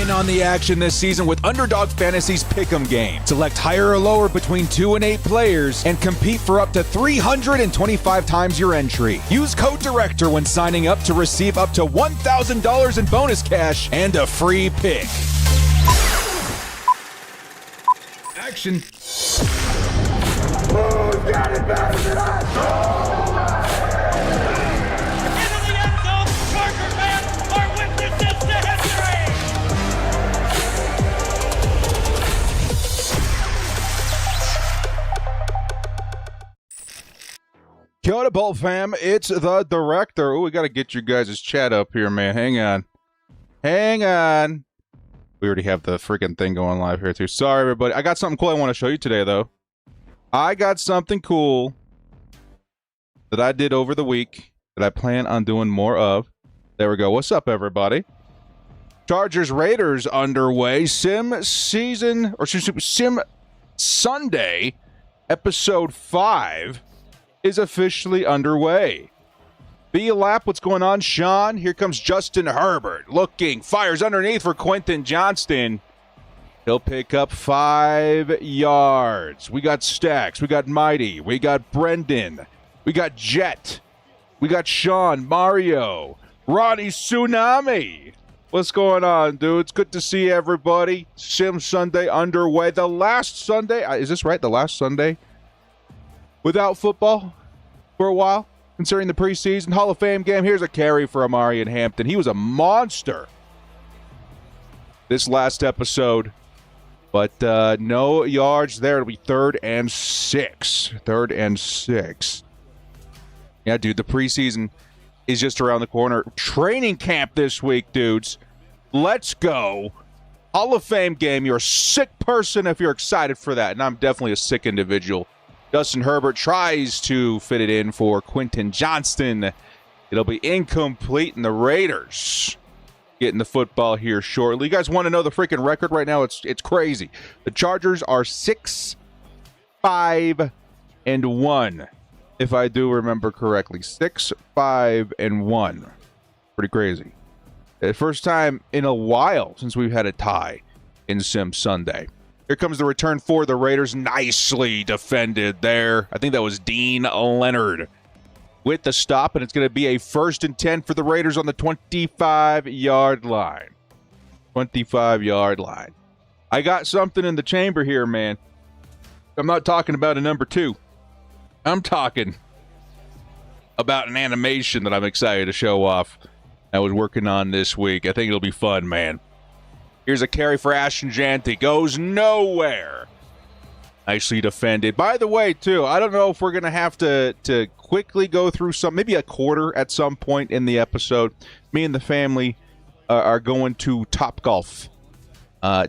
in on the action this season with Underdog Fantasy's Pick'em game. Select higher or lower between 2 and 8 players and compete for up to 325 times your entry. Use code DIRECTOR when signing up to receive up to $1,000 in bonus cash and a free pick. Action. Who's got it better than us? Kia ora, Bolt fam. It's the director. Oh, we got to get you guys' chat up here, man. Hang on. Hang on. We already have the freaking thing going live here, too. Sorry, everybody. I got something cool I want to show you today, though. I got something cool that I did over the week that I plan on doing more of. There we go. What's up, everybody? Chargers Raiders underway. Sim Sunday, episode 5 is officially underway. Be a lap, what's going on, Sean? Here comes Justin Herbert. Looking, fires underneath for Quentin Johnston. He'll pick up 5 yards. We got Stacks, we got Mighty, we got Brendan, we got Jet, we got Sean, Mario, Ronnie Tsunami. What's going on, dudes? Good to see everybody. Sim Sunday underway. The last Sunday, is this right? The last Sunday without football for a while, considering the preseason Hall of Fame game. Here's a carry for Amari in Hampton. He was a monster this last episode, but no yards there. It'll be 3rd and 6. 3rd and 6. Yeah, dude, the preseason is just around the corner. Training camp this week, dudes. Let's go. Hall of Fame game. You're a sick person if you're excited for that, and I'm definitely a sick individual. Justin Herbert tries to fit it in for Quentin Johnston. It'll be incomplete, and the Raiders getting the football here shortly. You guys want to know the freaking record right now? It's crazy. The Chargers are 6-5-1, if I do remember correctly. 6-5-1. Pretty crazy. The first time in a while since we've had a tie in Sim Sunday. Here comes the return for the Raiders. Nicely defended there. I think that was Dean Leonard with the stop, and it's going to be a 1st and 10 for the Raiders on the 25-yard line. 25-yard line. I got something in the chamber here, man. I'm not talking about a number 2. I'm talking about an animation that I'm excited to show off I was working on this week. I think it'll be fun, man. Here's a carry for Ashton Janty. Goes nowhere. Nicely defended. By the way, too, I don't know if we're going to have to quickly go through maybe a quarter at some point in the episode. Me and the family are going to Topgolf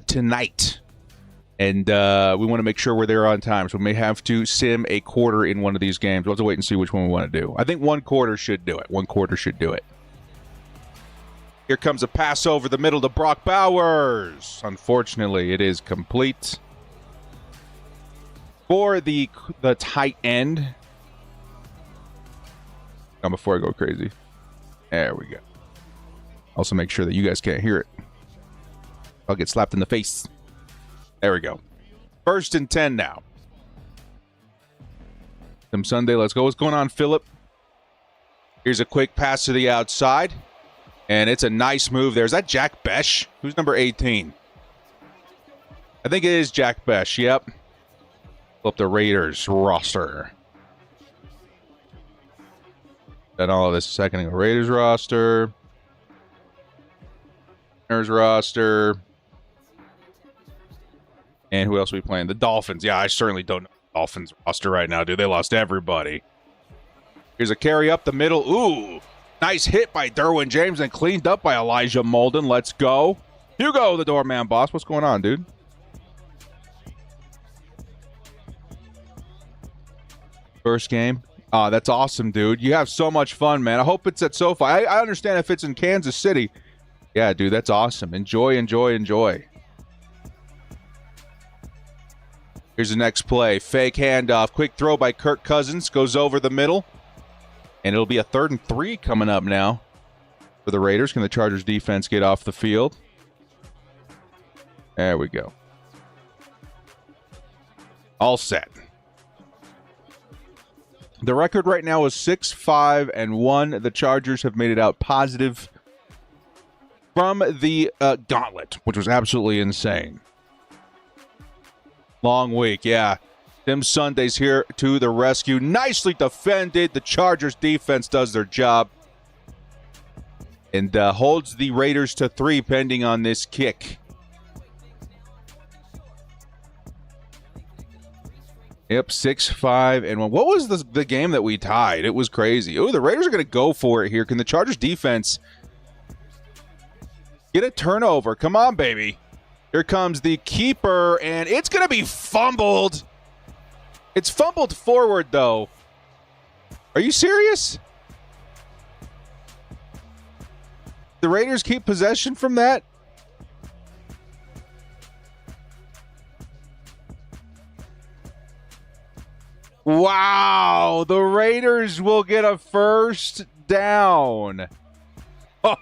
tonight. And we want to make sure we're there on time. So we may have to sim a quarter in one of these games. We'll have to wait and see which one we want to do. I think 1 quarter should do it. 1 quarter should do it. Here comes a pass over the middle to Brock Bowers. Unfortunately, it is complete. For the tight end. Now before I go crazy. There we go. Also make sure that you guys can't hear it. I'll get slapped in the face. There we go. 1st and 10 now. Sim Sunday, let's go. What's going on, Phillip? Here's a quick pass to the outside. And it's a nice move there. Is that Jack Besh? Who's number 18? I think it is Jack Besh. Yep. Pull up the Raiders roster. Done all of this a second ago. Raiders roster. Raiders roster. And who else are we playing? The Dolphins. Yeah, I certainly don't know the Dolphins roster right now, dude. They lost everybody. Here's a carry up the middle. Ooh. Nice hit by Derwin James and cleaned up by Elijah Molden. Let's go. Hugo, the doorman boss. What's going on, dude? First game. Oh, that's awesome, dude. You have so much fun, man. I hope it's at SoFi. I understand if it's in Kansas City. Yeah, dude, that's awesome. Enjoy, enjoy, enjoy. Here's the next play. Fake handoff. Quick throw by Kirk Cousins. Goes over the middle. And it'll be a 3rd and 3 coming up now for the Raiders. Can the Chargers defense get off the field? There we go. All set. The record right now is 6-5-1. The Chargers have made it out positive from the gauntlet, which was absolutely insane. Long week, yeah. Tim Sunday's here to the rescue. Nicely defended. The Chargers defense does their job and holds the Raiders to 3 pending on this kick. Yep, 6-5-1. What was the game that we tied? It was crazy. Oh, the Raiders are going to go for it here. Can the Chargers defense get a turnover? Come on, baby. Here comes the keeper, and it's going to be fumbled. It's fumbled forward, though. Are you serious? The Raiders keep possession from that? Wow, the Raiders will get a first down. Oh,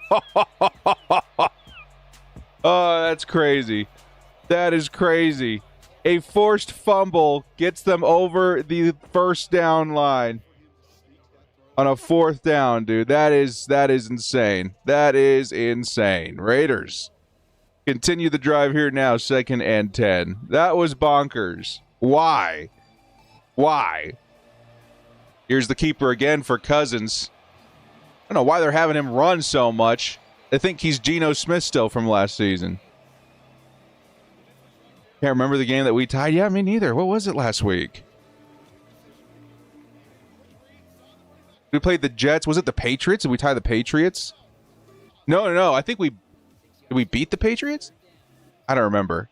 that's crazy. That is crazy. A forced fumble gets them over the first down line on a 4th down, dude. That is insane. That is insane. Raiders continue the drive here now, 2nd and 10. That was bonkers. Why? Here's the keeper again for Cousins. I don't know why they're having him run so much. I think he's Geno Smith still from last season. Can't remember the game that we tied. Yeah, me neither. What was it last week? We played the Jets. Was it the Patriots? Did we tie the Patriots? No. I think did we beat the Patriots? I don't remember.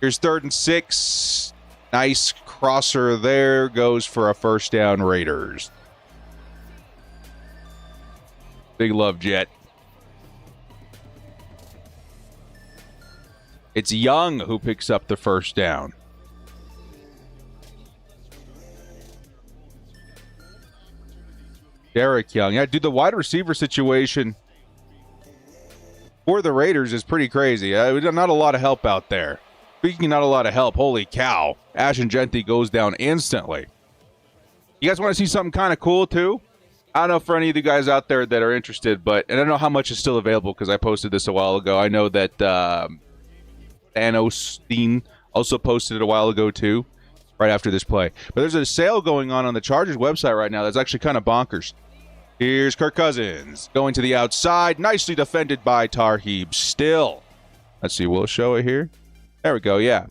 Here's 3rd and 6. Nice crosser there. Goes for a first down, Raiders. Big love, Jet. It's Young who picks up the first down. Derek Young. Yeah, dude, the wide receiver situation for the Raiders is pretty crazy. Not a lot of help out there. Speaking of not a lot of help, holy cow. Ashton Genty goes down instantly. You guys want to see something kind of cool, too? I don't know for any of you guys out there that are interested, and I don't know how much is still available because I posted this a while ago. I know that Anosteen also posted it a while ago, too, right after this play. But there's a sale going on the Chargers website right now that's actually kind of bonkers. Here's Kirk Cousins going to the outside. Nicely defended by Tarheeb still. Let's see, we'll show it here. There we go, yeah.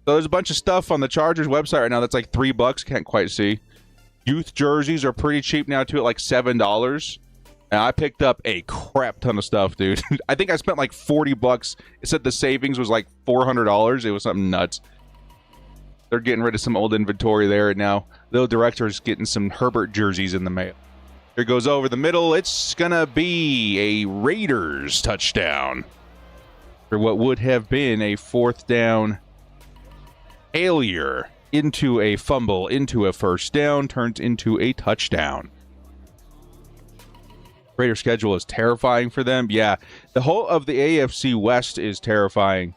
So there's a bunch of stuff on the Chargers website right now that's like $3. Can't quite see. Youth jerseys are pretty cheap now, too, at like $7. And I picked up a crap ton of stuff, dude. I think I spent like $40. It said the savings was like $400. It was something nuts. They're getting rid of some old inventory there now. The director's getting some Herbert jerseys in the mail. Here goes over the middle. It's going to be a Raiders touchdown for what would have been a 4th down failure into a fumble, into a first down, turns into a touchdown. Raider schedule is terrifying for them. Yeah, the whole of the AFC West is terrifying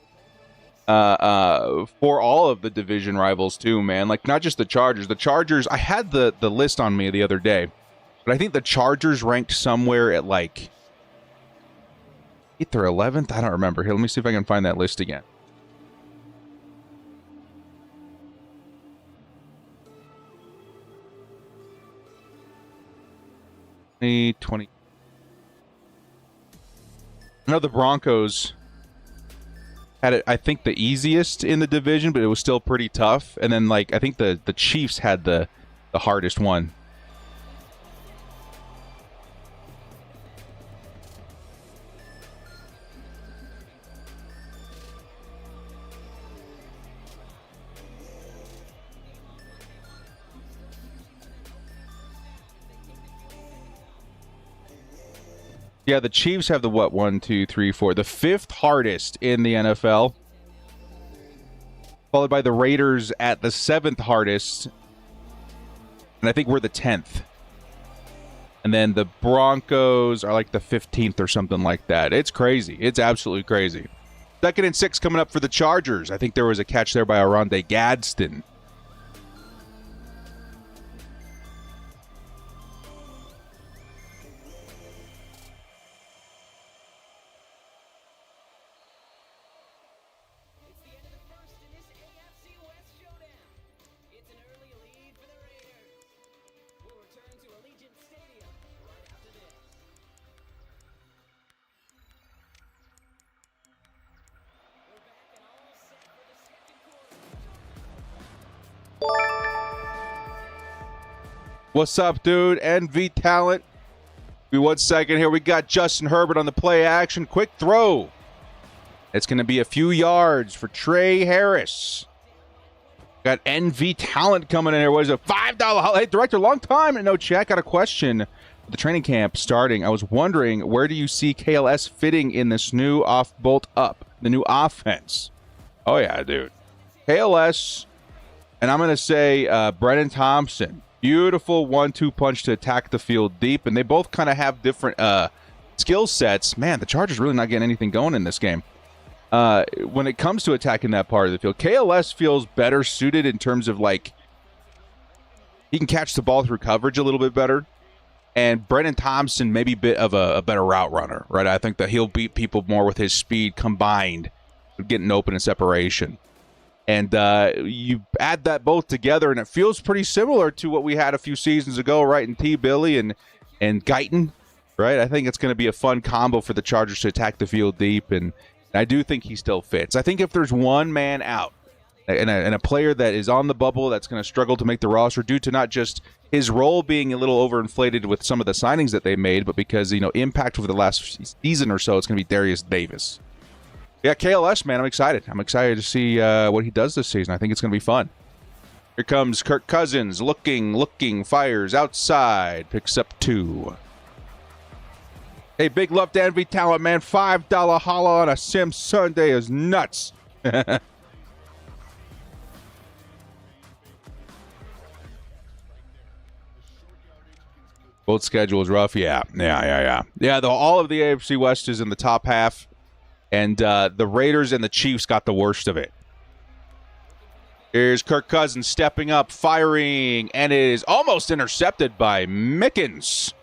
for all of the division rivals too, man. Like, not just the Chargers. The Chargers, I had the list on me the other day, but I think the Chargers ranked somewhere at like 8th or 11th. I don't remember. Here, let me see if I can find that list again. 20. I know the Broncos had it, I think, the easiest in the division, but it was still pretty tough. And then, like, I think the Chiefs had the hardest one. Yeah, the Chiefs have the, what, 1, 2, 3, 4, the 5th hardest in the NFL, followed by the Raiders at the 7th hardest, and I think we're the 10th. And then the Broncos are like the 15th or something like that. It's crazy. It's absolutely crazy. 2nd and 6 coming up for the Chargers. I think there was a catch there by Oronde Gadsden. What's up, dude? NV Talent. Be 1 second here. We got Justin Herbert on the play action. Quick throw. It's going to be a few yards for Trey Harris. Got NV Talent coming in here. What is it? $5. Hey, Director, long time and no chat. Got a question. The training camp starting. I was wondering, where do you see KLS fitting in this new off-bolt up, the new offense? Oh, yeah, dude. KLS, and I'm going to say Brennan Thompson. Beautiful 1-2 punch to attack the field deep, and they both kind of have different skill sets. Man, the Chargers really not getting anything going in this game. When it comes to attacking that part of the field, KLS feels better suited in terms of, like, he can catch the ball through coverage a little bit better. And Brennan Thompson maybe a bit of a better route runner, right? I think that he'll beat people more with his speed combined with getting open and separation. And you add that both together, and it feels pretty similar to what we had a few seasons ago, right, in T. Billy and Guyton, right? I think it's going to be a fun combo for the Chargers to attack the field deep, and I do think he still fits. I think if there's one man out and a player that is on the bubble that's going to struggle to make the roster due to not just his role being a little overinflated with some of the signings that they made, but because, impact over the last season or so, it's going to be Darius Davis. Yeah, KLS, man, I'm excited. I'm excited to see what he does this season. I think it's going to be fun. Here comes Kirk Cousins, looking, fires outside, picks up 2. Hey, big love to NV Talent, man. $5 holla on a Sim Sunday is nuts. Both schedules rough, yeah. All of the AFC West is in the top half. And the Raiders and the Chiefs got the worst of it. Here's Kirk Cousins stepping up, firing, and it is almost intercepted by Mickens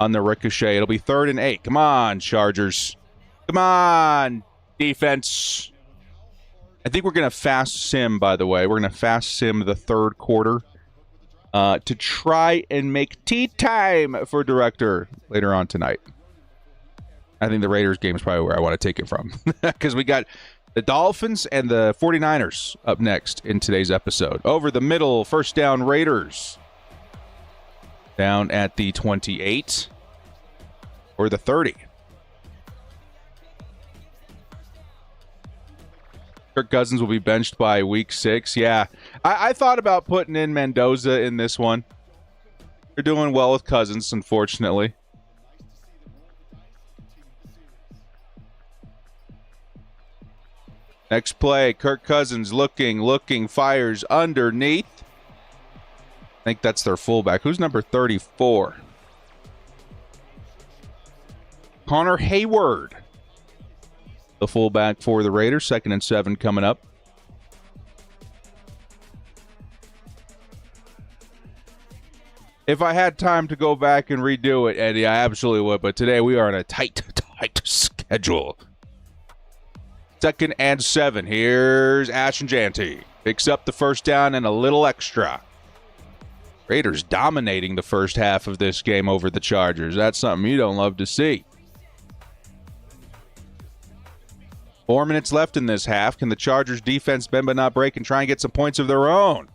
on the ricochet. It'll be 3rd and 8. Come on, Chargers. Come on, defense. I think we're going to fast sim, by the way. We're going to fast sim the 3rd quarter to try and make tea time for Director later on tonight. I think the Raiders game is probably where I want to take it from because we got the Dolphins and the 49ers up next in today's episode. Over the middle, first down Raiders. Down at the 28 or the 30. Kirk Cousins will be benched by week 6. Yeah, I thought about putting in Mendoza in this one. They're doing well with Cousins, unfortunately. Next play, Kirk Cousins looking, fires underneath. I think that's their fullback. Who's number 34? Connor Hayward, the fullback for the Raiders. 2nd and 7 coming up. If I had time to go back and redo it, Eddie, I absolutely would. But today we are on a tight schedule. 2nd and 7. Here's Ashton Janty. Picks up the first down and a little extra. Raiders dominating the first half of this game over the Chargers. That's something you don't love to see. 4 minutes left in this half. Can the Chargers defense bend but not break and try and get some points of their own?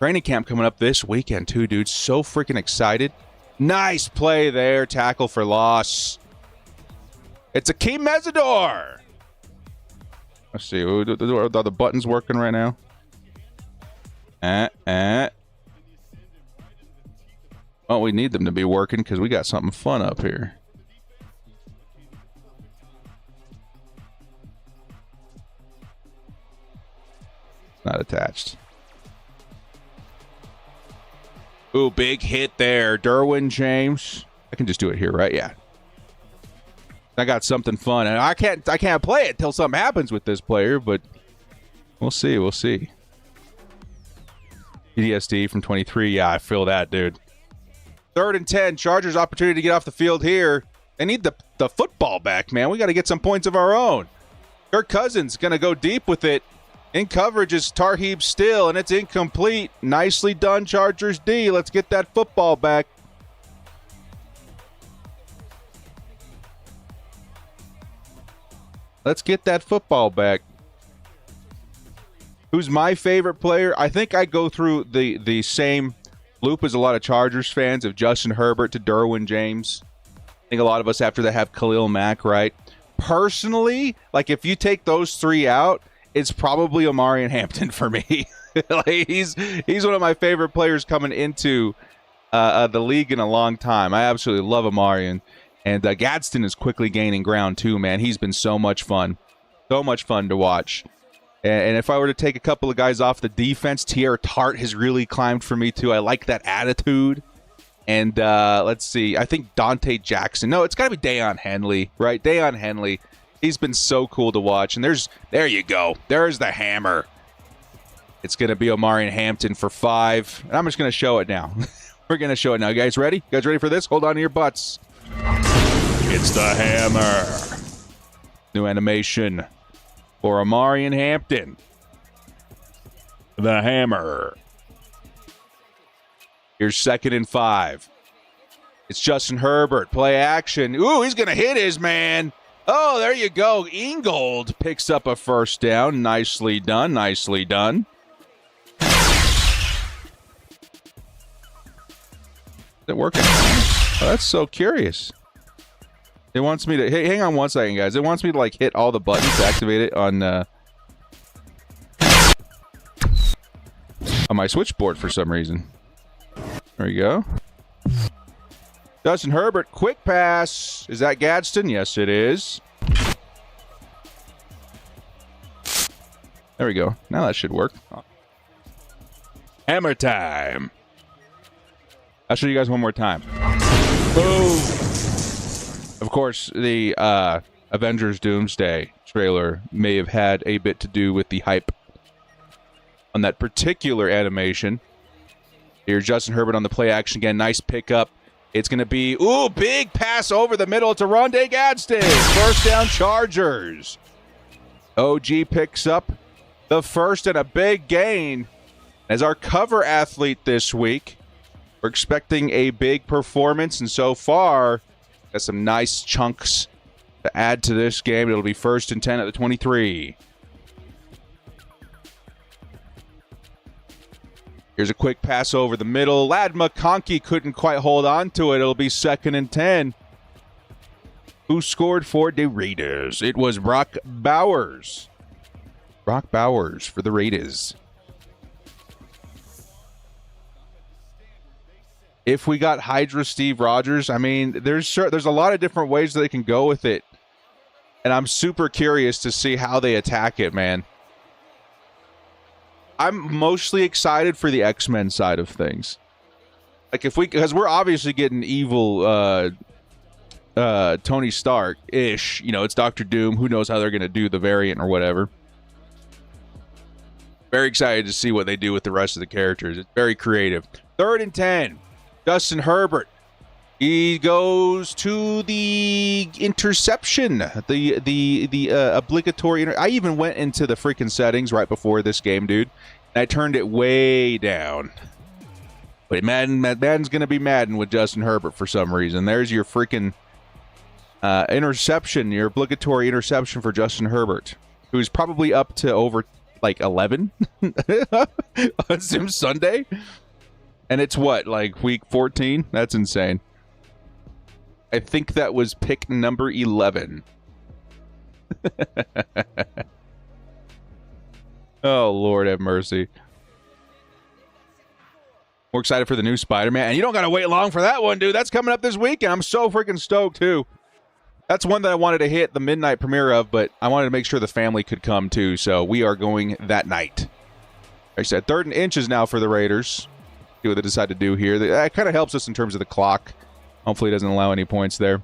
Training camp coming up this weekend too, dude. So freaking excited. Nice play there. Tackle for loss. It's Akeem Mesidor. Let's see. Are the buttons working right now? Well, we need them to be working because we got something fun up here. Not attached. Ooh, big hit there. Derwin James. I can just do it here, right? Yeah. I got something fun. And I can't play it till something happens with this player, but we'll see. We'll see. PTSD from 23. Yeah, I feel that, dude. 3rd and 10. Chargers opportunity to get off the field here. They need the football back, man. We got to get some points of our own. Kirk Cousins going to go deep with it. In coverage is Tarheeb still, and it's incomplete. Nicely done, Chargers D. Let's get that football back. Let's get that football back. Who's my favorite player? I think I go through the same loop as a lot of Chargers fans of Justin Herbert to Derwin James. I think a lot of us after that have Khalil Mack, right? Personally, like if you take those 3 out, it's probably Omarion Hampton for me. Like he's one of my favorite players coming into the league in a long time. I absolutely love Omarion. And Gadsden is quickly gaining ground too, man. He's been so much fun. So much fun to watch. And if I were to take a couple of guys off the defense, Tierra Tart has really climbed for me too. I like that attitude. And let's see. I think Dante Jackson. No, it's got to be Deion Henley, right? Deion Henley. He's been so cool to watch. And there you go. There's the hammer. It's going to be Omarion Hampton for 5. And I'm just going to show it now. We're going to show it now. You guys ready? You guys ready for this? Hold on to your butts. It's the hammer. New animation for Omarion Hampton. The hammer. Here's 2nd and 5. It's Justin Herbert. Play action. Ooh, he's going to hit his man. Oh, there you go. Ingold picks up a 1st down. Nicely done. Nicely done. Is it working? Oh, that's so curious. It wants me to... Hey, hang on one second, guys. It wants me to, like, hit all the buttons to activate it on my switchboard for some reason. There you go. Justin Herbert, quick pass. Is that Gadsden? Yes, it is. There we go. Now that should work. Hammer time. I'll show you guys one more time. Boom. Of course, the Avengers Doomsday trailer may have had a bit to do with the hype on that particular animation. Here's Justin Herbert on the play action again. Nice pickup. It's going to be, ooh, big pass over the middle to Rondé Gadsden. 1st down, Chargers. OG picks up the 1st and a big gain. As our cover athlete this week, we're expecting a big performance, and so far, got some nice chunks to add to this game. It'll be 1st and 10 at the 23. Here's a quick pass over the middle. Ladd McConkey couldn't quite hold on to it. It'll be 2nd and 10. Who scored for the Raiders? It was Brock Bowers. Brock Bowers for the Raiders. If we got Hydra Steve Rogers, I mean, there's a lot of different ways that they can go with it. And I'm super curious to see how they attack it, man. I'm mostly excited for the X-Men side of things. Like because we're obviously getting evil Tony Stark-ish. You know, it's Doctor Doom. Who knows how they're going to do the variant or whatever. Very excited to see what they do with the rest of the characters. It's very creative. 3rd and 10. Justin Herbert. He goes to the interception, the obligatory. I even went into the freaking settings right before this game, dude. And I turned it way down. But Madden's going to be Madden with Justin Herbert for some reason. There's your freaking interception, your obligatory interception for Justin Herbert, who's probably up to over like 11 on Sim Sunday. And it's what, like week 14? That's insane. I think that was pick number 11. Oh, Lord have mercy. We're excited for the new Spider-Man. And you don't got to wait long for that one, dude. That's coming up this weekend. I'm so freaking stoked, too. That's one that I wanted to hit the midnight premiere of, but I wanted to make sure the family could come, too. So we are going that night. Like I said, 3rd and inches now for the Raiders. See what they decide to do here. That kind of helps us in terms of the clock. Hopefully it doesn't allow any points there.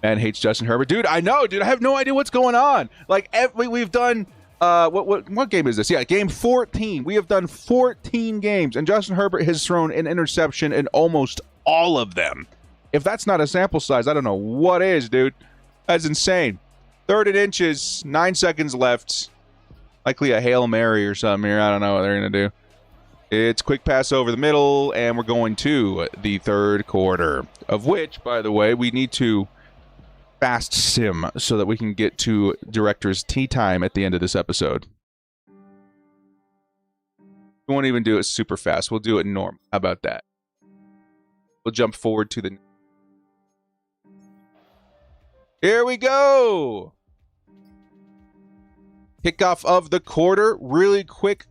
Man hates Justin Herbert. Dude, I know, dude. I have no idea what's going on. Like, we've done... what game is this? Yeah, game 14. We have done 14 games, and Justin Herbert has thrown an interception in almost all of them. If that's not a sample size, I don't know what is, dude. That's insane. 3rd and inches, 9 seconds left. Likely a Hail Mary or something here. I don't know what they're going to do. It's quick pass over the middle, and we're going to the 3rd quarter, of which, by the way, we need to fast sim so that we can get to director's tea time at the end of this episode. We won't even do it super fast. We'll do it normal. How about that? We'll jump forward to the... Here we go! Kickoff of the quarter. Really quick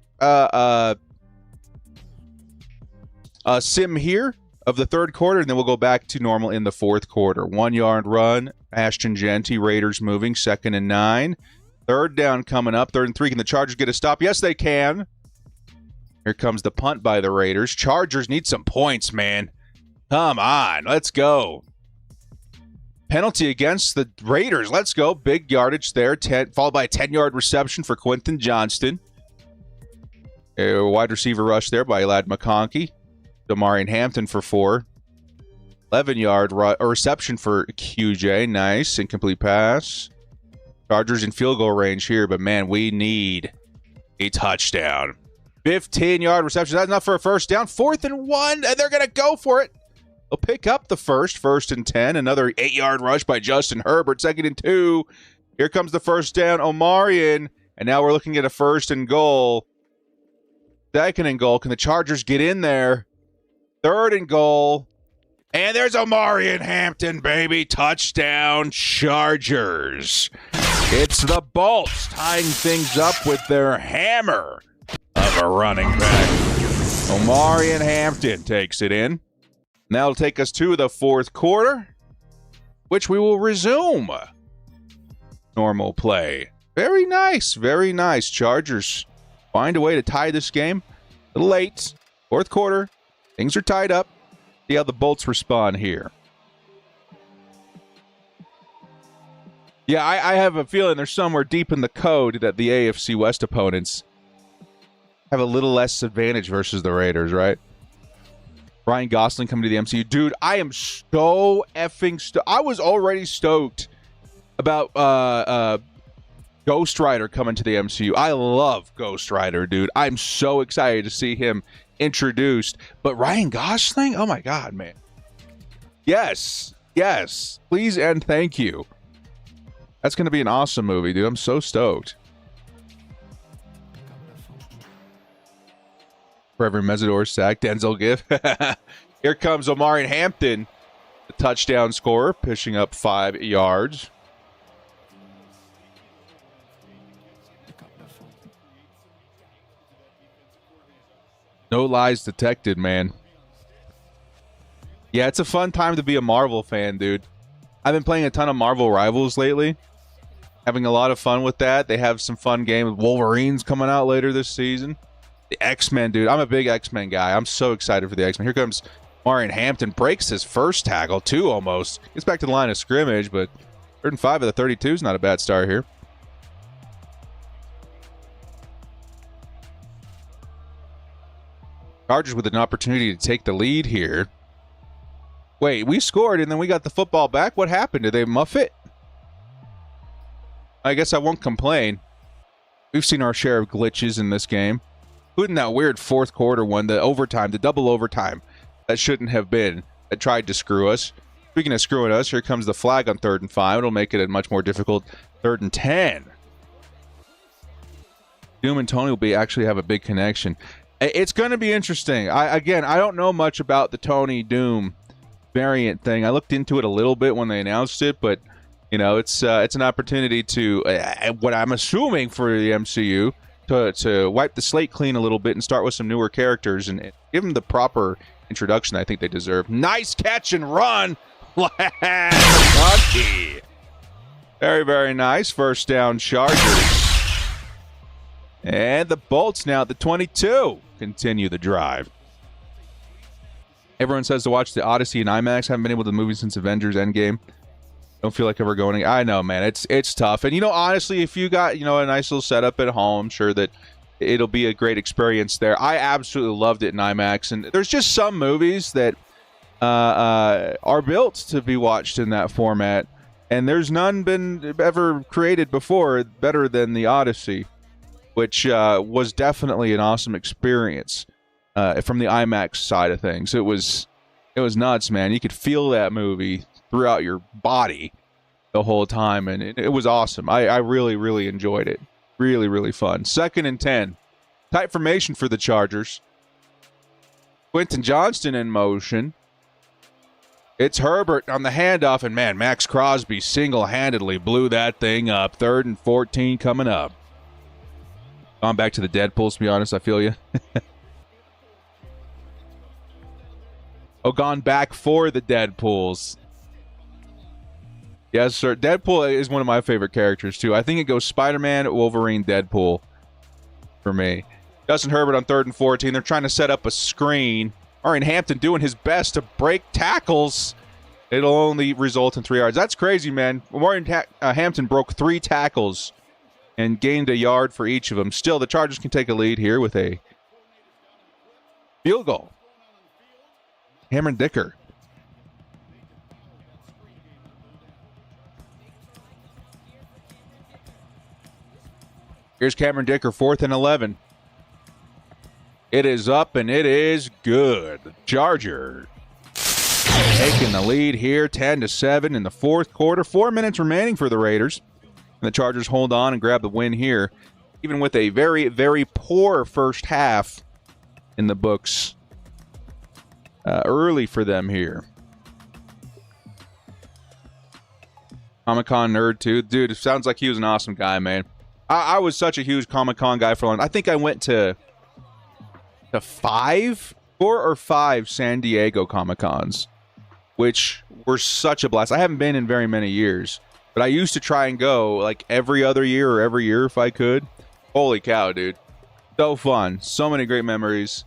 sim here of the 3rd quarter, and then we'll go back to normal in the 4th quarter. 1-yard run. Ashton Genty, Raiders moving. 2nd and 9. 3rd down coming up. 3rd and 3. Can the Chargers get a stop? Yes, they can. Here comes the punt by the Raiders. Chargers need some points, man. Come on. Let's go. Penalty against the Raiders. Let's go. Big yardage there. Followed by a 10-yard reception for Quentin Johnston. A wide receiver rush there by Ladd McConkey. Damarian Hampton for 4. 11-yard reception for QJ. Nice. Incomplete pass. Chargers in field goal range here, but man, we need a touchdown. 15-yard reception. That's enough for a first down. 4th and 1, and they're going to go for it. They'll pick up the first and 10. Another 8-yard rush by Justin Herbert. 2nd and 2. Here comes the first down. Omarion. And now we're looking at a 1st and goal. 2nd and goal. Can the Chargers get in there? 3rd and goal. And there's Omarion Hampton, baby. Touchdown, Chargers. It's the Bolts tying things up with their hammer of a running back. Omarion Hampton takes it in. That'll take us to the 4th quarter, which we will resume normal play. Very nice, very nice. Chargers find a way to tie this game. A little late. 4th quarter. Things are tied up. See how the Bolts respond here. Yeah, I have a feeling there's somewhere deep in the code that the AFC West opponents have a little less advantage versus the Raiders, right? Ryan Gosling coming to the MCU. Dude, I am so effing stoked. I was already stoked about Ghost Rider coming to the MCU. I love Ghost Rider, dude. I'm so excited to see him introduced. But Ryan Gosling? Oh my God, man. Yes. Yes. Please and thank you. That's going to be an awesome movie, dude. I'm so stoked. For every Mesidor sack, Denzel give. Here comes Omarion Hampton, the touchdown scorer, pushing up 5 yards. No lies detected, man. Yeah, it's a fun time to be a Marvel fan, dude. I've been playing a ton of Marvel Rivals lately. Having a lot of fun with that. They have some fun games. Wolverine's coming out later this season. The X-Men, dude. I'm a big X-Men guy. I'm so excited for the X-Men. Here comes Omarion Hampton. Breaks his first tackle, 2 almost. Gets back to the line of scrimmage, but 3rd and 5 of the 32 is not a bad start here. Chargers with an opportunity to take the lead here. Wait, we scored and then we got the football back? What happened? Did they muff it? I guess I won't complain. We've seen our share of glitches in this game. Including that weird 4th quarter one, the overtime, the double overtime. That shouldn't have been. That tried to screw us. Speaking of screwing us, here comes the flag on 3rd and 5. It'll make it a much more difficult 3rd and 10. Doom and Tony will actually have a big connection. It's going to be interesting. I don't know much about the Tony Doom variant thing. I looked into it a little bit when they announced it, but you know, it's an opportunity to what I'm assuming for the MCU to wipe the slate clean a little bit and start with some newer characters and give them the proper introduction I think they deserve. Nice catch and run. Lucky. Very, very nice. First down, Chargers. And the Bolts now at the 22 continue the drive. Everyone says to watch the Odyssey in IMAX. Haven't been able to the movie since Avengers Endgame. Don't feel like ever going. I know, man. It's tough. And, honestly, if you got, a nice little setup at home, I'm sure that it'll be a great experience there. I absolutely loved it in IMAX. And there's just some movies that are built to be watched in that format. And there's none been ever created before better than the Odyssey, which was definitely an awesome experience. From the IMAX side of things, it was nuts, man. You could feel that movie throughout your body the whole time, and it was awesome. I really, really enjoyed it. Really, really fun. 2nd and 10. Tight formation for the Chargers. Quentin Johnston in motion. It's Herbert on the handoff, and man, Max Crosby single-handedly blew that thing up. 3rd and 14 coming up. Gone back to the Deadpools, to be honest. I feel you. Gone back for the Deadpools. Yes, sir. Deadpool is one of my favorite characters, too. I think it goes Spider-Man, Wolverine, Deadpool for me. Justin Herbert on 3rd and 14. They're trying to set up a screen. All right, Hampton doing his best to break tackles. It'll only result in 3 yards. That's crazy, man. Hampton broke 3 tackles and gained a yard for each of them. Still, the Chargers can take a lead here with a field goal. Cameron Dicker. Here's Cameron Dicker, 4th and 11. It is up and it is good. Charger taking the lead here, 10-7 in the 4th quarter. 4 minutes remaining for the Raiders. And the Chargers hold on and grab the win here, even with a very, very poor first half in the books. Early for them here. Comic-Con nerd, too. Dude, it sounds like he was an awesome guy, man. I was such a huge Comic-Con guy for a long time. I think I went to 4 or 5 San Diego Comic-Cons, which were such a blast. I haven't been in very many years, but I used to try and go like every other year or every year if I could. Holy cow, dude. So fun. So many great memories.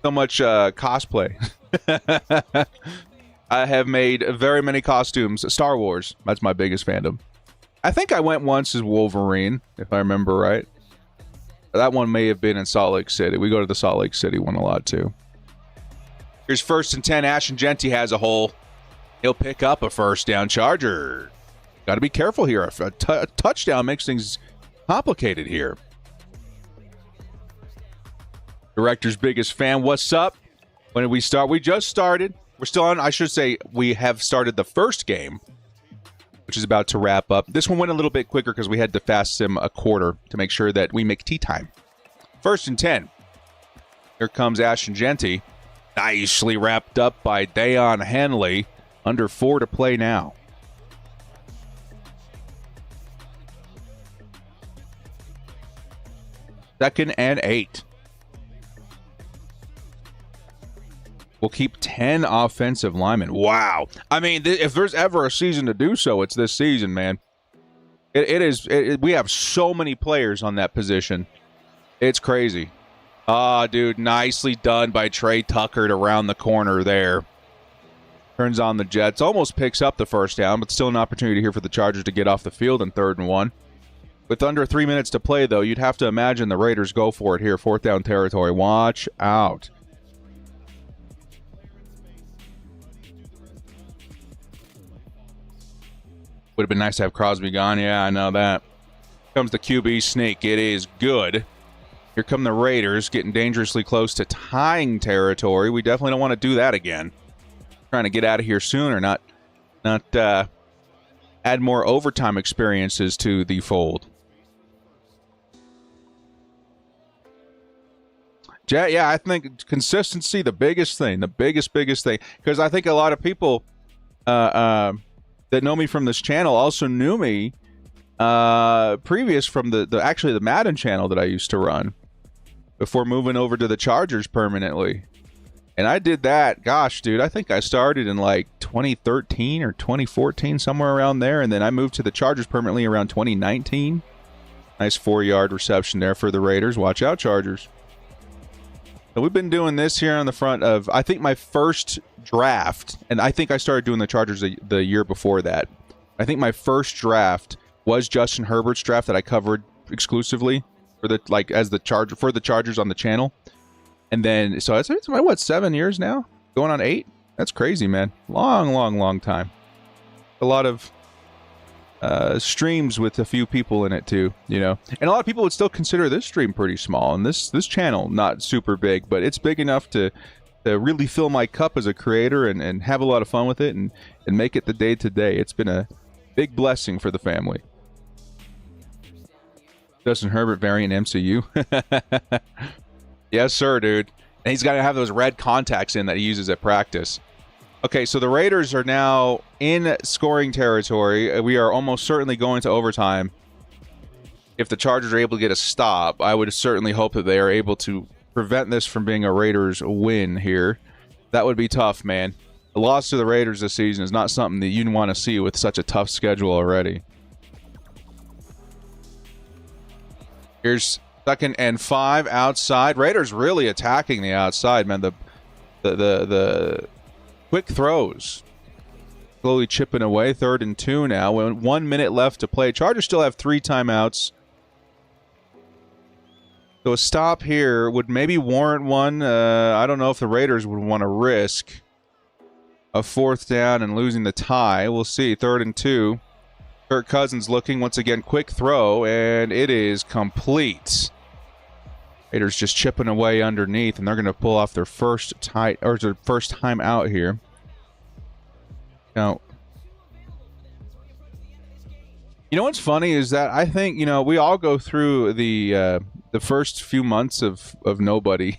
So much cosplay. I have made very many costumes. Star Wars, that's my biggest fandom. I think I went once as Wolverine, if I remember right. That one may have been in Salt Lake City. We go to the Salt Lake City one a lot, too. Here's 1st and 10. Ashton Genty has a hole. He'll pick up a first down. Charger. Got to be careful here. A touchdown makes things complicated here. Director's biggest fan. What's up? When did we start? We just started. We're still on. I should say we have started the first game, which is about to wrap up. This one went a little bit quicker because we had to fast sim a quarter to make sure that we make tea time. 1st and 10. Here comes Ashton Genty. Nicely wrapped up by Dayon Henley. Under 4 to play now. Second and 8. We'll keep 10 offensive linemen. Wow. I mean, if there's ever a season to do so, it's this season, man. It is. We have so many players on that position. It's crazy. Dude, nicely done by Trey Tucker to round the corner there. Turns on the Jets. Almost picks up the first down, but still an opportunity here for the Chargers to get off the field in 3rd and 1. With under 3 minutes to play, though, you'd have to imagine the Raiders go for it here. 4th down territory. Watch out. Would have been nice to have Crosby gone. Yeah, I know that. Comes the QB sneak. It is good. Here come the Raiders, getting dangerously close to tying territory. We definitely don't want to do that again. Trying to get out of here sooner, not add more overtime experiences to the fold. Yeah, I think consistency, the biggest thing, biggest thing. Because I think a lot of people that know me from this channel also knew me previous from the Madden channel that I used to run before moving over to the Chargers permanently. And I did that, gosh, dude, I think I started in like 2013 or 2014, somewhere around there. And then I moved to the Chargers permanently around 2019. Nice 4-yard reception there for the Raiders. Watch out, Chargers. So we've been doing this here on the front of, I think, my first draft, and I think I started doing the Chargers the year before that. I think my first draft was Justin Herbert's draft that I covered exclusively for the Chargers on the channel. And then, so it's what, 7 years now? Going on 8? That's crazy, man. Long time. A lot of streams with a few people in it too, you know. And a lot of people would still consider this stream pretty small, and this channel not super big, but it's big enough to really fill my cup as a creator and have a lot of fun with it and make it the day to day. It's been a big blessing for the family. Justin Herbert variant MCU. Yes, sir, dude. And he's got to have those red contacts in that he uses at practice. Okay, so the Raiders are now in scoring territory. We are almost certainly going to overtime. If the Chargers are able to get a stop, I would certainly hope that they are able to prevent this from being a Raiders win here. That would be tough, man. A loss to the Raiders this season is not something that you'd want to see with such a tough schedule already. Here's 2nd and 5 outside. Raiders really attacking the outside, man. The quick throws slowly chipping away. 3rd and 2 now. 1 minute left to play. Chargers still have 3 timeouts. So a stop here would maybe warrant one. I don't know if the Raiders would want to risk a 4th down and losing the tie. We'll see. 3rd and 2. Kirk Cousins looking once again. Quick throw, and it is complete. Raiders just chipping away underneath, and they're going to pull off their first time out here. Now, you know what's funny is that I think, you know, we all go through the first few months of nobody.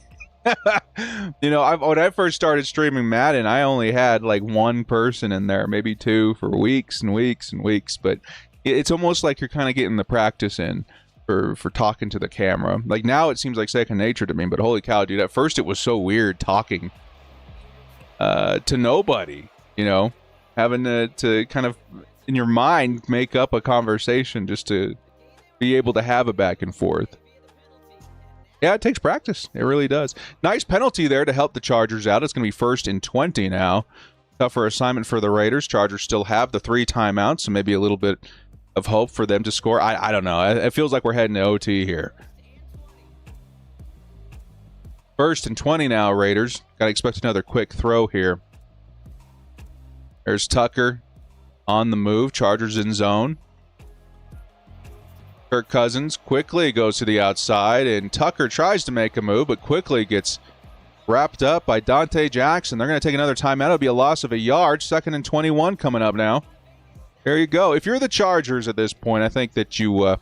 You know, when I first started streaming Madden, I only had like 1 person in there, maybe 2 for weeks and weeks and weeks. But it's almost like you're kind of getting the practice in for talking to the camera. Like now it seems like second nature to me, but holy cow, dude, at first it was so weird talking to nobody, you know, having to kind of in your mind make up a conversation just to be able to have a back and forth. Yeah, it takes practice. It really does. Nice penalty there to help the Chargers out. It's going to be 1st and 20 now. Tougher assignment for the Raiders. Chargers still have the 3 timeouts, so maybe a little bit of hope for them to score. I don't know. It feels like we're heading to OT here. 1st and 20 now, Raiders. Got to expect another quick throw here. There's Tucker on the move. Chargers in zone. Kirk Cousins quickly goes to the outside, and Tucker tries to make a move, but quickly gets wrapped up by Dante Jackson. They're going to take another timeout. It'll be a loss of a yard. 2nd and 21 coming up now. There you go. If you're the Chargers at this point, I think that you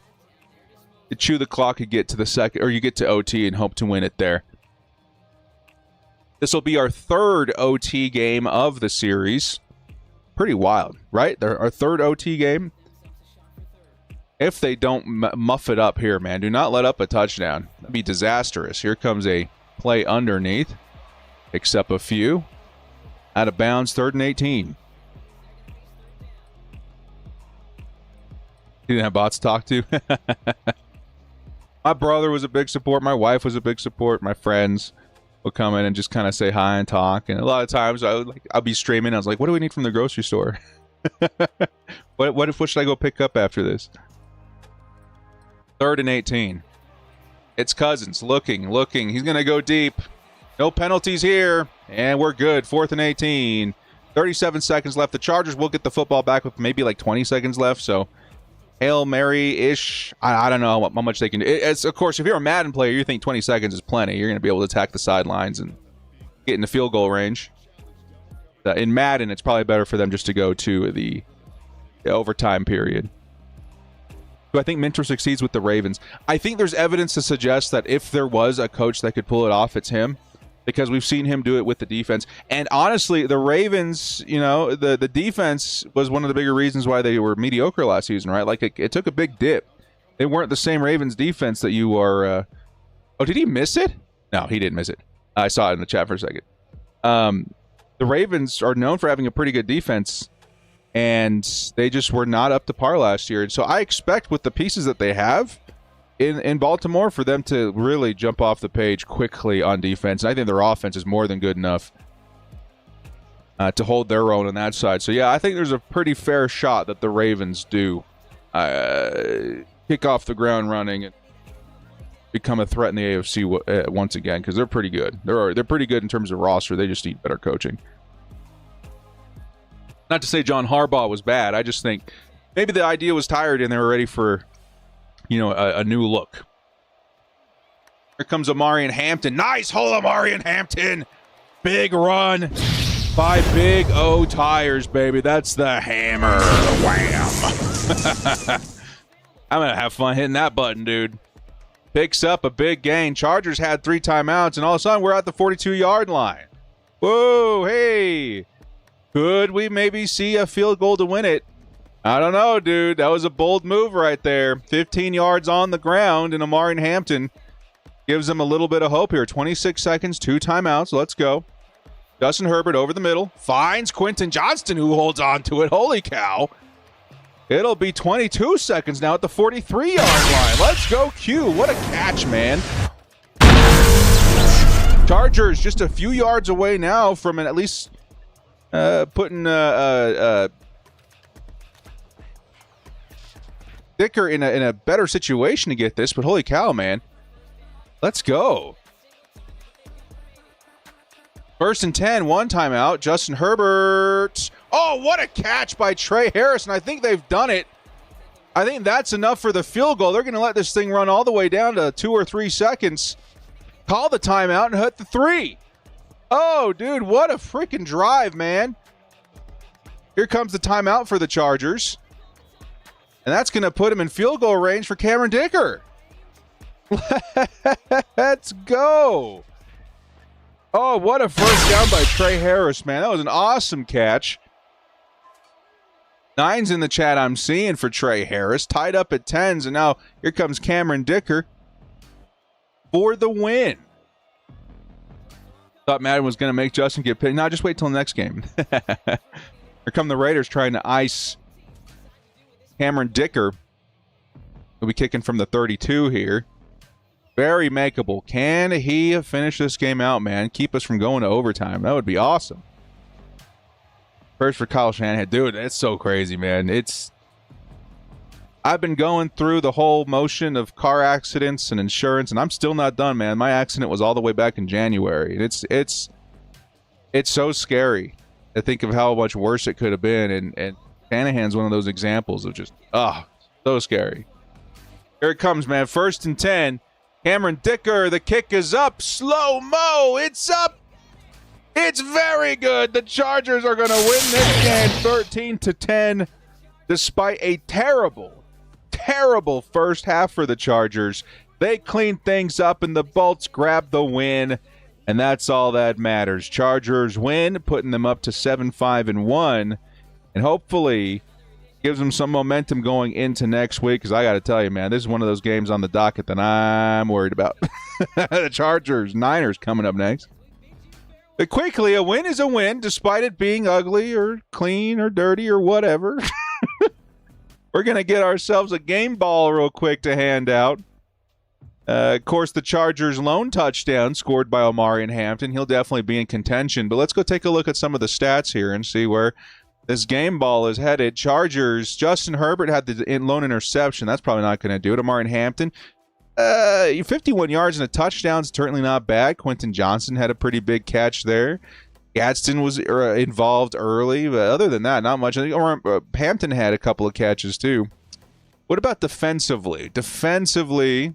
chew the clock and get to the second, or you get to OT and hope to win it there. This will be our 3rd OT game of the series. Pretty wild, right? Our 3rd OT game. If they don't muff it up here, man, do not let up a touchdown. That'd be disastrous. Here comes a play underneath. Picks up a few. Out of bounds, 3rd and 18. You didn't have bots to talk to? My brother was a big support. My wife was a big support. My friends would come in and just kind of say hi and talk. And a lot of times I'll be streaming. I was like, what do we need from the grocery store? What should I go pick up after this? 3rd and 18. It's Cousins looking. He's going to go deep. No penalties here. And we're good. 4th and 18. 37 seconds left. The Chargers will get the football back with maybe like 20 seconds left. So Hail Mary-ish. I don't know how much they can do. It's, of course, if you're a Madden player, you think 20 seconds is plenty. You're going to be able to attack the sidelines and get in the field goal range. In Madden, it's probably better for them just to go to the overtime period. Do I think Minter succeeds with the Ravens? I think there's evidence to suggest that if there was a coach that could pull it off, it's him. Because we've seen him do it with the defense. And honestly, the Ravens, you know, the defense was one of the bigger reasons why they were mediocre last season, right? Like, it took a big dip. They weren't the same Ravens defense that you are... Oh, did he miss it? No, he didn't miss it. I saw it in the chat for a second. The Ravens are known for having a pretty good defense, and they just were not up to par last year. And so I expect with the pieces that they have, in Baltimore for them to really jump off the page quickly on defense. And I think their offense is more than good enough to hold their own on that side. So, yeah, I think there's a pretty fair shot that the Ravens do kick off the ground running and become a threat in the AFC once again, because they're pretty good. They're pretty good in terms of roster. They just need better coaching. Not to say John Harbaugh was bad. I just think maybe the idea was tired and they were ready for, a new look. Here comes Omarion Hampton. Nice hole, Omarion Hampton. Big run by Big O Tires, baby. That's the hammer. Wham. I'm going to have fun hitting that button, dude. Picks up a big gain. Chargers had 3 timeouts, and all of a sudden we're at the 42-yard line. Whoa, hey. Could we maybe see a field goal to win it? I don't know, dude. That was a bold move right there. 15 yards on the ground, and Omarion Hampton gives them a little bit of hope here. 26 seconds, 2 timeouts. Let's go. Justin Herbert over the middle. Finds Quentin Johnston, who holds on to it. Holy cow. It'll be 22 seconds now at the 43-yard line. Let's go, Q. What a catch, man. Chargers just a few yards away now from at least putting Dicker in a better situation to get this, but holy cow, man. Let's go. 1st and 10, 1 timeout. Justin Herbert. Oh, what a catch by Trey Harrison. I think they've done it. I think that's enough for the field goal. They're going to let this thing run all the way down to 2 or 3 seconds. Call the timeout and hit the 3. Oh, dude, what a freaking drive, man. Here comes the timeout for the Chargers. And that's going to put him in field goal range for Cameron Dicker. Let's go. Oh, what a first down by Trey Harris, man. That was an awesome catch. 9's in the chat I'm seeing for Trey Harris. Tied up at 10s, and now here comes Cameron Dicker for the win. Thought Madden was going to make Justin get picked. No, just wait till the next game. Here come the Raiders trying to ice Cameron Dicker. He'll be kicking from the 32 here. Very makeable. Can he finish this game out, man? Keep us from going to overtime. That would be awesome. First for Kyle Shanahan. Dude, it's so crazy, man. I've been going through the whole motion of car accidents and insurance, and I'm still not done, man. My accident was all the way back in January. It's so scary to think of how much worse it could have been, and Shanahan's one of those examples of just, so scary. Here it comes, man. 1st and 10. Cameron Dicker, the kick is up. Slow-mo, it's up. It's very good. The Chargers are going to win this game 13-10, despite a terrible, terrible first half for the Chargers. They cleaned things up, and the Bolts grab the win, and that's all that matters. Chargers win, putting them up to 7-5-1, and hopefully gives them some momentum going into next week, because I got to tell you, man, this is one of those games on the docket that I'm worried about. The Chargers, Niners coming up next. But quickly, a win is a win, despite it being ugly or clean or dirty or whatever. We're going to get ourselves a game ball real quick to hand out. Of course, the Chargers' lone touchdown scored by Omarion Hampton. He'll definitely be in contention. But let's go take a look at some of the stats here and see where this game ball is headed. Chargers, Justin Herbert had the lone interception. That's probably not going to do it. Omarion Hampton, 51 yards and a touchdown is certainly not bad. Quentin Johnston had a pretty big catch there. Gadsden was involved early, but other than that, not much. I think Hampton had a couple of catches too. What about defensively? Defensively,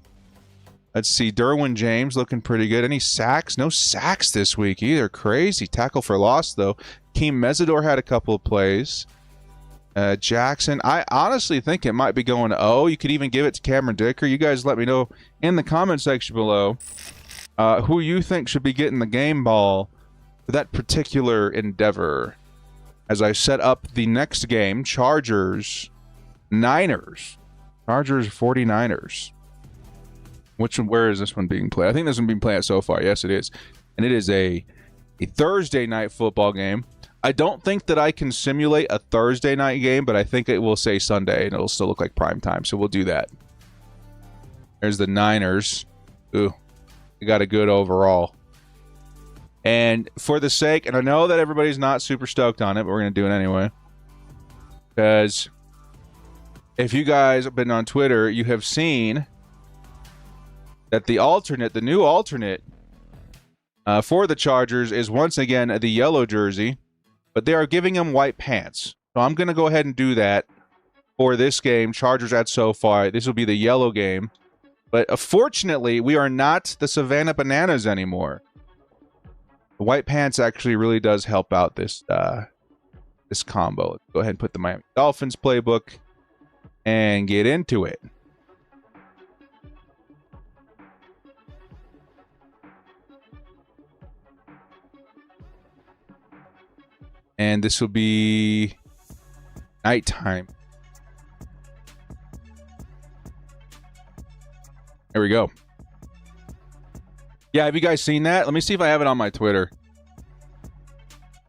let's see. Derwin James looking pretty good. Any sacks? No sacks this week either. Crazy. Tackle for loss, though. Keem Mesidor had a couple of plays. Jackson, I honestly think it might be going to O. You could even give it to Cameron Dicker. You guys let me know in the comment section below who you think should be getting the game ball for that particular endeavor. As I set up the next game, Chargers, Niners. Chargers, 49ers. Where is this one being played? I think this one being played so far. Yes, it is. And it is a Thursday night football game. I don't think that I can simulate a Thursday night game, but I think it will say Sunday, and it'll still look like prime time, so we'll do that. There's the Niners. Ooh, we got a good overall. And for the sake, and I know that everybody's not super stoked on it, but we're going to do it anyway. Because if you guys have been on Twitter, you have seen that the new alternate for the Chargers is once again the yellow jersey, but they are giving them white pants. So I'm going to go ahead and do that for this game, Chargers at SoFi. This will be the yellow game. But fortunately, we are not the Savannah Bananas anymore. The white pants actually really does help out this this combo. Let's go ahead and put the Miami Dolphins playbook and get into it. And this will be nighttime. There we go. Yeah, have you guys seen that? Let me see if I have it on my Twitter.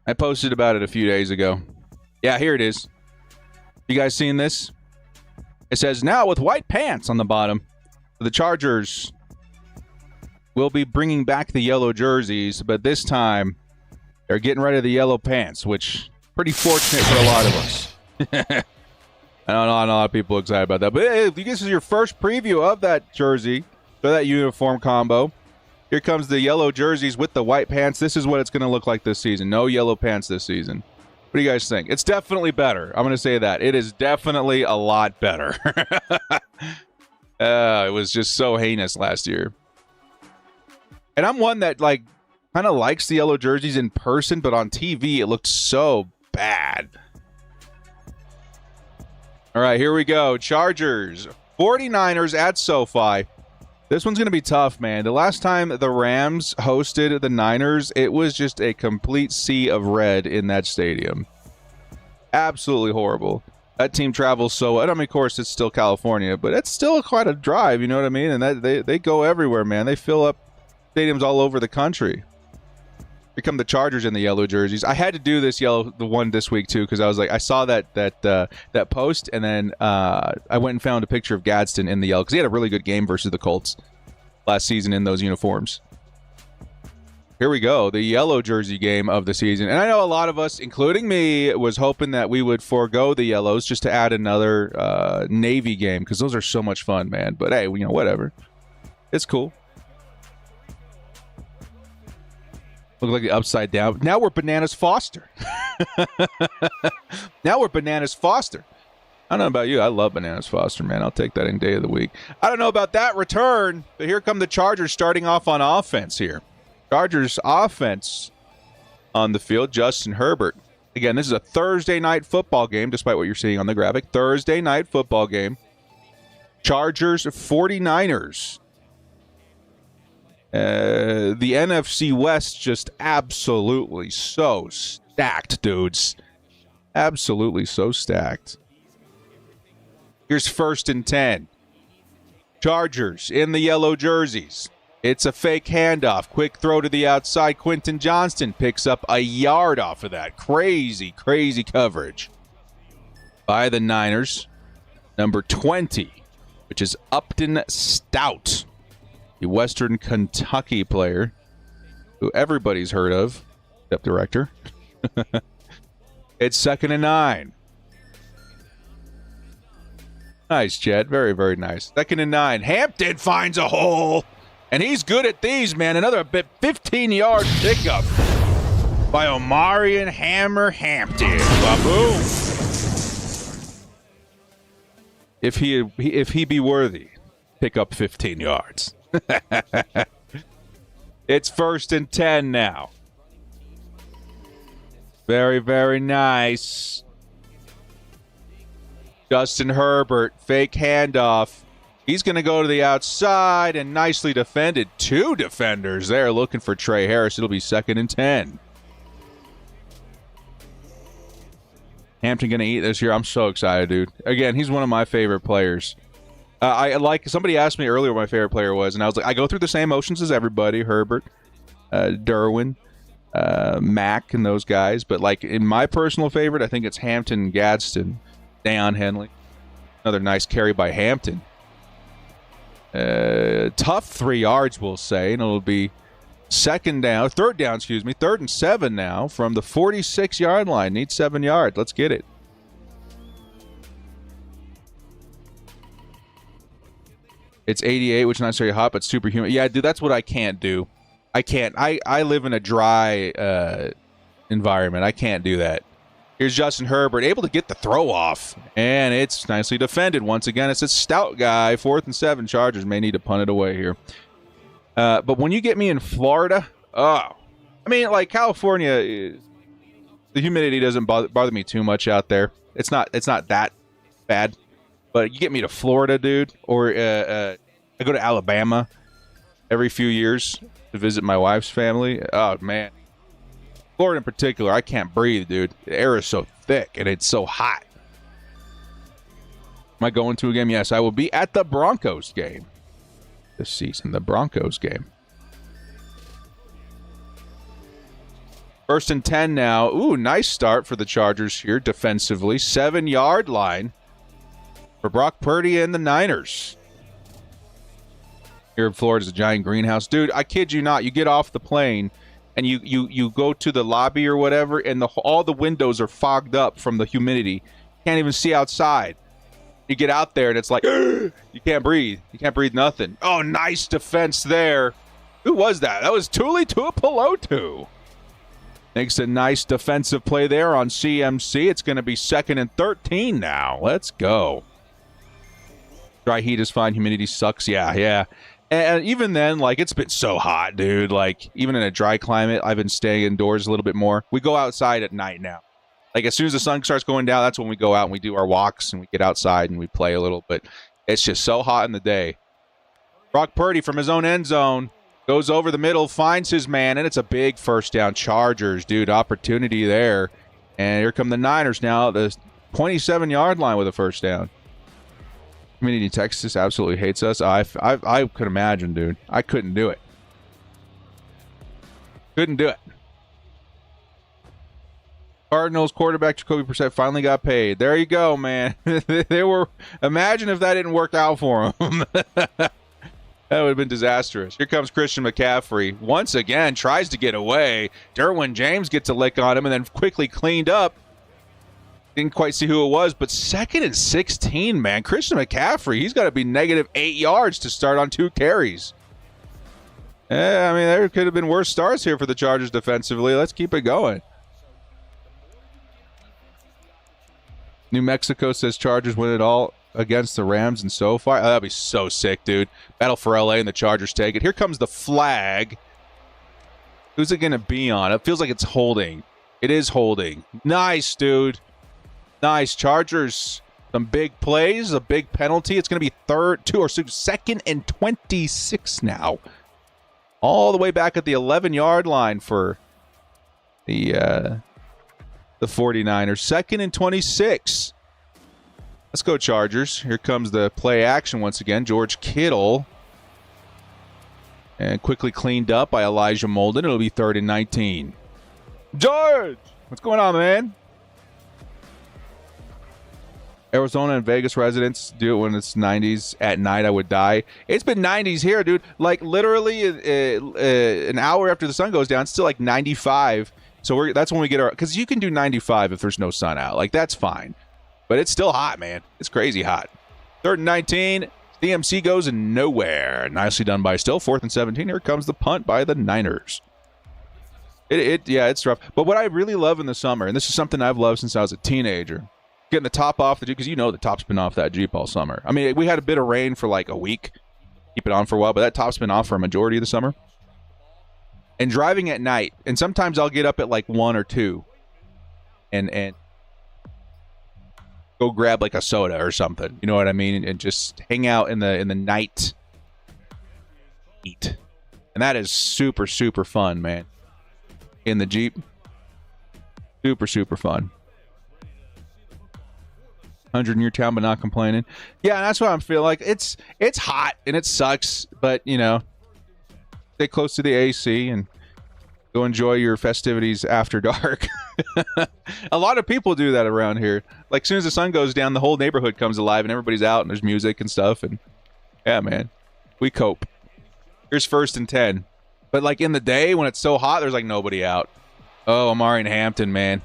I posted about it a few days ago. Yeah, here it is. You guys seen this? It says, now with white pants on the bottom. The Chargers will be bringing back the yellow jerseys, but this time they're getting rid of the yellow pants, which pretty fortunate for a lot of us. I know a lot of people are excited about that. But hey, if this is your first preview of that jersey, or that uniform combo, here comes the yellow jerseys with the white pants. This is what it's going to look like this season. No yellow pants this season. What do you guys think? It's definitely better. I'm going to say that. It is definitely a lot better. It was just so heinous last year. And I'm one that kind of likes the yellow jerseys in person, but on TV it looked so bad. All right, here we go. Chargers, 49ers at SoFi. This one's going to be tough, man. The last time the Rams hosted the Niners, it was just a complete sea of red in that stadium. Absolutely horrible. That team travels so well. I mean, of course, it's still California, but it's still quite a drive, you know what I mean? And they go everywhere, man. They fill up stadiums all over the country. Here come the Chargers in the yellow jerseys. I had to do the one this week too, because I was like, I saw that post, and then I went and found a picture of Gadsden in the yellow, because he had a really good game versus the Colts last season in those uniforms. Here we go, the yellow jersey game of the season. And I know a lot of us, including me, was hoping that we would forego the yellows just to add another Navy game, because those are so much fun, man. But hey, whatever. It's cool. Look like the upside down. Now we're Bananas Foster. Now we're Bananas Foster. I don't know about you. I love Bananas Foster, man. I'll take that any day of the week. I don't know about that return, but here come the Chargers starting off on offense here. Chargers offense on the field, Justin Herbert. Again, this is a Thursday night football game, despite what you're seeing on the graphic. Thursday night football game. Chargers 49ers. The NFC West just absolutely so stacked, dudes. Absolutely so stacked. Here's 1st and 10. Chargers in the yellow jerseys. It's a fake handoff. Quick throw to the outside. Quentin Johnston picks up a yard off of that. Crazy, crazy coverage by the Niners. Number 20, which is Upton Stout. The Western Kentucky player who everybody's heard of, except director. It's 2nd and 9. Nice, Chet. Very, very nice. 2nd and 9. Hampton finds a hole, and he's good at these, man. Another 15-yard pickup by Omarion Hammer Hampton. Ba-boom. If he be worthy, pick up 15 yards. It's 1st and 10 now. Very, very nice. Justin Herbert, fake handoff. He's going to go to the outside and nicely defended. 2 defenders there looking for Trey Harris. It'll be 2nd and 10. Hampton going to eat this year. I'm so excited, dude. Again, he's one of my favorite players. Somebody asked me earlier what my favorite player was, and I was like, I go through the same motions as everybody, Herbert, Derwin, Mack, and those guys. But in my personal favorite, I think it's Hampton, Gadsden, Deion Henley. Another nice carry by Hampton. Tough 3 yards, we'll say, and it'll be third down, 3rd and 7 now from the 46-yard line. Need 7 yards. Let's get it. It's 88, which is not necessarily hot, but super humid. Yeah, dude, that's what I can't do. I can't. I live in a dry environment. I can't do that. Here's Justin Herbert, able to get the throw off, and it's nicely defended. Once again, it's a stout guy. 4th and 7. Chargers may need to punt it away here. But when you get me in Florida, I mean, like California, the humidity doesn't bother me too much out there. It's not that bad. But you get me to Florida, dude, or I go to Alabama every few years to visit my wife's family. Oh, man. Florida in particular, I can't breathe, dude. The air is so thick, and it's so hot. Am I going to a game? Yes, I will be at the Broncos game this season. The Broncos game. 1st and 10 now. Ooh, nice start for the Chargers here defensively. 7-yard line for Brock Purdy and the Niners. Here in Florida's a giant greenhouse. Dude, I kid you not. You get off the plane and you go to the lobby or whatever, and all the windows are fogged up from the humidity. Can't even see outside. You get out there and it's like, you can't breathe. You can't breathe nothing. Oh, nice defense there. Who was that? That was Tuli Tuipulotu. Makes a nice defensive play there on CMC. It's going to be 2nd and 13 now. Let's go. Dry heat is fine. Humidity sucks. Yeah. And even then, like, it's been so hot, dude. Like, even in a dry climate, I've been staying indoors a little bit more. We go outside at night now. Like, as soon as the sun starts going down, that's when we go out and we do our walks and we get outside and we play a little. But it's just so hot in the day. Brock Purdy from his own end zone goes over the middle, finds his man, and it's a big first down. Chargers, dude, opportunity there. And here come the Niners now, the 27-yard line with a first down. Community Texas absolutely hates us. I could imagine, dude. I couldn't do it. Couldn't do it. Cardinals quarterback Jacoby Brissett finally got paid. There you go, man. They were. Imagine if that didn't work out for him. That would have been disastrous. Here comes Christian McCaffrey. Once again, tries to get away. Derwin James gets a lick on him and then quickly cleaned up. Didn't quite see who it was, but 2nd and 16, man. Christian McCaffrey, he's got to be -8 yards to start on 2 carries. Yeah, I mean, there could have been worse starts here for the Chargers defensively. Let's keep it going. New Mexico says Chargers win it all against the Rams and so far. Oh, that'd be so sick, dude. Battle for LA and the Chargers take it. Here comes the flag. Who's it going to be on? It feels like it's holding. It is holding. Nice, dude. Nice. Chargers, some big plays, a big penalty. It's going to be 2nd and 26 now. All the way back at the 11-yard line for the 49ers. 2nd and 26. Let's go, Chargers. Here comes the play action once again. George Kittle. And quickly cleaned up by Elijah Molden. It'll be 3rd and 19. George! What's going on, man? Arizona and Vegas residents do it when it's 90s at night. I would die. It's been 90s here, dude. Like, literally an hour after the sun goes down, it's still like 95. So that's when we get our... Because you can do 95 if there's no sun out. Like, that's fine. But it's still hot, man. It's crazy hot. 3rd and 19. CMC goes nowhere. Nicely done by Still. 4th and 17. Here comes the punt by the Niners. Yeah, it's rough. But what I really love in the summer, and this is something I've loved since I was a teenager, getting the top off the Jeep, because you know the top's been off that Jeep all summer. I mean, we had a bit of rain for like a week. Keep it on for a while, but that top's been off for a majority of the summer. And driving at night, and sometimes I'll get up at like 1 or 2 and go grab like a soda or something. You know what I mean? And just hang out in the night heat. And that is super, super fun, man. In the Jeep. Super, super fun. 100 in your town, but not complaining. Yeah, that's what I'm feeling like. It's hot and it sucks, but you know, stay close to the AC and go enjoy your festivities after dark. A lot of people do that around here. Like, as soon as the sun goes down, the whole neighborhood comes alive and everybody's out and there's music and stuff. And yeah, man, We cope. Here's 1st and 10. But like in the day when it's so hot, there's like nobody out. Oh, Amari and Hampton, man.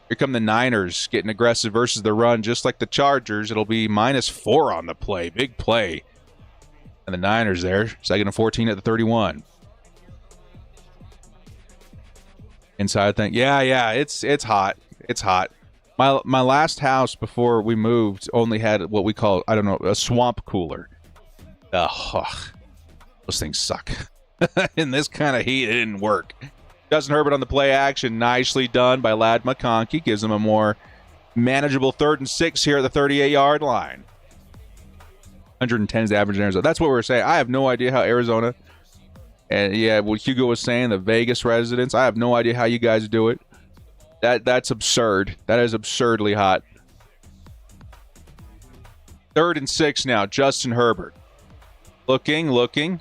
Here come the Niners getting aggressive versus the run, just like the Chargers. It'll be -4 on the play. Big play. And the Niners there, 2nd and 14 at the 31. Inside thing. Yeah, it's hot. It's hot. My last house before we moved only had what we call, I don't know, a swamp cooler. Ugh. Those things suck. In this kind of heat, it didn't work. Justin Herbert on the play action. Nicely done by Ladd McConkey. Gives him a more manageable 3rd and 6 here at the 38-yard line. 110 is the average in Arizona. That's what we're saying. I have no idea how Arizona, and yeah, what Hugo was saying, the Vegas residents, I have no idea how you guys do it. That's absurd. That is absurdly hot. 3rd and 6 now. Justin Herbert. Looking.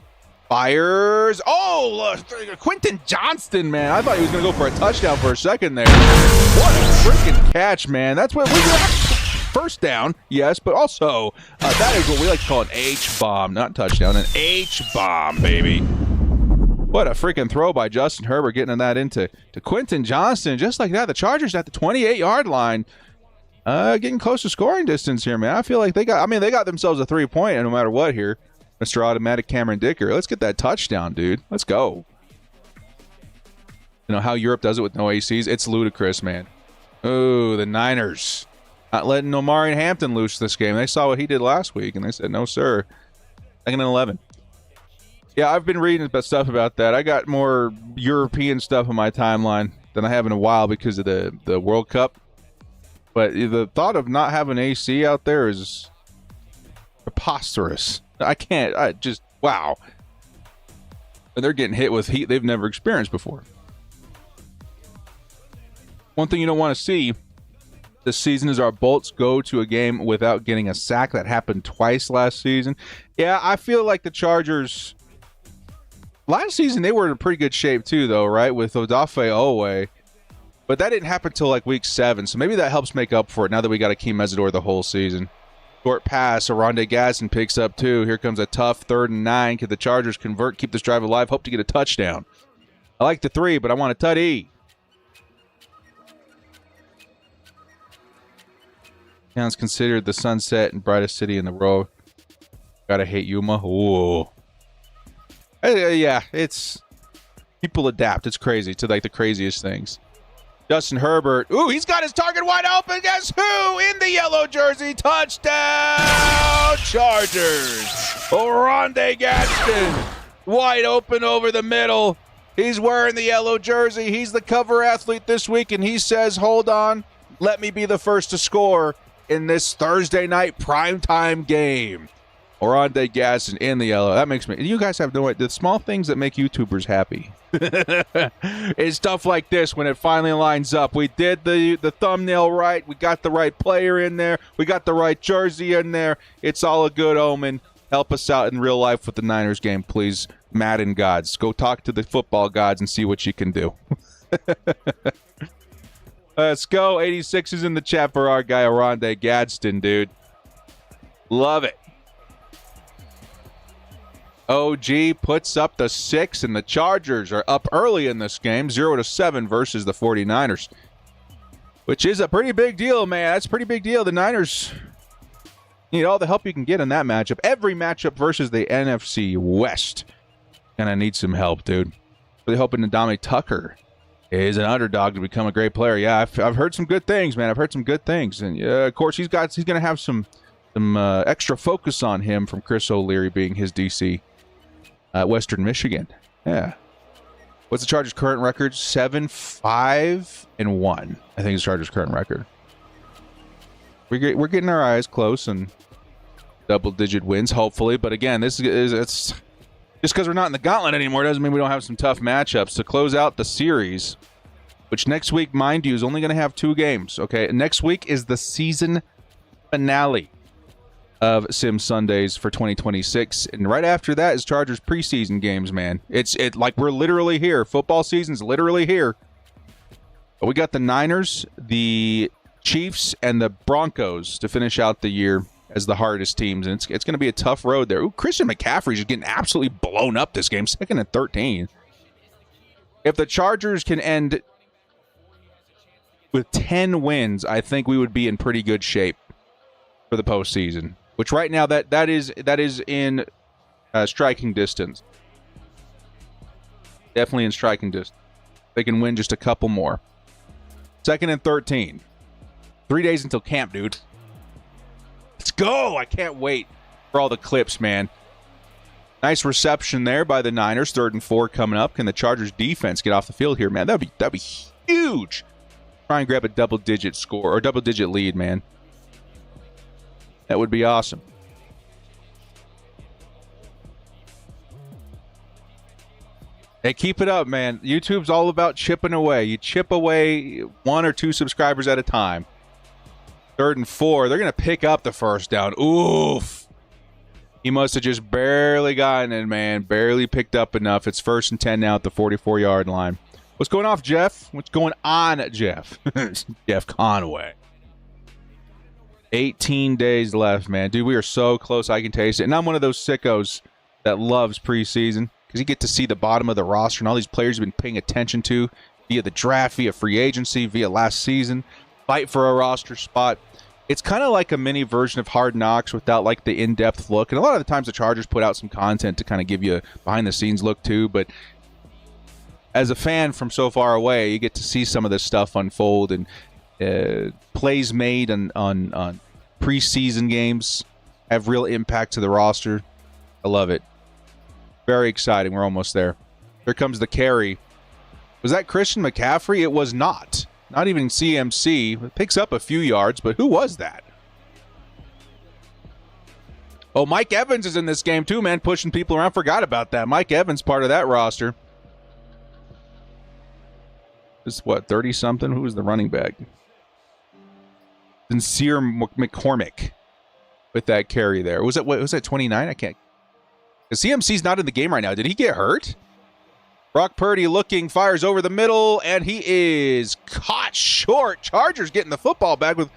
Fires. Oh, Quentin Johnston, man. I thought he was going to go for a touchdown for a second there. What a freaking catch, man. That's what we got. First down, yes, but also that is what we like to call an H-bomb. Not touchdown, an H-bomb, baby. What a freaking throw by Justin Herbert, getting that into Quentin Johnston. Just like that, the Chargers at the 28-yard line. Getting close to scoring distance here, man. I feel like they got themselves a 3-point no matter what here. Mr. Automatic Cameron Dicker. Let's get that touchdown, dude. Let's go. You know how Europe does it with no ACs? It's ludicrous, man. Oh, the Niners. Not letting Omari and Hampton loose this game. They saw what he did last week, and they said, no, sir. 2nd and 11. Yeah, I've been reading stuff about that. I got more European stuff on my timeline than I have in a while because of the World Cup. But the thought of not having AC out there is preposterous. Wow. And they're getting hit with heat they've never experienced before. One thing you don't want to see this season is our Bolts go to a game without getting a sack. That happened twice last season. Yeah, I feel like the Chargers, last season they were in pretty good shape too, though, right? With Odafe Owe. But that didn't happen until like week 7, so maybe that helps make up for it now that we got Akeem Mesidor the whole season. Short pass, Aronde Gadsden picks up 2. Here comes a tough 3rd and 9. Can the Chargers convert, keep this drive alive, hope to get a touchdown? I like the 3, but I want a tutty. Town's considered the sunset and brightest city in the world. Gotta hate Yuma. Ooh. Yeah, it's... People adapt. It's crazy to like the craziest things. Justin Herbert. Ooh, he's got his target wide open. Guess who? In the yellow jersey. Touchdown, Chargers. Oronde Gadsden. Wide open over the middle. He's wearing the yellow jersey. He's the cover athlete this week, and he says, hold on, let me be the first to score in this Thursday night primetime game. Oronde Gadsden in the yellow. That makes me... You guys have no idea. The small things that make YouTubers happy. It's stuff like this when it finally lines up. We did the thumbnail right. We got the right player in there. We got the right jersey in there. It's all a good omen. Help us out in real life with the Niners game, please. Madden gods. Go talk to the football gods and see what you can do. Let's go. 86 is in the chat for our guy, Oronde Gadsden, dude. Love it. OG puts up the 6, and the Chargers are up early in this game, 0-7 versus the 49ers, which is a pretty big deal, man. That's a pretty big deal. The Niners need all the help you can get in that matchup. Every matchup versus the NFC West. Gonna need some help, dude. Really hoping Ndamukong Tucker is an underdog to become a great player. Yeah, I've heard some good things, man. I've heard some good things, and of course he's gonna have some extra focus on him from Chris O'Leary being his DC. Western Michigan. Yeah. What's the Chargers' current record? 7-5-1. I think it's the Chargers' current record. We're getting our eyes close and double-digit wins, hopefully. But again, it's just because we're not in the gauntlet anymore doesn't mean we don't have some tough matchups to close out the series. Which next week, mind you, is only going to have 2 games. Okay, next week is the season finale of Sim Sundays for 2026, and right after that is Chargers preseason games, man. It's like we're literally here. Football season's literally here. But we got the Niners, the Chiefs, and the Broncos to finish out the year as the hardest teams, and it's going to be a tough road there. Ooh, Christian McCaffrey's just getting absolutely blown up this game, 2nd and 13. If the Chargers can end with 10 wins, I think we would be in pretty good shape for the postseason. Which right now that is in striking distance. Definitely in striking distance. They can win just a couple more. 2nd and 13. 3 days until camp, dude. Let's go! I can't wait for all the clips, man. Nice reception there by the Niners. 3rd and 4 coming up. Can the Chargers defense get off the field here, man? That'd be huge. Try and grab a double-digit score or double-digit lead, man. That would be awesome. Hey, keep it up, man. YouTube's all about chipping away. You chip away 1 or 2 subscribers at a time. 3rd and 4. They're going to pick up the first down. Oof. He must have just barely gotten it, man. Barely picked up enough. It's 1st and 10 now at the 44-yard line. What's going on, Jeff? What's going on, Jeff? Jeff Conway. 18 days left, man. Dude, we are so close. I can taste it. And I'm one of those sickos that loves preseason because you get to see the bottom of the roster and all these players you've been paying attention to via the draft, via free agency, via last season. Fight for a roster spot. It's kind of like a mini version of Hard Knocks without like the in-depth look. And a lot of the times the Chargers put out some content to kind of give you a behind-the-scenes look too. But as a fan from so far away, you get to see some of this stuff unfold and plays made on preseason games have real impact to the roster. I love it. Very exciting. We're almost there. Here comes the carry. Was that Christian McCaffrey? It was not. Not even CMC. It picks up a few yards, but who was that? Oh, Mike Evans is in this game too, man, pushing people around. Forgot about that. Mike Evans, part of that roster. This is what, 30-something? Who was the running back? Sincere McCormick with that carry there. Was that 29? I can't. The CMC's not in the game right now. Did he get hurt? Brock Purdy looking, fires over the middle, and he is caught short. Chargers getting the football back with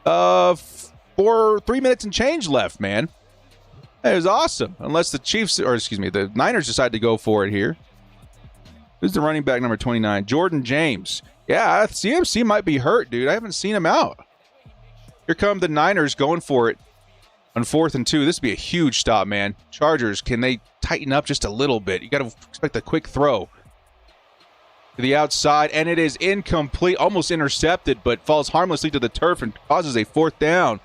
3 minutes and change left, man. That is awesome. Unless the Niners decide to go for it here. Who's the running back number 29? Jordan James. Yeah, CMC might be hurt, dude. I haven't seen him out. Here come the Niners going for it on 4th and 2. This would be a huge stop, man. Chargers, can they tighten up just a little bit? You got to expect a quick throw to the outside, and it is incomplete, almost intercepted, but falls harmlessly to the turf and causes a 4th down.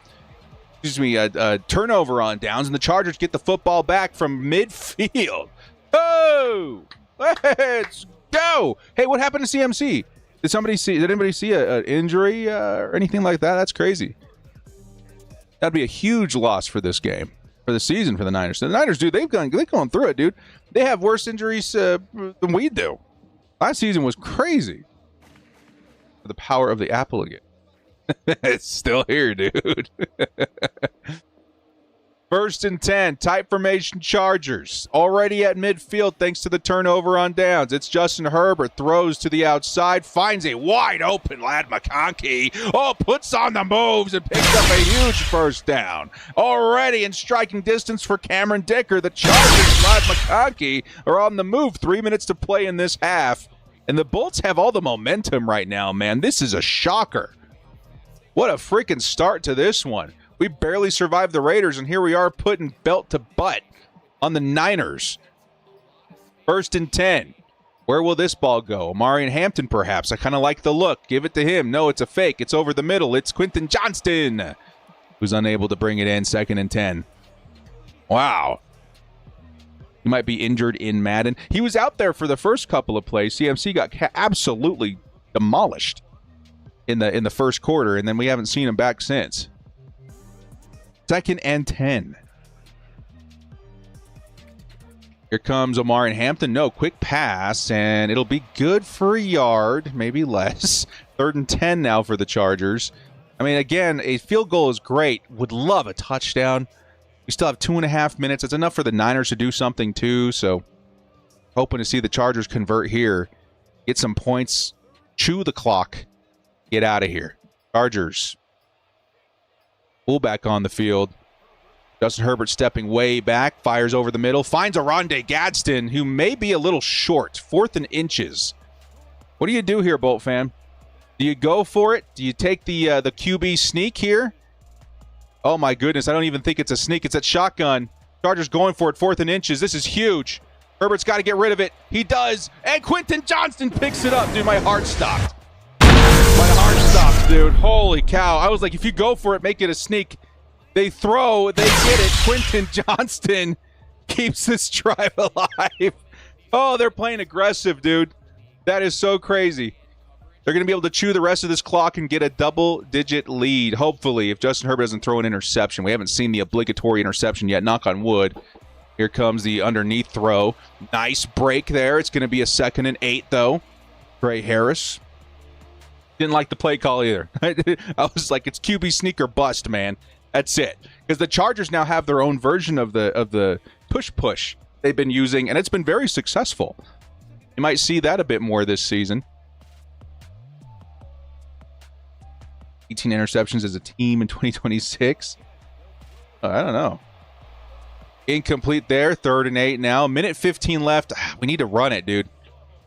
A turnover on downs, and the Chargers get the football back from midfield. Oh, let's go! Hey, what happened to CMC? Did anybody see an injury or anything like that? That's crazy. That'd be a huge loss for this game, for the season for the Niners. The Niners, dude, they've gone through it, dude. They have worse injuries than we do. Last season was crazy. The power of the apple again. It's still here, dude. 1st and 10, tight formation Chargers. Already at midfield thanks to the turnover on downs. It's Justin Herbert, throws to the outside, finds a wide open Lad McConkey. Oh, puts on the moves and picks up a huge 1st down. Already in striking distance for Cameron Dicker. The Chargers, Lad McConkey, are on the move. 3 minutes to play in this half. And the Bolts have all the momentum right now, man. This is a shocker. What a freaking start to this one. We barely survived the Raiders, and here we are putting belt to butt on the Niners. 1st and 10. Where will this ball go? Omarion Hampton, perhaps. I kind of like the look. Give it to him. No, it's a fake. It's over the middle. It's Quentin Johnston, who's unable to bring it in. 2nd and 10. Wow. He might be injured in Madden. He was out there for the first couple of plays. CMC got absolutely demolished in the first quarter, and then we haven't seen him back since. 2nd and 10. Here comes Omarion Hampton. No, quick pass, and it'll be good for a yard, maybe less. 3rd and 10 now for the Chargers. I mean, again, a field goal is great. Would love a touchdown. We still have 2.5 minutes. It's enough for the Niners to do something too, so hoping to see the Chargers convert here. Get some points. Chew the clock. Get out of here. Chargers. Fullback on the field. Justin Herbert stepping way back, fires over the middle, finds Aronde Gadsden, who may be a little short, 4th and inches. What do you do here, Bolt fan? Do you go for it? Do you take the QB sneak here? Oh, my goodness. I don't even think it's a sneak. It's a shotgun. Chargers going for it, 4th and inches. This is huge. Herbert's got to get rid of it. He does. And Quentin Johnston picks it up. Dude, my heart stopped. My heart stopped, dude. Holy cow. I was like, if you go for it, make it a sneak. They throw. They get it. Quentin Johnston keeps this drive alive. Oh, they're playing aggressive, dude. That is so crazy. They're going to be able to chew the rest of this clock and get a double-digit lead, hopefully, if Justin Herbert doesn't throw an interception. We haven't seen the obligatory interception yet, knock on wood. Here comes the underneath throw. Nice break there. It's going to be a 2nd and 8, though. Trey Harris. Didn't like the play call either. I was like, it's QB sneak or bust, man. That's it. Because the Chargers now have their own version of the push they've been using, and it's been very successful. You might see that a bit more this season. 18 interceptions as a team in 2026. I don't know. Incomplete there. 3rd and 8 now. Minute 15 left. We need to run it, dude.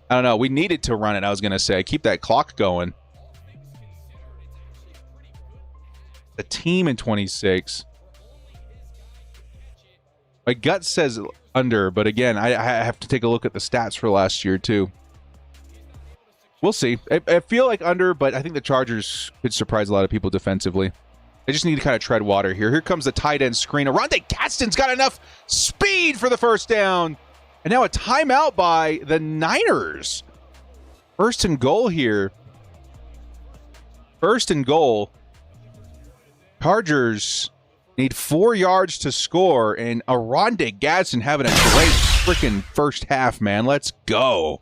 I don't know. We needed to run it, I was going to say. Keep that clock going. The team in 26. My gut says under, but again, I have to take a look at the stats for last year, too. We'll see. I feel like under, but I think the Chargers could surprise a lot of people defensively. They just need to kind of tread water here. Here comes the tight end screen. Aronde Gadsden's got enough speed for the first down. And now a timeout by the Niners. 1st and goal here. 1st and goal. Chargers need 4 yards to score, and Aronde Gadsden having a great freaking first half, man. Let's go.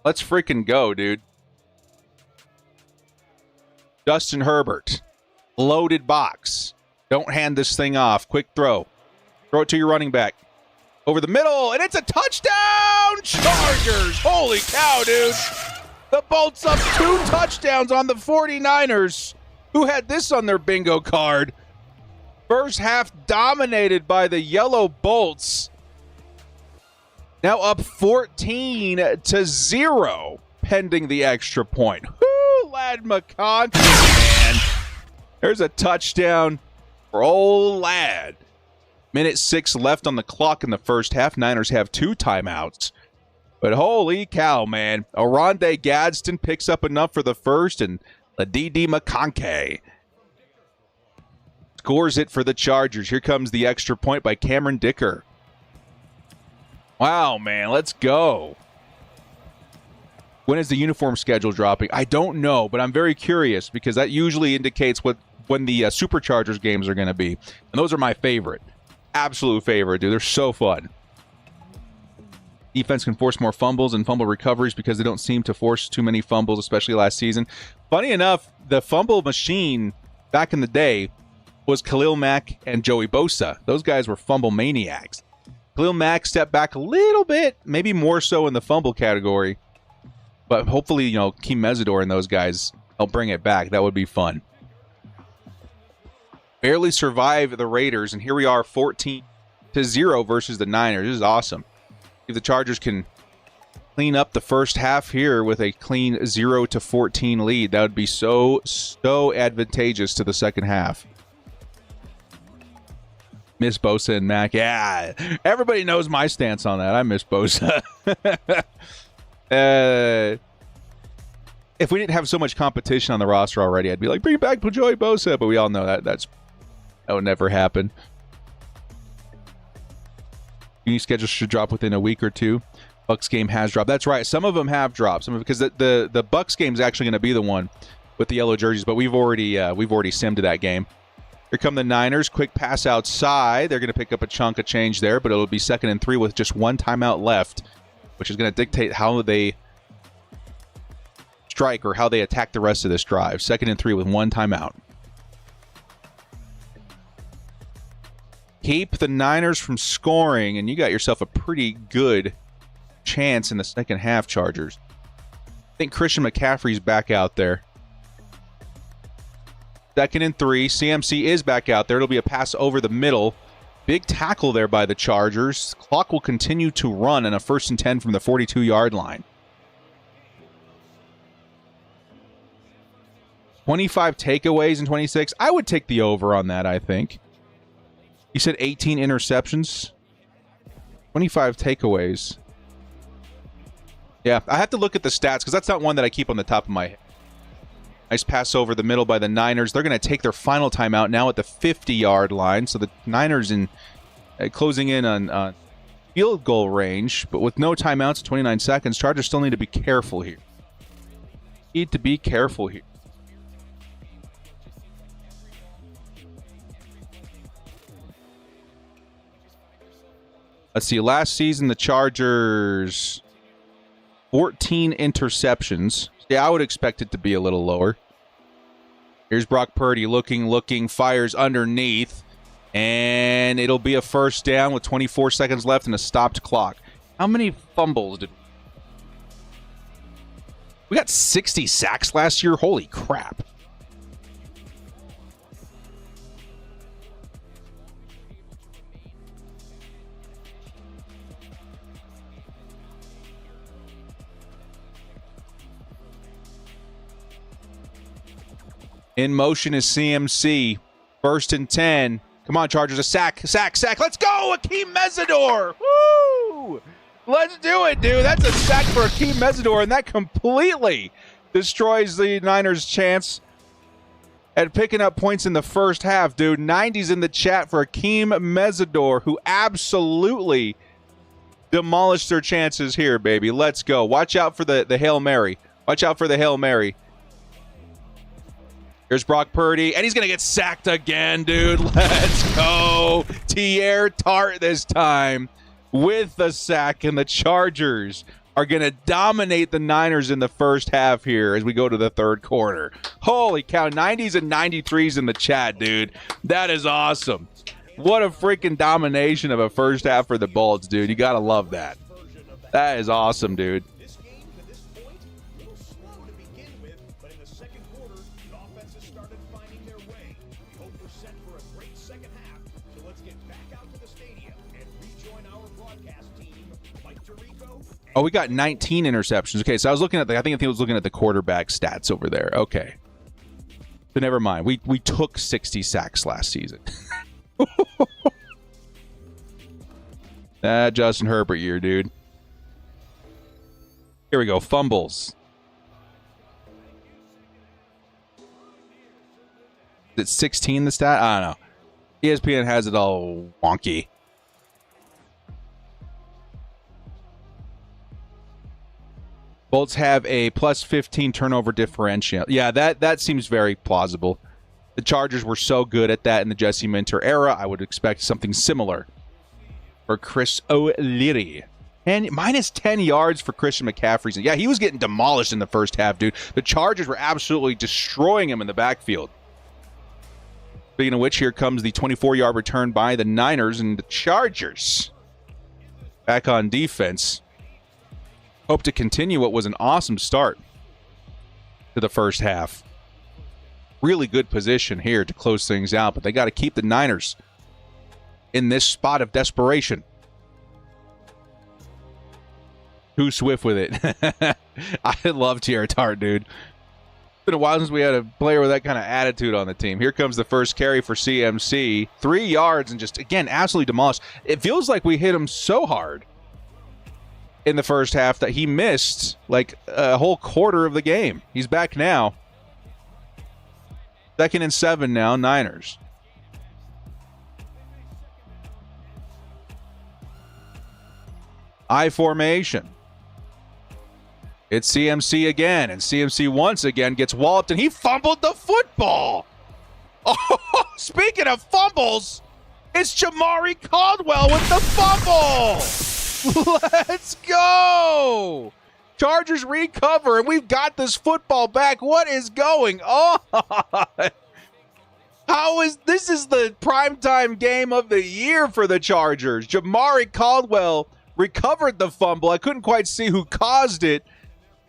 Let's freaking go, dude. Justin Herbert. Loaded box. Don't hand this thing off. Quick throw. Throw it to your running back. Over the middle, and it's a touchdown! Chargers! Holy cow, dude. The Bolts up 2 touchdowns on the 49ers. Who had this on their bingo card? First half dominated by the Yellow Bolts. Now up 14-0, pending the extra point. Whoo, Lad McConkey, man. There's a touchdown for old Lad. Minute 6 left on the clock in the first half. Niners have 2 timeouts. But holy cow, man. Aronde Gadsden picks up enough for the first, and Ladidi McConkey scores it for the Chargers. Here comes the extra point by Cameron Dicker. Wow, man, let's go. When is the uniform schedule dropping? I don't know, but I'm very curious because that usually indicates when the Superchargers games are going to be. And those are my favorite. Absolute favorite, dude. They're so fun. Defense can force more fumbles and fumble recoveries because they don't seem to force too many fumbles, especially last season. Funny enough, the fumble machine back in the day was Khalil Mack and Joey Bosa. Those guys were fumble maniacs. Khalil Mack stepped back a little bit, maybe more so in the fumble category. But hopefully, Keem Mesidor and those guys will bring it back. That would be fun. Barely survive the Raiders, and here we are 14-0 versus the Niners. This is awesome. If the Chargers can clean up the first half here with a clean 0-14 lead, that would be so advantageous to the second half. Miss Bosa and Mack. Yeah, everybody knows my stance on that. I miss Bosa. If we didn't have so much competition on the roster already, I'd be like, bring back Joey Bosa. But we all know that would never happen. Uni schedule should drop within a week or two. Bucks game has dropped. That's right. Some of them have dropped. Because the Bucks game is actually going to be the one with the yellow jerseys. But we've already simmed to that game. Here come the Niners. Quick pass outside. They're going to pick up a chunk of change there, but it'll be 2nd and 3 with just 1 timeout left, which is going to dictate how they strike or how they attack the rest of this drive. 2nd and 3 with 1 timeout. Keep the Niners from scoring, and you got yourself a pretty good chance in the second half, Chargers. I think Christian McCaffrey's back out there. Second and 3. CMC is back out there. It'll be a pass over the middle. Big tackle there by the Chargers. Clock will continue to run on a 1st and 10 from the 42-yard line. 25 takeaways in 26. I would take the over on that, I think. You said 18 interceptions. 25 takeaways. Yeah, I have to look at the stats because that's not one that I keep on the top of my head. Nice pass over the middle by the Niners. They're going to take their final timeout now at the 50-yard line. So the Niners in closing in on field goal range, but with no timeouts, 29 seconds. Chargers still need to be careful here. Need to be careful here. Let's see. Last season, the Chargers 14 interceptions. Yeah, I would expect it to be a little lower. Here's Brock Purdy looking, fires underneath, and it'll be a first down with 24 seconds left and a stopped clock. How many fumbles did we got? 60 sacks last year? Holy crap. In motion is CMC. 1st and 10. Come on, Chargers. A sack. Let's go, Akeem Mesidor. Woo! Let's do it, dude. That's a sack for Akeem Mesidor, and that completely destroys the Niners' chance at picking up points in the first half, dude. 90s in the chat for Akeem Mesidor, who absolutely demolished their chances here, baby. Let's go. Watch out for the Hail Mary. Watch out for the Hail Mary. Here's Brock Purdy, and he's going to get sacked again, dude. Let's go. Tierre Tart this time with the sack, and the Chargers are going to dominate the Niners in the first half here as we go to the third quarter. Holy cow, 90s and 93s in the chat, dude. That is awesome. What a freaking domination of a first half for the Bolts, dude. You got to love that. That is awesome, dude. Oh, we got 19 interceptions. Okay, so I was looking at I think I was looking at the quarterback stats over there. Okay. So never mind. We took 60 sacks last season. That Justin Herbert year, dude. Here we go. Fumbles. Is it 16 the stat? I don't know. ESPN has it all wonky. Bolts have a plus 15 turnover differential. Yeah, that seems very plausible. The Chargers were so good at that in the Jesse Minter era. I would expect something similar for Chris O'Leary. And minus 10 yards for Christian McCaffrey. Yeah, he was getting demolished in the first half, dude. The Chargers were absolutely destroying him in the backfield. Speaking of which, here comes the 24-yard return by the Niners, and the Chargers back on defense. Hope to continue what was an awesome start to the first half. Really good position here to close things out, but they got to keep the Niners in this spot of desperation. Too swift with it. I love Tierre Tart, dude. It's been a while since we had a player with that kind of attitude on the team. Here comes the first carry for CMC. 3 yards and just, again, absolutely demolished. It feels like we hit him so hard in the first half that he missed like a whole quarter of the game. He's back now. 2nd and 7 now, Niners. I formation. It's CMC again, and CMC once again gets walloped, and he fumbled the football. Oh, speaking of fumbles, it's Jamari Caldwell with the fumble. Let's go! Chargers recover, and we've got this football back. What is going on? This is the primetime game of the year for the Chargers. Jamari Caldwell recovered the fumble. I couldn't quite see who caused it,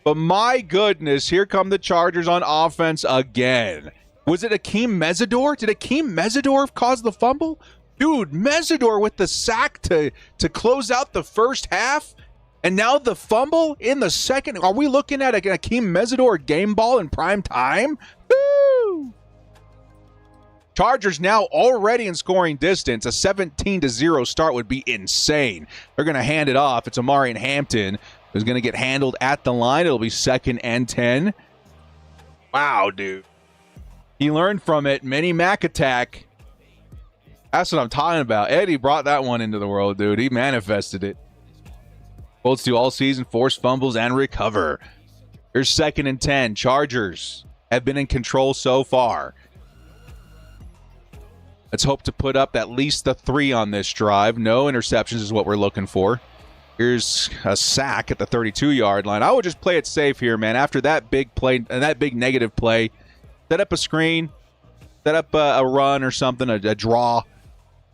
but my goodness, here come the Chargers on offense again. Was it Akeem Mesidor? Did Akeem Mesidor cause the fumble? Dude, Mesidor with the sack to close out the first half, and now the fumble in the second. Are we looking at an Akeem Mesidor game ball in prime time? Woo! Chargers now already in scoring distance. A 17-0 start would be insane. They're going to hand it off. It's Amari Hampton who's going to get handled at the line. It'll be 2nd and 10. Wow, dude. He learned from it. Mini Mac attack. That's what I'm talking about. Eddie brought that one into the world, dude. He manifested it. Colts do all season, force fumbles, and recover. Here's 2nd and 10. Chargers have been in control so far. Let's hope to put up at least the 3 on this drive. No interceptions is what we're looking for. Here's a sack at the 32-yard line. I would just play it safe here, man. After that big play and that big negative play, set up a screen, set up a run or something, a draw,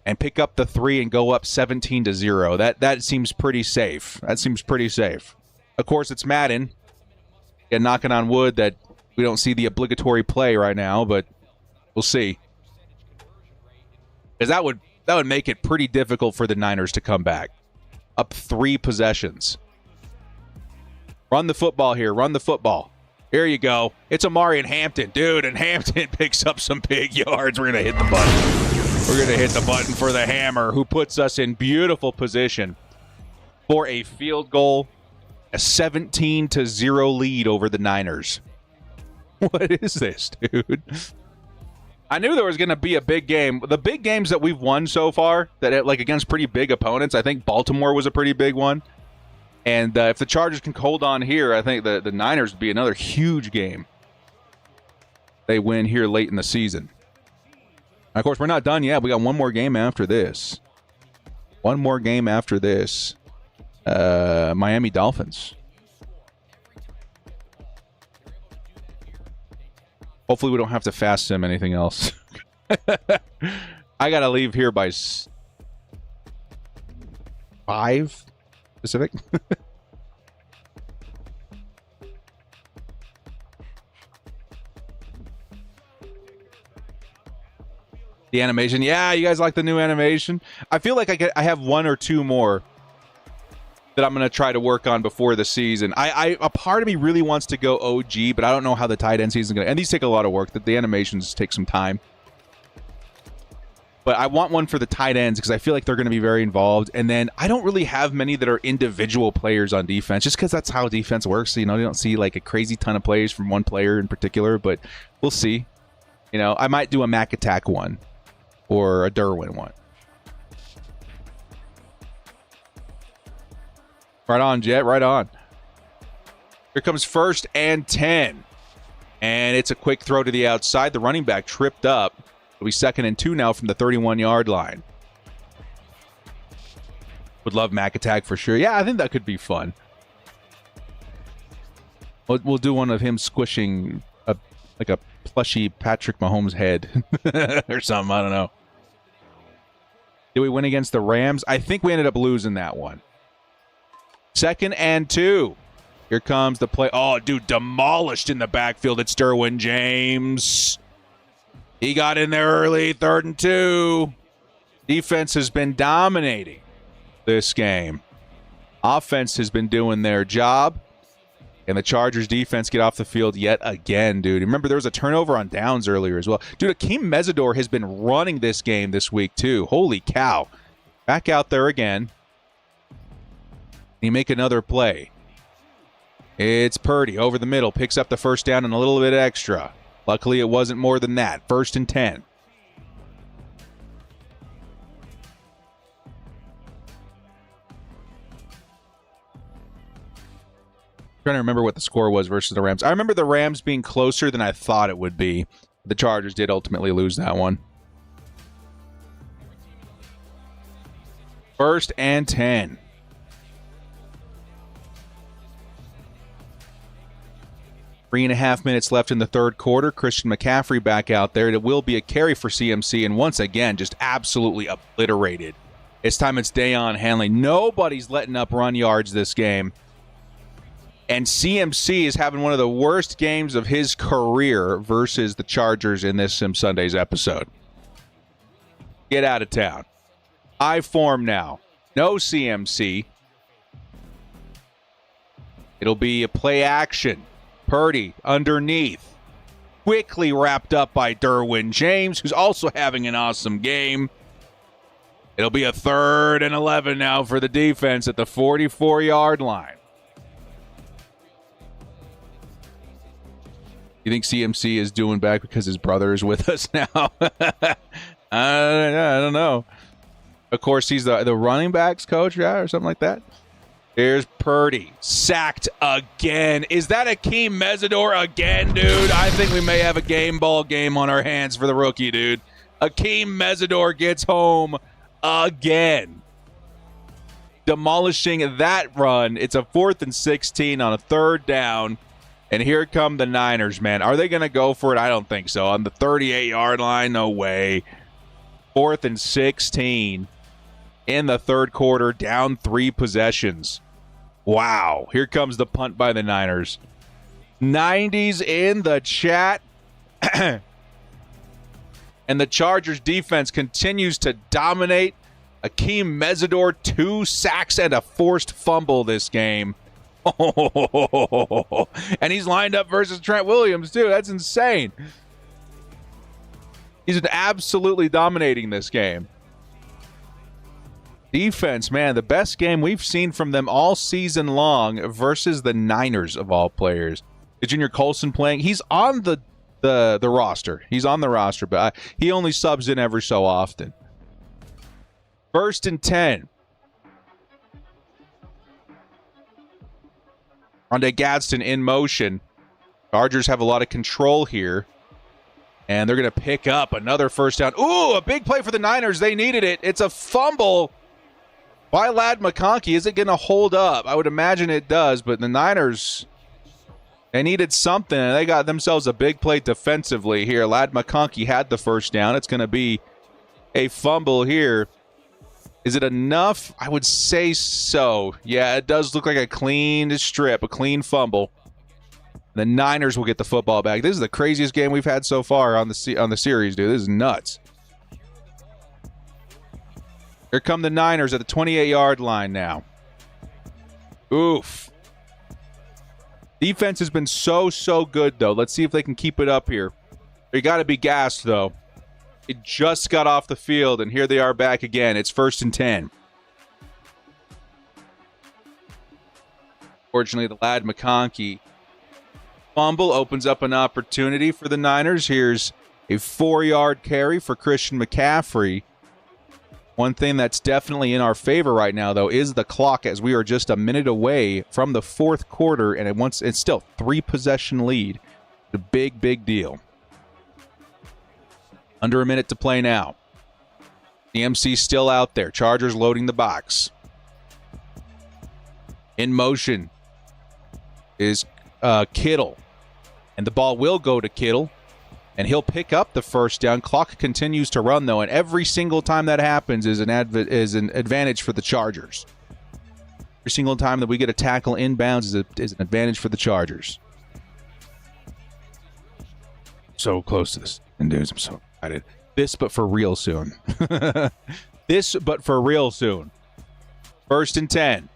and pick up the 3 and go up 17-0. That seems pretty safe. That seems pretty safe. Of course, it's Madden. And knocking on wood that we don't see the obligatory play right now, but we'll see. Because that would make it pretty difficult for the Niners to come back. Up 3 possessions. Run the football here. Run the football. Here you go. It's Amari and Hampton. Dude, and Hampton picks up some big yards. We're going to hit the button. We're going to hit the button for the hammer, who puts us in beautiful position for a field goal. A 17-0 lead over the Niners. What is this, dude? I knew there was going to be a big game. The big games that we've won so far, that like against pretty big opponents, I think Baltimore was a pretty big one. And if the Chargers can hold on here, I think the Niners would be another huge game. They win here late in the season. And of course, we're not done yet. We got one more game after this. One more game after this. Miami Dolphins. Hopefully we don't have to fast sim anything else. I got to leave here by 5 Pacific. The animation. Yeah, you guys like the new animation? I feel like I have 1 or 2 more that I'm going to try to work on before the season. A part of me really wants to go OG, but I don't know how the tight end season is going to... And these take a lot of work. The animations take some time. But I want one for the tight ends because I feel like they're going to be very involved. And then I don't really have many that are individual players on defense, just because that's how defense works. You know, you don't see like a crazy ton of plays from one player in particular, but we'll see. You know, I might do a Mac Attack one or a Derwin one. Right on, Jet. Right on. Here comes 1st and 10. And it's a quick throw to the outside. The running back tripped up. It'll be 2nd and 2 now from the 31-yard line. Would love Mac Attack for sure. Yeah, I think that could be fun. We'll do one of him squishing like a plushy Patrick Mahomes head or something. I don't know. Did we win against the Rams? I think we ended up losing that one. 2nd and 2. Here comes the play. Oh, dude, demolished in the backfield. It's Derwin James. He got in there early. 3rd and 2. Defense has been dominating this game. Offense has been doing their job. And the Chargers defense get off the field yet again, dude. Remember, there was a turnover on downs earlier as well. Dude, Akeem Mesidor has been running this game this week, too. Holy cow. Back out there again. You make another play. It's Purdy over the middle. Picks up the 1st down and a little bit extra. Luckily, it wasn't more than that. 1st and 10. Trying to remember what the score was versus the Rams. I remember the Rams being closer than I thought it would be. The Chargers did ultimately lose that one. 1st and 10. Three and a half minutes left in the 3rd quarter. Christian McCaffrey back out there. It will be a carry for CMC, and once again, just absolutely obliterated. It's time it's Dayon Hanley. Nobody's letting up run yards this game. And CMC is having one of the worst games of his career versus the Chargers in this Sim Sundays episode. Get out of town. I form now. No CMC. It'll be a play action. Purdy underneath. Quickly wrapped up by Derwin James, who's also having an awesome game. It'll be a 3rd and 11 now for the defense at the 44-yard line. You think CMC is doing back because his brother is with us now? I don't know. Of course, he's the running backs coach, yeah, or something like that. Here's Purdy. Sacked again. Is that Akeem Mesidor again, dude? I think we may have a ball game on our hands for the rookie, dude. Akeem Mesidor gets home again. Demolishing that run. It's a 4th and 16 on a 3rd down. And here come the Niners, man. Are they going to go for it? I don't think so. On the 38-yard line, no way. 4th and 16 in the 3rd quarter, down 3 possessions. Wow. Here comes the punt by the Niners. 90s in the chat. And the Chargers defense continues to dominate. Akeem Mesidor, 2 sacks and a forced fumble this game. Oh, and he's lined up versus Trent Williams, too. That's insane. He's absolutely dominating this game. Defense, man, the best game we've seen from them all season long versus the Niners of all players. Is Junior Colson playing? He's on the roster. He's on the roster, but he only subs in every so often. 1st and 10. Rondé Gadsden in motion. Chargers have a lot of control here. And they're going to pick up another 1st down. Ooh, a big play for the Niners. They needed it. It's a fumble by Ladd McConkey. Is it going to hold up? I would imagine it does, but the Niners, they needed something, and they got themselves a big play defensively here. Ladd McConkey had the 1st down. It's going to be a fumble here. Is it enough? I would say so. Yeah, it does look like a clean strip, a clean fumble. The Niners will get the football back. This is the craziest game we've had so far on the series, dude. This is nuts. Here come the Niners at the 28-yard line now. Oof. Defense has been so good, though. Let's see if they can keep it up here. They got to be gassed, though. It just got off the field, and here they are back again. It's 1st and 10. Fortunately, the Ladd McConkey fumble opens up an opportunity for the Niners. Here's a 4-yard carry for Christian McCaffrey. One thing that's definitely in our favor right now, though, is the clock, as we are just a minute away from the 4th quarter, and it's still 3-possession lead. A big deal. Under a minute to play now. The MC still out there. Chargers loading the box. In motion is Kittle. And the ball will go to Kittle. And he'll pick up the 1st down. Clock continues to run, though. And every single time that happens is an advantage for the Chargers. Every single time that we get a tackle inbounds is an advantage for the Chargers. So close to this. And dudes, I'm so excited. This, but for real soon. This, but for real soon. 1st and 10.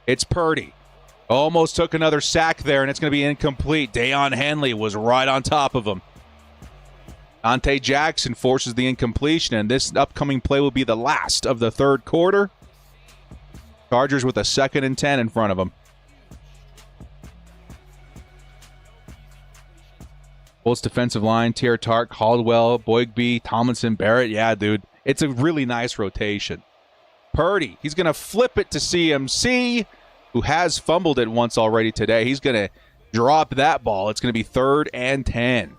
It's Purdy. Almost took another sack there, and it's going to be incomplete. Deion Henley was right on top of him. Dante Jackson forces the incompletion, and this upcoming play will be the last of the 3rd quarter. Chargers with a 2nd and 10 in front of them. Colts defensive line, Tier Tart, Caldwell, Boygby, Tomlinson, Barrett. Yeah, dude. It's a really nice rotation. Purdy, he's going to flip it to CMC, who has fumbled it once already today. He's going to drop that ball. It's going to be 3rd and 10.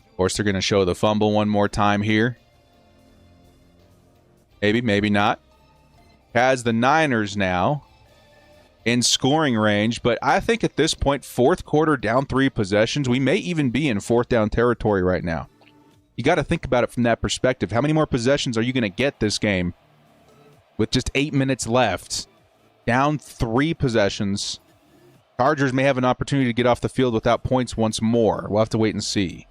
Of course, they're going to show the fumble one more time here. Maybe not. Has the Niners now in scoring range, but I think at this point, 4th quarter, down 3 possessions, we may even be in 4th down territory right now. You got to think about it from that perspective. How many more possessions are you going to get this game with just 8 minutes left? Down 3 possessions. Chargers may have an opportunity to get off the field without points once more. We'll have to wait and see.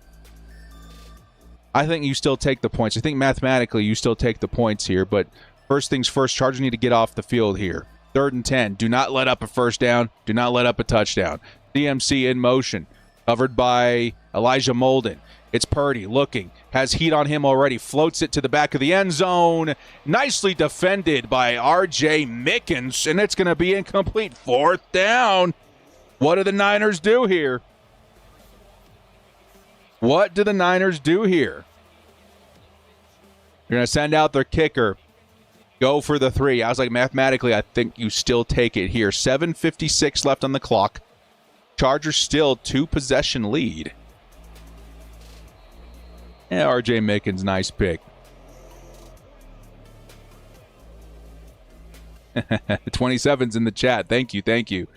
I think you still take the points. I think mathematically you still take the points here, but first things first, Chargers need to get off the field here. 3rd and 10. Do not let up a first down. Do not let up a touchdown. DMC in motion, covered by Elijah Molden. It's Purdy looking, has heat on him already, floats it to the back of the end zone. Nicely defended by R.J. Mickens, and it's going to be incomplete. 4th down. What do the Niners do here? What do the Niners do here? They're going to send out their kicker. Go for the 3. I was like, mathematically, I think you still take it here. 7:56 left on the clock. Chargers still 2-possession lead. Yeah, R.J. Mickens, nice pick. 27's in the chat. Thank you.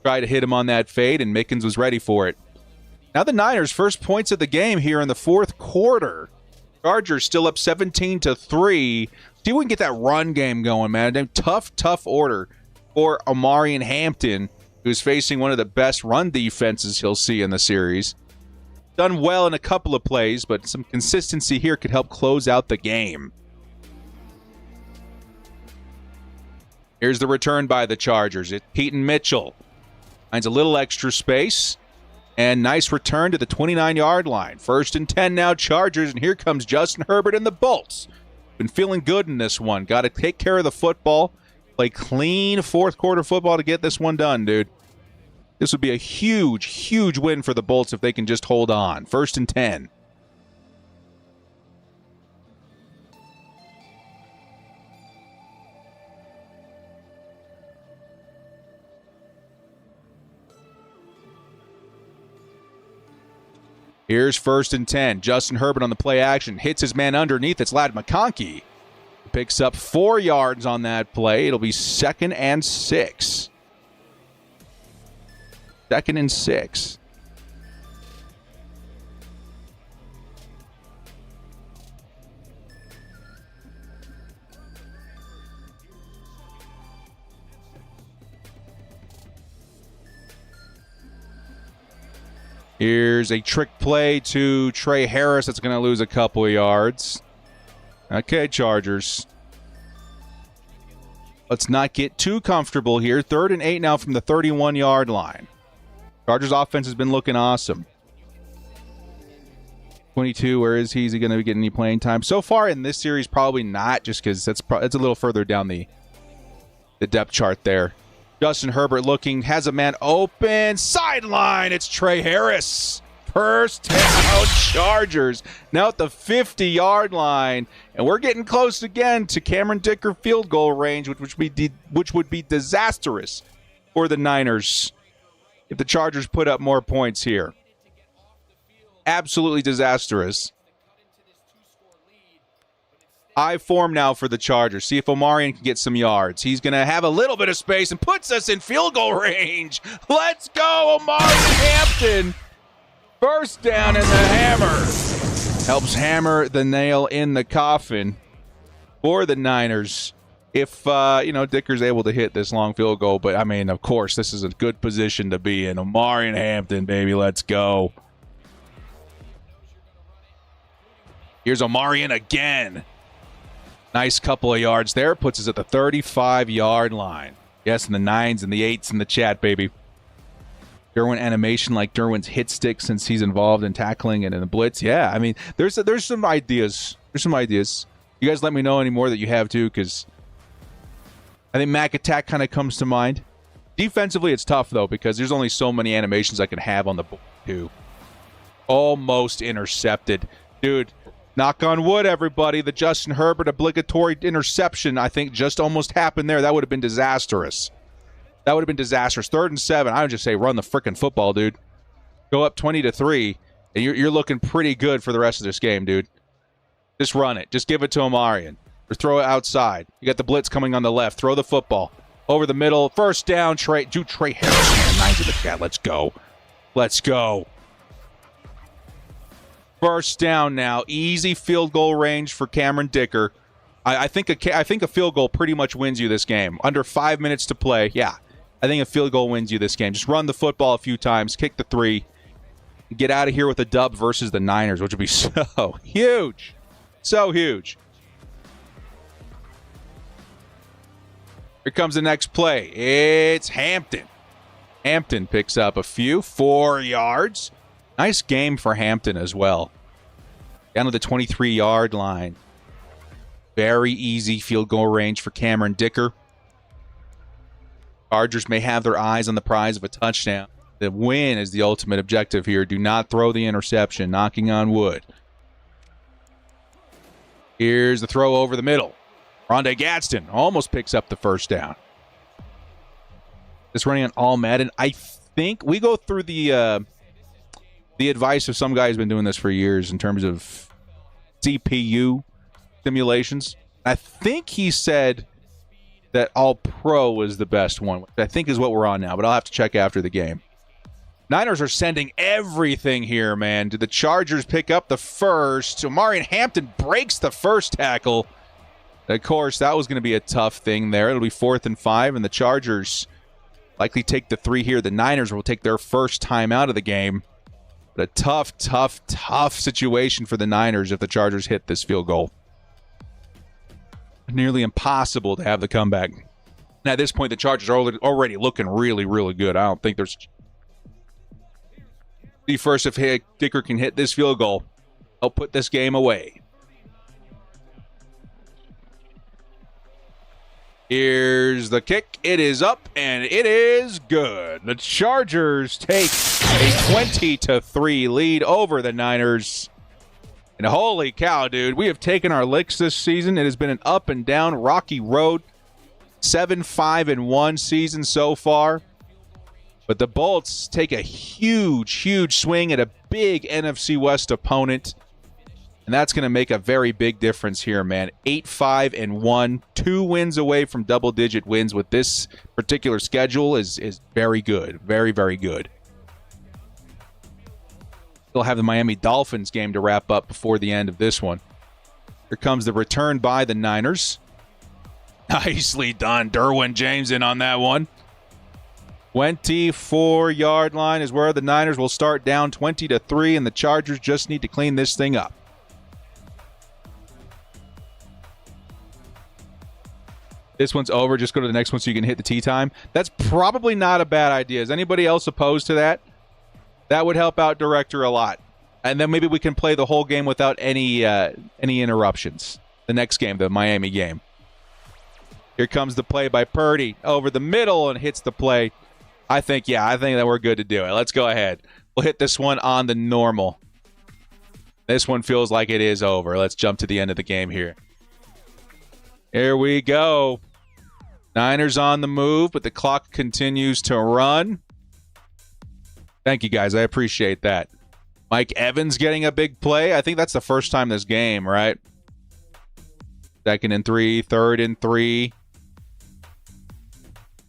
Tried to hit him on that fade, and Mickens was ready for it. Now the Niners' first points of the game here in the 4th quarter. Chargers still up 17-3. See if we can get that run game going, man. Tough order for Omarion Hampton, who's facing one of the best run defenses he'll see in the series. Done well in a couple of plays, but some consistency here could help close out the game. Here's the return by the Chargers. It's Keaton Mitchell. Finds a little extra space. And nice return to the 29-yard line. 1st and 10 now, Chargers. And here comes Justin Herbert and the Bolts. Been feeling good in this one. Got to take care of the football. Play clean 4th quarter football to get this one done, dude. This would be a huge win for the Bolts if they can just hold on. 1st and 10. Here's 1st and 10. Justin Herbert on the play action. Hits his man underneath. It's Ladd McConkey. Picks up 4 yards on that play. It'll be 2nd and 6. 2nd and 6. Here's a trick play to Trey Harris. That's going to lose a couple of yards. Okay, Chargers. Let's not get too comfortable here. 3rd and 8 now from the 31-yard line. Chargers offense has been looking awesome. 22, where is he? Is he going to be getting any playing time? So far in this series, probably not, just because it's a little further down the depth chart there. Justin Herbert looking, has a man open, sideline. It's Trey Harris. First down, Chargers. Now at the 50-yard line, and we're getting close again to Cameron Dicker field goal range, which would be disastrous for the Niners if the Chargers put up more points here. Absolutely disastrous. High form now for the Chargers. See if Omarion can get some yards. He's going to have a little bit of space and puts us in field goal range. Let's go, Omarion Hampton. 1st down in the hammer. Helps hammer the nail in the coffin for the Niners. If, Dicker's able to hit this long field goal. But, I mean, of course, this is a good position to be in. Omarion Hampton, baby. Let's go. Here's Omarion again. Nice couple of yards there. Puts us at the 35-yard line. Yes, and the 9s and the 8s in the chat, baby. Derwin animation like Derwin's hit stick since he's involved in tackling and in the blitz. Yeah, I mean, there's some ideas. There's some ideas. You guys let me know any more that you have, too, because I think Mac Attack kind of comes to mind. Defensively, it's tough, though, because there's only so many animations I can have on the board, too. Almost intercepted. Dude, knock on wood, everybody. The Justin Herbert obligatory interception, I think, just almost happened there. That would have been disastrous. 3rd and 7. I would just say run the frickin' football, dude. Go up 20-3, and you're looking pretty good for the rest of this game, dude. Just run it. Just give it to Omarion. Or throw it outside. You got the blitz coming on the left. Throw the football. Over the middle. 1st down. Trey Harris, man. 9 to the cat. Let's go. Let's go. 1st down now. Easy field goal range for Cameron Dicker. I think a field goal pretty much wins you this game. Under 5 minutes to play. Yeah. I think a field goal wins you this game. Just run the football a few times, kick the 3, get out of here with a dub versus the Niners, which would be so huge. So huge. Here comes the next play. It's Hampton. Hampton picks up a few, 4 yards. Nice game for Hampton as well. Down to the 23-yard line. Very easy field goal range for Cameron Dicker. Chargers may have their eyes on the prize of a touchdown. The win is the ultimate objective here. Do not throw the interception. Knocking on wood. Here's the throw over the middle. Rondé Gadsden almost picks up the first down. This running on all Madden. I think we go through the advice of some guy who's been doing this for years in terms of CPU simulations. I think he said that All Pro was the best one, which I think is what we're on now, but I'll have to check after the game. Niners are sending everything here, man. Did the Chargers pick up the first? Omarion Hampton breaks the first tackle. Of course, that was going to be a tough thing there. It'll be 4th and 5, and the Chargers likely take the 3 here. The Niners will take their first time out of the game. But a tough situation for the Niners if the Chargers hit this field goal. Nearly impossible to have the comeback. And at this point, the Chargers are already looking really, really good. I don't think there's... The first if Dicker can hit this field goal, he'll put this game away. Here's the kick. It is up, and it is good. The Chargers take a 20-3 lead over the Niners. And holy cow, dude, we have taken our licks this season. It has been an up and down, rocky road. 7-5-1 season so far. But the Bolts take a huge swing at a big NFC West opponent. And that's going to make a very big difference here, man. 8-5-1, 2 wins away from double-digit wins with this particular schedule is very good. Very, very good. We'll have the Miami Dolphins game to wrap up before the end of this one. Here comes the return by the Niners. Nicely done. Derwin James in on that one. 24-yard line is where the Niners will start down 20-3, and the Chargers just need to clean this thing up. This one's over. Just go to the next one so you can hit the tee time. That's probably not a bad idea. Is anybody else opposed to that? That would help out Director a lot. And then maybe we can play the whole game without any interruptions. The next game, the Miami game. Here comes the play by Purdy over the middle and hits the play. I think that we're good to do it. Let's go ahead. We'll hit this one on the normal. This one feels like it is over. Let's jump to the end of the game here. Here we go. Niners on the move, but the clock continues to run. Thank you, guys. I appreciate that. Mike Evans getting a big play. I think that's the first time this game, right? 2nd and 3, 3rd and 3.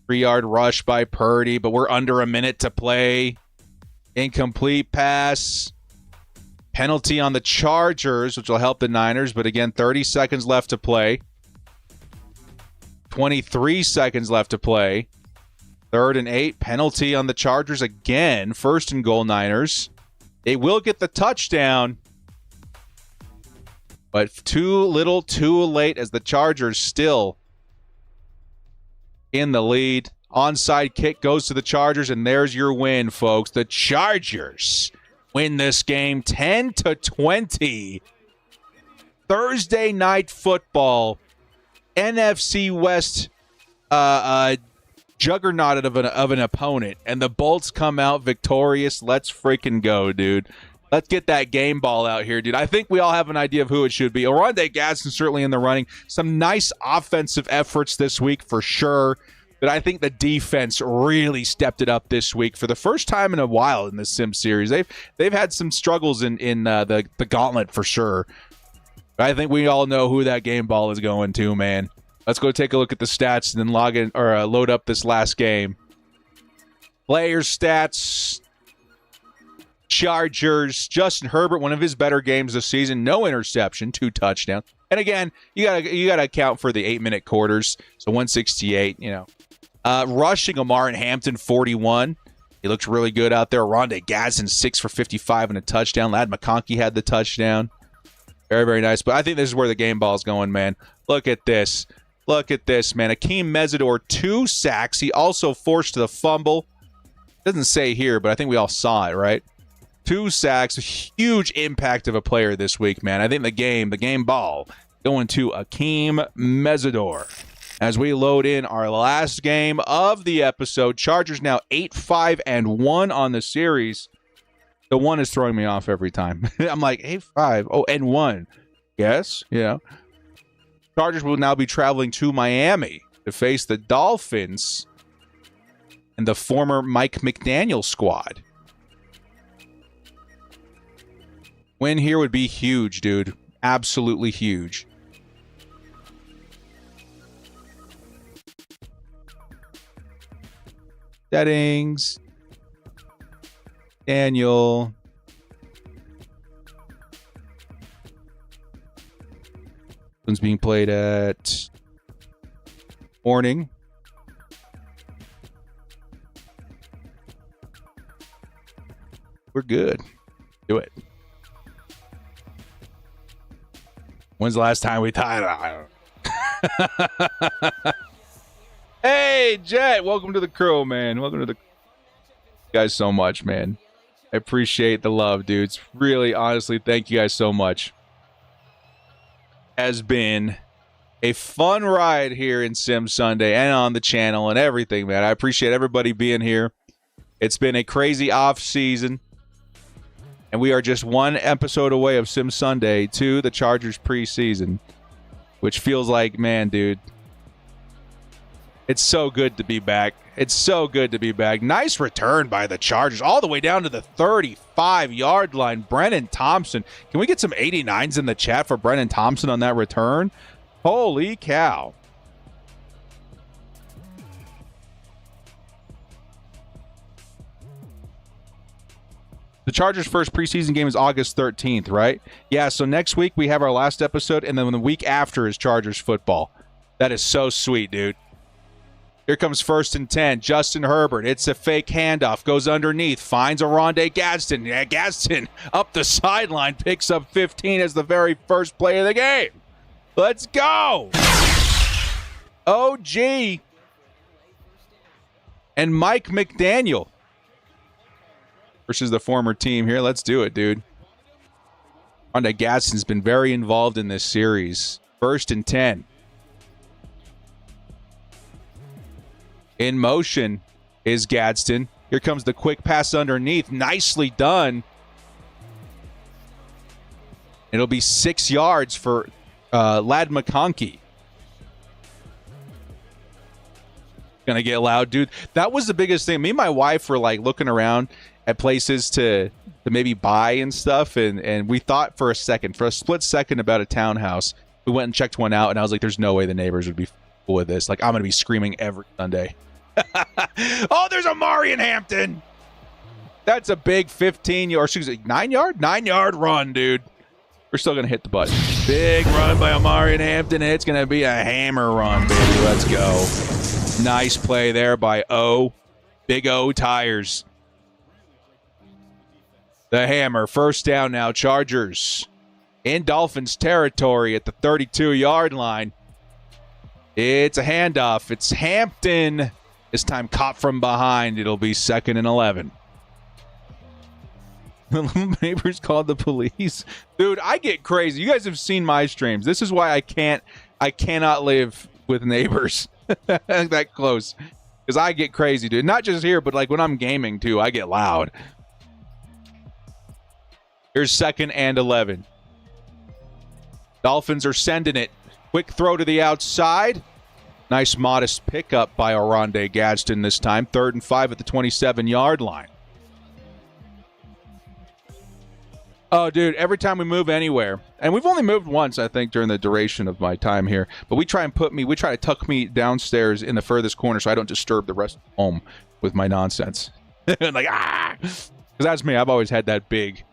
3-yard rush by Purdy, but we're under a minute to play. Incomplete pass. Penalty on the Chargers, which will help the Niners, but again, 30 seconds left to play. 23 seconds left to play. 3rd and 8. Penalty on the Chargers again. 1st and goal, Niners. They will get the touchdown, but too little, too late as the Chargers still in the lead. Onside kick goes to the Chargers, and there's your win, folks. The Chargers win this game 10-20. Thursday night football. NFC West juggernaut of an opponent, and the Bolts come out victorious. Let's freaking go, dude. Let's get that game ball out here, dude. I think we all have an idea of who it should be. Rondé Gadsden certainly in the running. Some nice offensive efforts this week for sure, but I think the defense really stepped it up this week for the first time in a while in the Sim series. They've had some struggles in the gauntlet for sure. I think we all know who that game ball is going to, man. Let's go take a look at the stats and then log in or load up this last game. Players stats. Chargers. Justin Herbert, one of his better games this season. No interception, 2 touchdowns. And again, you gotta account for the 8-minute quarters. So 168, Rushing, Amar and Hampton, 41. He looked really good out there. Rondé Gadsden, 6 for 55 and a touchdown. Ladd McConkey had the touchdown. Very, very nice. But I think this is where the game ball's going, man. Look at this. Look at this, man. Akeem Mesidor, 2 sacks. He also forced the fumble. Doesn't say here, but I think we all saw it, right? 2 sacks. Huge impact of a player this week, man. I think the game ball, going to Akeem Mesidor. As we load in our last game of the episode, Chargers now 8-5-1 on the series. The 1 is throwing me off every time. I'm like, 8-5, oh, and 1. Yes, yeah. Chargers will now be traveling to Miami to face the Dolphins and the former Mike McDaniel squad. Win here would be huge, dude. Absolutely huge. Settings. Daniel. One's being played at morning. We're good. Do it. When's the last time we tied? Hey, Jet, welcome to the crew, man. Welcome to the guys so much, man. I appreciate the love, dudes. Really, honestly, thank you guys so much. Has been a fun ride here in Sim Sunday and on the channel and everything, man. I appreciate everybody being here. It's been a crazy off season, and we are just 1 episode away of Sim Sunday to the Chargers preseason, which feels like, man, dude, it's so good to be back. It's so good to be back. Nice return by the Chargers all the way down to the 35-yard line. Brennan Thompson. Can we get some 89s in the chat for Brennan Thompson on that return? Holy cow. The Chargers' first preseason game is August 13th, right? Yeah, so next week we have our last episode, and then the week after is Chargers football. That is so sweet, dude. Here comes 1st and 10. Justin Herbert. It's a fake handoff. Goes underneath. Finds a Rondé Gadsden. Yeah, Gadsden up the sideline. Picks up 15 as the very first play of the game. Let's go. OG. And Mike McDaniel versus the former team here. Let's do it, dude. Rondé Gadsden's been very involved in this series. 1st and 10. In motion is Gadsden. Here comes the quick pass underneath. Nicely done. It'll be 6 yards for Ladd McConkey. Gonna get loud, dude. That was the biggest thing. Me and my wife were like looking around at places to maybe buy and stuff, and we thought for a split second about a townhouse. We went and checked one out, and I was like, there's no way the neighbors would be cool with this. Like, I'm gonna be screaming every Sunday. Oh, there's Amari and Hampton. That's a big 9-yard run, dude. We're still going to hit the button. Big run by Amari and Hampton. It's going to be a hammer run, baby. Let's go. Nice play there by O. Big O tires. The hammer. 1st down now. Chargers in Dolphins territory at the 32-yard line. It's a handoff. It's Hampton. This time caught from behind. It'll be 2nd and 11. The little neighbors called the police. Dude, I get crazy. You guys have seen my streams. This is why I cannot live with neighbors that close. Because I get crazy, dude. Not just here, but like when I'm gaming too, I get loud. Here's 2nd and 11. Dolphins are sending it. Quick throw to the outside. Nice modest pickup by Rondé Gadsden this time. 3rd and 5 at the 27-yard line. Oh, dude, every time we move anywhere, and we've only moved once, I think, during the duration of my time here, but we try to tuck me downstairs in the furthest corner so I don't disturb the rest of the home with my nonsense. Like, because that's me. I've always had that big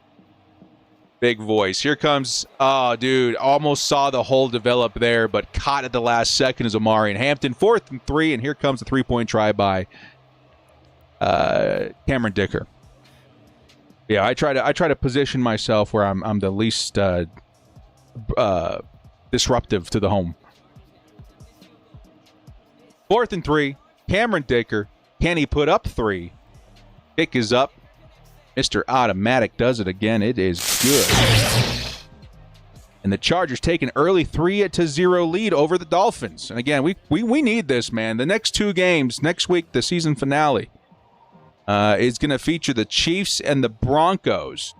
Big voice. Here comes, oh, dude, almost saw the hole develop there, but caught at the last second is Amari and Hampton. 4th and 3, and here comes the three-point try by Cameron Dicker. Yeah, I try to position myself where I'm the least disruptive to the home. 4th and 3, Cameron Dicker. Can he put up 3? Dick is up. Mr. Automatic does it again. It is good. And the Chargers take an early 3-0 lead over the Dolphins. And again, we need this, man. The next 2 games, next week, the season finale, is going to feature the Chiefs and the Broncos,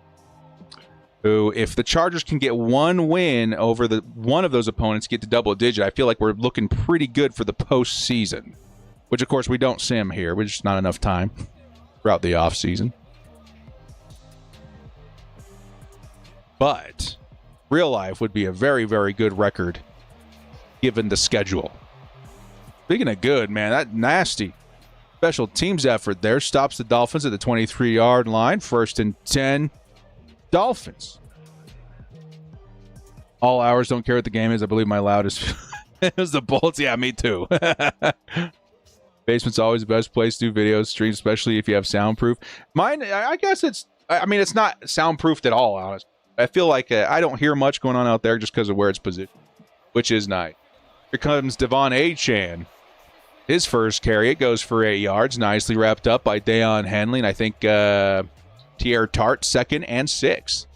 who, if the Chargers can get 1 win over one of those opponents, get to double digit, I feel like we're looking pretty good for the postseason, which, of course, we don't sim here. We're just not enough time throughout the offseason. But real life would be a very, very good record given the schedule. Speaking of good, man, that nasty special teams effort there stops the Dolphins at the 23-yard line. 1st and 10, Dolphins. All hours, don't care what the game is. I believe my loudest is the Bolts. Yeah, me too. Basement's always the best place to do videos, streams, especially if you have soundproof. Mine, I guess it's not soundproofed at all, honestly. I feel like I don't hear much going on out there just because of where it's positioned, which is nice. Here comes Devon Achane. His first carry, it goes for 8 yards. Nicely wrapped up by Deion Henley. And I think Tierre Tart, 2nd and 6.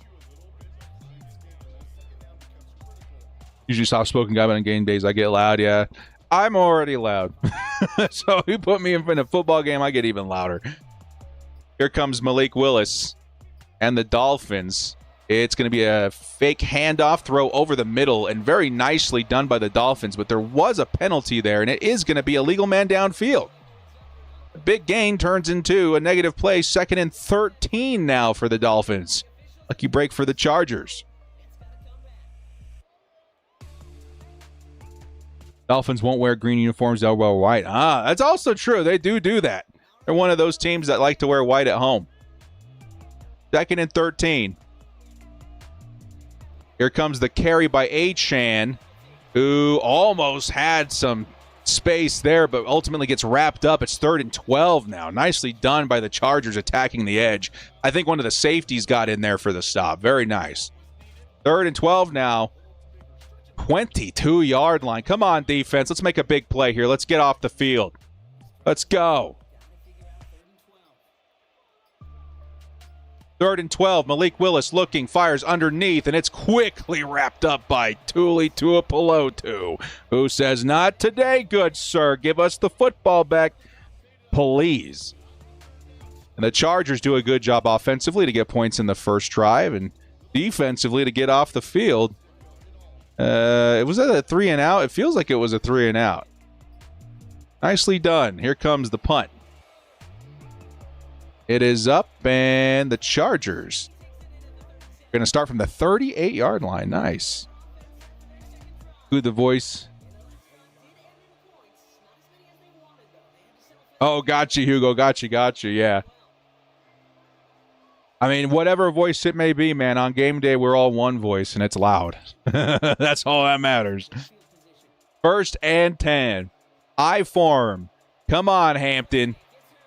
Usually soft-spoken guy, but on game days I get loud, yeah. I'm already loud. So you put me in a football game, I get even louder. Here comes Malik Willis and the Dolphins. It's going to be a fake handoff throw over the middle, and very nicely done by the Dolphins, but there was a penalty there, and it is going to be a legal man downfield. A big gain turns into a negative play. 2nd and 13 now for the Dolphins. Lucky break for the Chargers. Dolphins won't wear green uniforms, they'll wear white. That's also true. They do that. They're one of those teams that like to wear white at home. 2nd and 13. Here comes the carry by Achane, who almost had some space there, but ultimately gets wrapped up. It's 3rd and 12 now. Nicely done by the Chargers attacking the edge. I think one of the safeties got in there for the stop. Very nice. 3rd and 12 now. 22-yard line. Come on, defense. Let's make a big play here. Let's get off the field. Let's go. 3rd and 12. Malik Willis looking, fires underneath, and it's quickly wrapped up by Tuli Tuipulotu, who says, "Not today, good sir. Give us the football back, please." And the Chargers do a good job offensively to get points in the first drive, and defensively to get off the field. Was that a 3 and out? It feels like it was a 3 and out. Nicely done. Here comes the punt. It is up, and the Chargers are going to start from the 38-yard line. Nice. Who the voice? Oh, gotcha, Hugo. Gotcha. Yeah. I mean, whatever voice it may be, man, on game day, we're all one voice, and it's loud. That's all that matters. 1st and 10. I form. Come on, Hampton.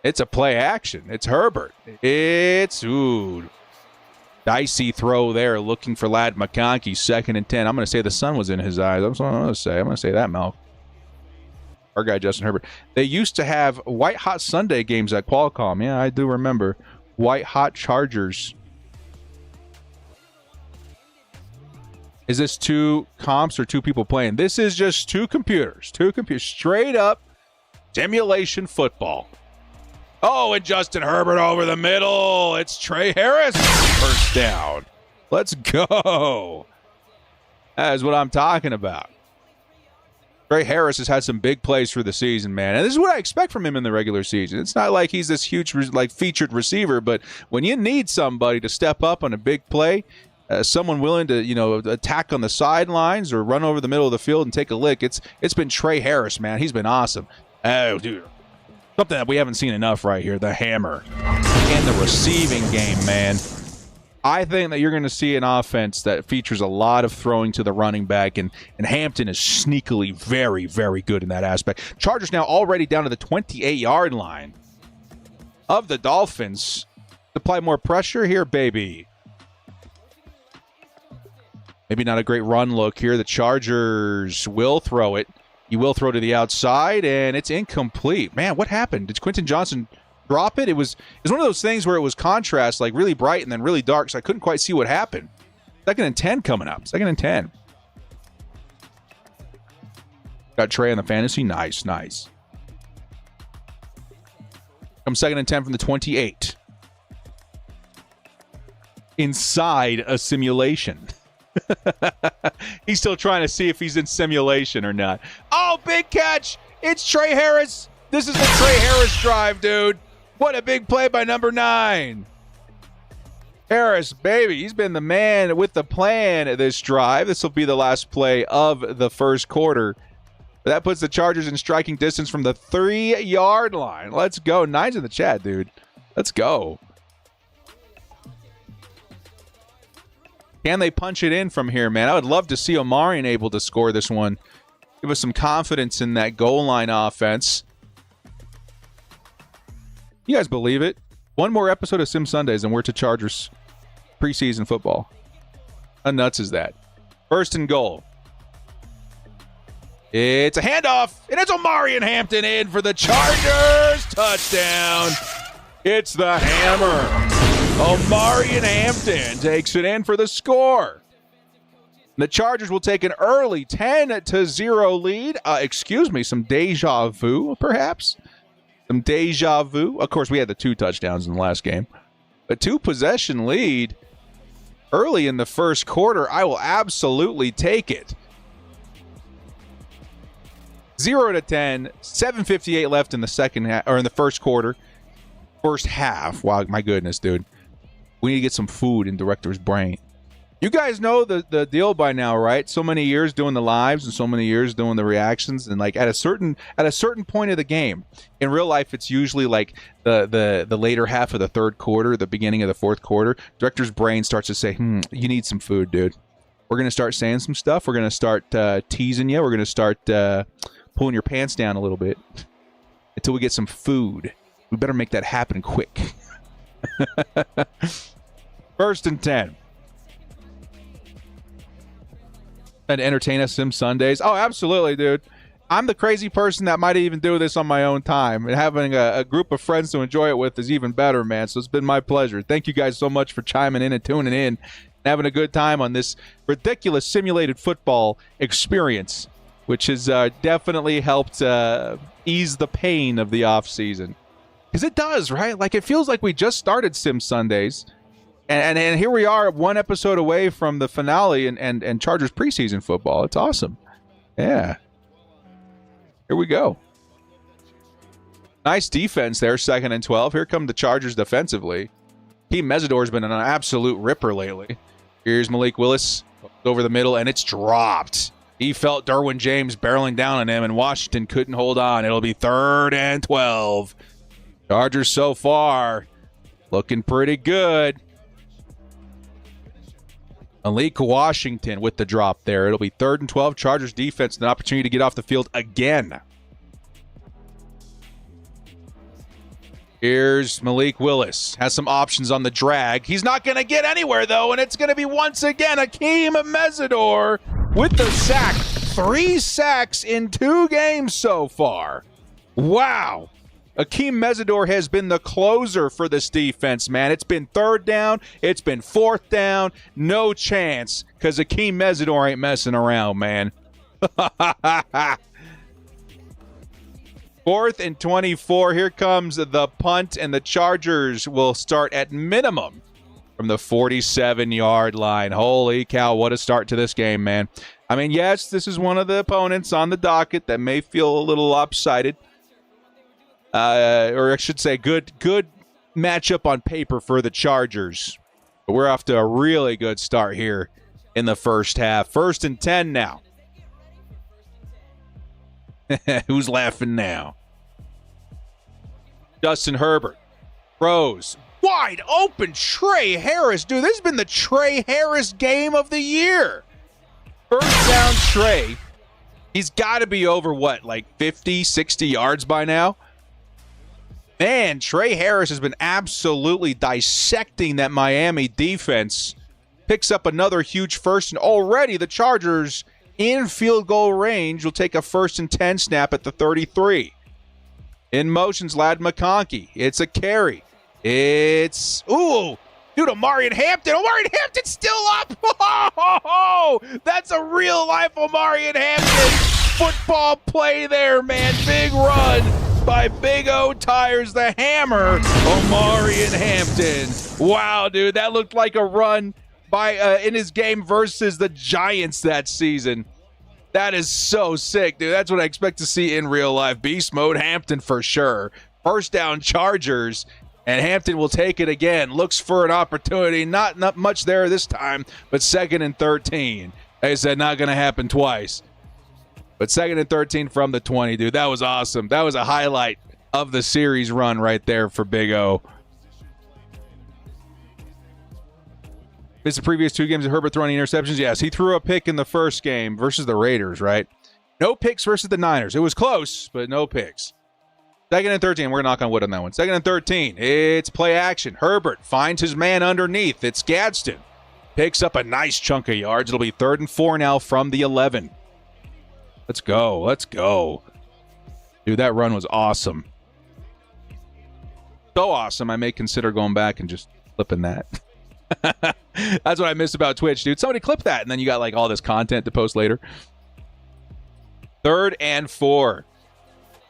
It's a play action. It's Herbert. It's, dicey throw there looking for Ladd McConkey. 2nd and 10. I'm going to say the sun was in his eyes. That's what I'm going to say. I'm going to say that, Mel. Our guy, Justin Herbert. They used to have White Hot Sunday games at Qualcomm. Yeah, I do remember. White Hot Chargers. Is this 2 comps or 2 people playing? This is just 2 computers. 2 computers. Straight up simulation football. Oh, and Justin Herbert over the middle. It's Trey Harris. First down. Let's go. That is what I'm talking about. Trey Harris has had some big plays for the season, man. And this is what I expect from him in the regular season. It's not like he's this huge, featured receiver, but when you need somebody to step up on a big play, someone willing to, attack on the sidelines or run over the middle of the field and take a lick, it's been Trey Harris, man. He's been awesome. Oh, dude. Something that we haven't seen enough right here, the hammer. And the receiving game, man. I think that you're going to see an offense that features a lot of throwing to the running back, and Hampton is sneakily very, very good in that aspect. Chargers now already down to the 28-yard line of the Dolphins. Apply more pressure here, baby. Maybe not a great run look here. The Chargers will throw it. He will throw to the outside, and it's incomplete. Man, what happened? Did Quentin Johnson drop it? It was one of those things where it was contrast, like really bright and then really dark, so I couldn't quite see what happened. 2nd and 10 coming up. 2nd and 10. Got Trey on the fantasy. Nice. Come 2nd and 10 from the 28. Inside a simulation. He's still trying to see if he's in simulation or not. Oh, big catch. It's Trey Harris. This is the Trey Harris drive, dude. What a big play by number 9. Harris, baby. He's been the man with the plan of this drive. This will be the last play of the first quarter. That puts the Chargers in striking distance from the 3-yard line. Let's go. 9's in the chat, dude. Let's go. Can they punch it in from here, man? I would love to see Omarion able to score this one. Give us some confidence in that goal line offense. You guys believe it? One more episode of Sim Sundays and we're to Chargers preseason football. How nuts is that? 1st and goal. It's a handoff, and it's Omarion Hampton in for the Chargers. Touchdown. It's the hammer. Omarion Hampton takes it in for the score. The Chargers will take an early 10-0 lead. Some deja vu, perhaps? Some deja vu. Of course, we had the 2 touchdowns in the last game. A 2-possession lead early in the first quarter. I will absolutely take it. 0-10, 7:58 left in the second half, or in the first quarter. First half. Wow, my goodness, dude. We need to get some food in Director's brain. You guys know the deal by now, right? So many years doing the lives and so many years doing the reactions, and like at a certain point of the game, in real life, it's usually like the later half of the third quarter, the beginning of the fourth quarter. Director's brain starts to say, you need some food, dude. We're gonna start saying some stuff. We're gonna start teasing you. We're gonna start pulling your pants down a little bit until we get some food. We better make that happen quick. 1st and 10. And entertain us Sim Sundays. Oh, absolutely, dude. I'm the crazy person that might even do this on my own time. And having a group of friends to enjoy it with is even better, man. So it's been my pleasure. Thank you guys so much for chiming in and tuning in and having a good time on this ridiculous simulated football experience, which has definitely helped ease the pain of the offseason. Because it does, right? Like, it feels like we just started Sim Sundays. And here we are, one episode away from the finale and Chargers preseason football. It's awesome. Yeah. Here we go. Nice defense there, 2nd and 12. Here come the Chargers defensively. Team Mesidor's been an absolute ripper lately. Here's Malik Willis over the middle, and it's dropped. He felt Derwin James barreling down on him, and Washington couldn't hold on. It'll be 3rd and 12. Chargers so far looking pretty good. Malik Washington with the drop there. It'll be 3rd and 12. Chargers defense, an opportunity to get off the field again. Here's Malik Willis. Has some options on the drag. He's not going to get anywhere, though, and it's going to be once again Akeem Mesidor with the sack. 3 sacks in 2 games so far. Wow. Akeem Mesidor has been the closer for this defense, man. It's been 3rd down. It's been 4th down. No chance, because Akeem Mesidor ain't messing around, man. 4th and 24. Here comes the punt, and the Chargers will start at minimum from the 47-yard line. Holy cow, what a start to this game, man. I mean, yes, this is one of the opponents on the docket that may feel a little lopsided. Or I should say good matchup on paper for the Chargers. But we're off to a really good start here in the first half. 1st and 10 now. Who's laughing now? Justin Herbert throws. Wide open Trey Harris. Dude, this has been the Trey Harris game of the year. First down Trey. He's got to be over, what, like 50, 60 yards by now? Man, Trey Harris has been absolutely dissecting that Miami defense. Picks up another huge first, and already the Chargers in field goal range will take a 1st and 10 snap at the 33. In motion's Ladd McConkey. It's a carry. It's, ooh, dude, Omarion Hampton. Omarion Hampton's still up. Oh, that's a real-life Omarion Hampton football play there, man. Big run by Big O Tires, the hammer, Omarion Hampton. Wow, dude, that looked like a run by in his game versus the Giants that season. That is so sick, dude. That's what I expect to see in real life. Beast mode Hampton for sure. First down Chargers. And Hampton will take it again. Looks for an opportunity. Not much there this time, but 2nd and 13. Like I said, not going to happen twice. But 2nd and 13 from the 20, dude. That was awesome. That was a highlight of the series run right there for Big O. Missed the previous 2 games of Herbert throwing interceptions. Yes, he threw a pick in the first game versus the Raiders, right? No picks versus the Niners. It was close, but no picks. 2nd and 13. We're going to knock on wood on that one. 2nd and 13. It's play action. Herbert finds his man underneath. It's Gadsden. Picks up a nice chunk of yards. It'll be 3rd and 4 now from the 11. Let's go. Let's go. Dude, that run was awesome. So awesome, I may consider going back and just flipping that. That's what I miss about Twitch, dude. Somebody clip that, and then you got like all this content to post later. 3rd and 4.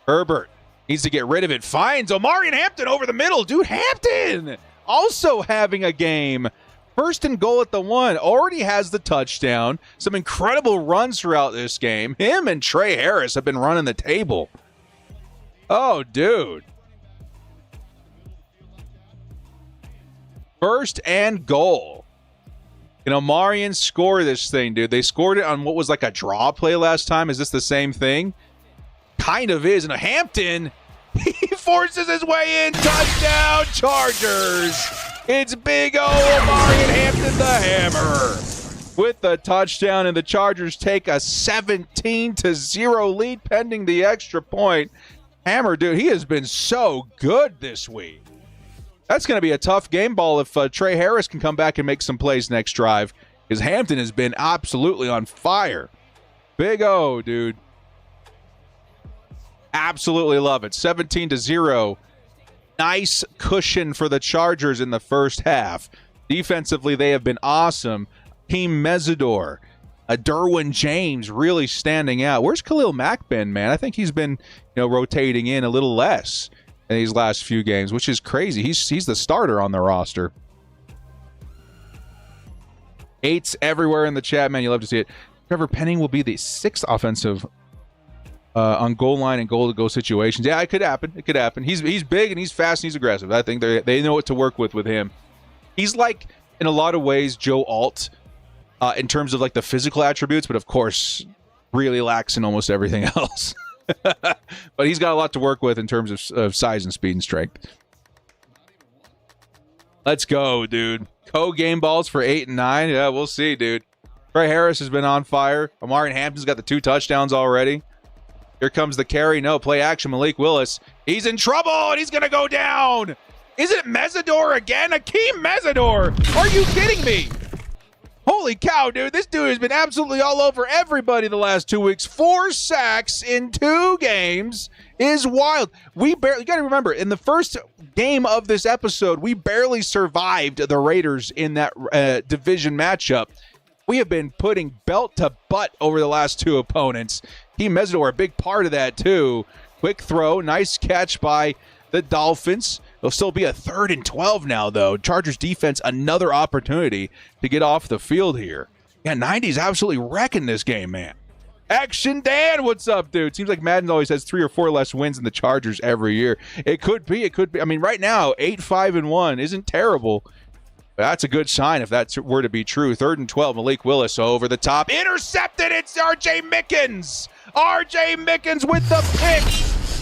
Herbert needs to get rid of it. Finds Omarion Hampton over the middle. Dude, Hampton also having a game. 1st and goal at the 1. Already has the touchdown. Some incredible runs throughout this game. Him and Trey Harris have been running the table. Oh, dude. 1st and goal. Can Omarion score this thing, dude? They scored it on what was like a draw play last time. Is this the same thing? Kind of is. And Hampton, he forces his way in. Touchdown, Chargers. It's Big O, Omarion Hampton, the hammer, with the touchdown, and the Chargers take a 17-0 lead pending the extra point. Hammer, dude, he has been so good this week. That's going to be a tough game ball if Trey Harris can come back and make some plays next drive, because Hampton has been absolutely on fire. Big O, dude. Absolutely love it. 17-0. Nice cushion for the Chargers in the first half. Defensively, they have been awesome. Team Mesidor, Derwin James really standing out. Where's Khalil Mack been, man? I think he's been, rotating in a little less in these last few games, which is crazy. He's the starter on the roster. 8s everywhere in the chat, man. You love to see it. Trevor Penning will be the 6th offensive on goal line and goal-to-go situations. Yeah, it could happen. It could happen. He's big and he's fast and he's aggressive. I think they know what to work with him. He's like, in a lot of ways, Joe Alt in terms of like the physical attributes, but of course really lacks in almost everything else. But he's got a lot to work with in terms of size and speed and strength. Let's go, dude. Co-game balls for 8 and 9. Yeah, we'll see, dude. Trey Harris has been on fire. Omarion Hampton's got the 2 touchdowns already. Here comes the carry. No, play action. Malik Willis. He's in trouble, and he's going to go down. Is it Mesidor again? Akeem Mesidor. Are you kidding me? Holy cow, dude. This dude has been absolutely all over everybody the last 2 weeks. 4 sacks in 2 games is wild. You got to remember, in the first game of this episode, we barely survived the Raiders in that division matchup. We have been putting belt to butt over the last 2 opponents. Team Mesidor, a big part of that, too. Quick throw, nice catch by the Dolphins. It'll still be a 3rd and 12 now, though. Chargers defense, another opportunity to get off the field here. Yeah, 90's absolutely wrecking this game, man. Action Dan, what's up, dude? Seems like Madden always has 3 or 4 less wins than the Chargers every year. It could be. I mean, right now, 8-5-1 isn't terrible. That's a good sign if that were to be true. 3rd and 12, Malik Willis over the top. Intercepted, it's R.J. Mickens. R.J. Mickens with the pick.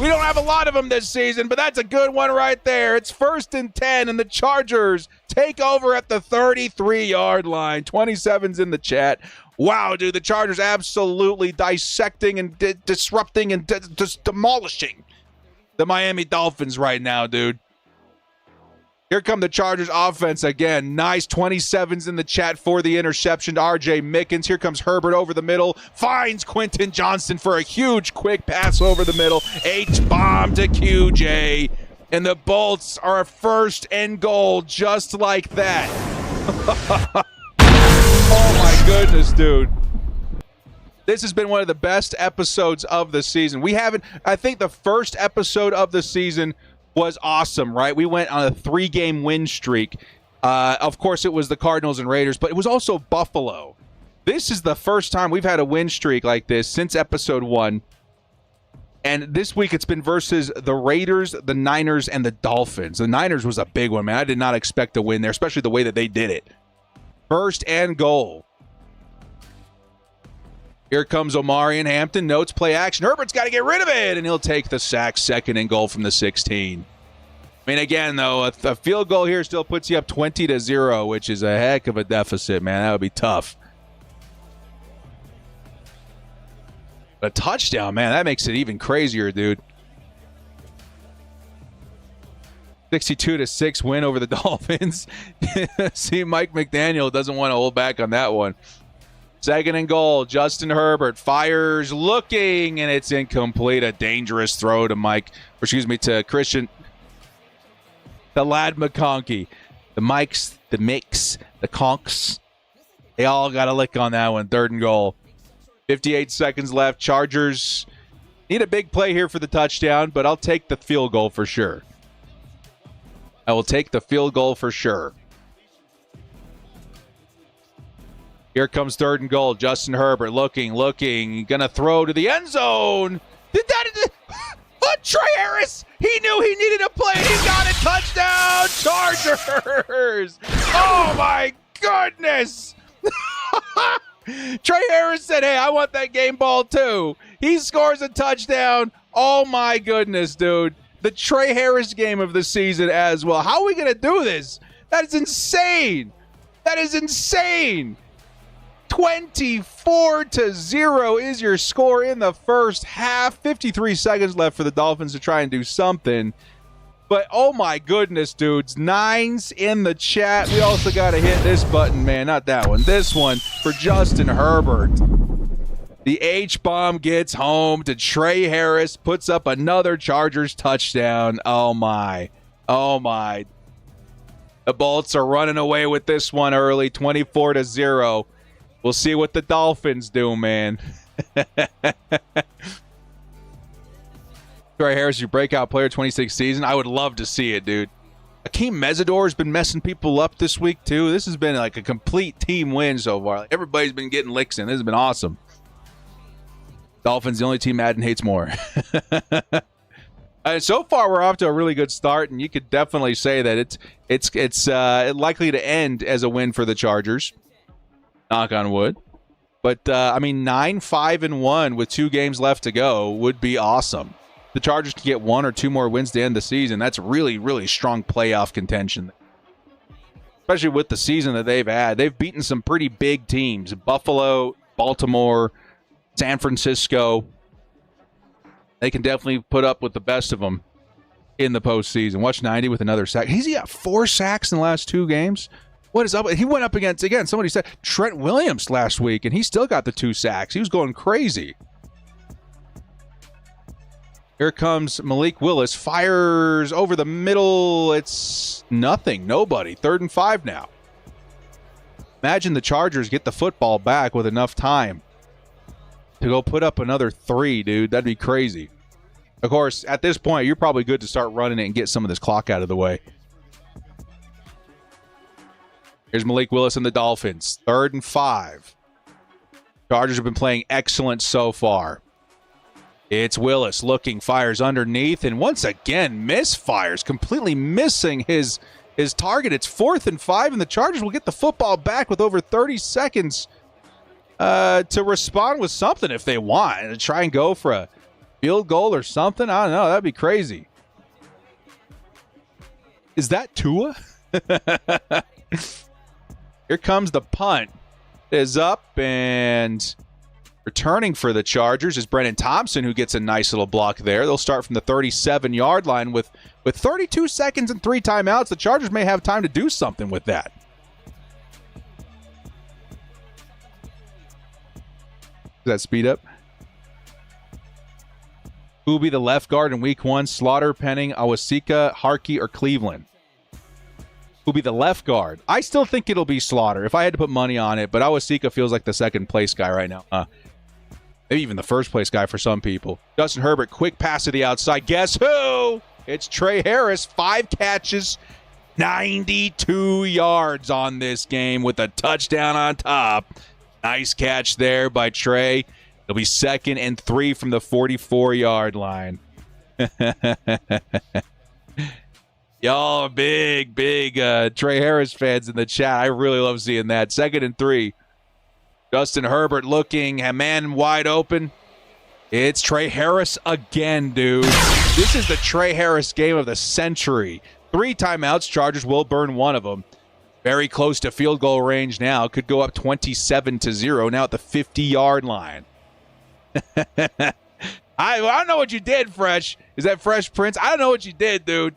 We don't have a lot of them this season, but that's a good one right there. It's 1st and 10, and the Chargers take over at the 33-yard line. 27's in the chat. Wow, dude, the Chargers absolutely dissecting and disrupting and just demolishing the Miami Dolphins right now, dude. Here come the Chargers offense again. Nice 27s in the chat for the interception to R.J. Mickens. Here comes Herbert over the middle. Finds Quentin Johnston for a huge quick pass over the middle. H-bomb to QJ. And the Bolts are a 1st and goal just like that. Oh my goodness, dude. This has been one of the best episodes of the season. I think the first episode of the season was awesome, right? We went on a 3-game win streak. Of course, it was the Cardinals and Raiders, but it was also Buffalo. This is the first time we've had a win streak like this since episode 1. And this week it's been versus the Raiders, the Niners, and the Dolphins. The Niners was a big one, man. I did not expect to win there, especially the way that they did it. 1st and goal. Here comes Omari and Hampton. Notes play action. Herbert's got to get rid of it, and he'll take the sack. 2nd and goal from the 16. I mean, again, though, a field goal here still puts you up 20-0, which is a heck of a deficit, man. That would be tough. A touchdown, man, that makes it even crazier, dude. 62-6 win over the Dolphins. See, Mike McDaniel doesn't want to hold back on that one. 2nd and goal. Justin Herbert fires, looking, and it's incomplete. A dangerous throw to Christian. The lad McConkey. The Mikes, the Mix, the Conks. They all got a lick on that one. 3rd and goal. 58 seconds left. Chargers need a big play here for the touchdown, but I'll take the field goal for sure. I will take the field goal for sure. Here comes 3rd and goal. Justin Herbert looking, gonna throw to the end zone. Trey Harris, he knew he needed a play. He got a touchdown. Chargers. Oh my goodness. Trey Harris said, hey, I want that game ball too. He scores a touchdown. Oh my goodness, dude. The Trey Harris game of the season as well. How are we gonna do this? That is insane. 24-0 is your score in the first half. 53 seconds left for the Dolphins to try and do something. But, oh my goodness, dudes. 9s in the chat. We also got to hit this button, man. Not that one. This one for Justin Herbert. The H-bomb gets home to Trey Harris. Puts up another Chargers touchdown. Oh, my. The Bolts are running away with this one early. 24-0. We'll see what the Dolphins do, man. Trey Harris, your breakout player 26th season. I would love to see it, dude. Akeem Mesidor has been messing people up this week, too. This has been like a complete team win so far. Everybody's been getting licks in. This has been awesome. Dolphins, the only team Madden hates more. So far, we're off to a really good start, and you could definitely say that it's likely to end as a win for the Chargers. Knock on wood. But, 9-5-1 with 2 games left to go would be awesome. The Chargers can get 1 or 2 more wins to end the season. That's really, really strong playoff contention. Especially with the season that they've had. They've beaten some pretty big teams. Buffalo, Baltimore, San Francisco. They can definitely put up with the best of them in the postseason. Watch 90 with another sack. He's got 4 sacks in the last 2 games. What is up? He went up against, again, somebody said Trent Williams last week, and he still got the 2 sacks. He was going crazy. Here comes Malik Willis. Fires over the middle. It's nothing. Nobody. 3rd and 5 now. Imagine the Chargers get the football back with enough time to go put up another 3, dude. That'd be crazy. Of course, at this point, you're probably good to start running it and get some of this clock out of the way. Here's Malik Willis and the Dolphins. 3rd and 5. Chargers have been playing excellent so far. It's Willis looking, fires underneath, and once again misfires, completely missing his target. It's 4th and 5, and the Chargers will get the football back with over 30 seconds to respond with something if they want, and try and go for Field goal or something? I don't know. That'd be crazy. Is that Tua? Here comes the punt. It is up, and returning for the Chargers is Brennan Thompson, who gets a nice little block there. They'll start from the 37-yard line with 32 seconds and 3 timeouts. The Chargers may have time to do something with that. Does that speed up? Who will be the left guard in week 1? Slaughter, Penning, Awasika, Harkey, or Cleveland? Who will be the left guard? I still think it'll be Slaughter if I had to put money on it, but Awasika feels like the second place guy right now. Maybe even the first place guy for some people. Justin Herbert, quick pass to the outside. Guess who? It's Trey Harris. 5 catches, 92 yards on this game with a touchdown on top. Nice catch there by Trey. It'll be 2nd and 3 from the 44-yard line. Y'all are big Trey Harris fans in the chat. I really love seeing that. 2nd and 3. Justin Herbert looking, a man wide open. It's Trey Harris again, dude. This is the Trey Harris game of the century. 3 timeouts. Chargers will burn one of them. Very close to field goal range now. Could go up 27-0 now at the 50-yard line. I don't know what you did, Fresh. Is that Fresh Prince? I don't know what you did, dude.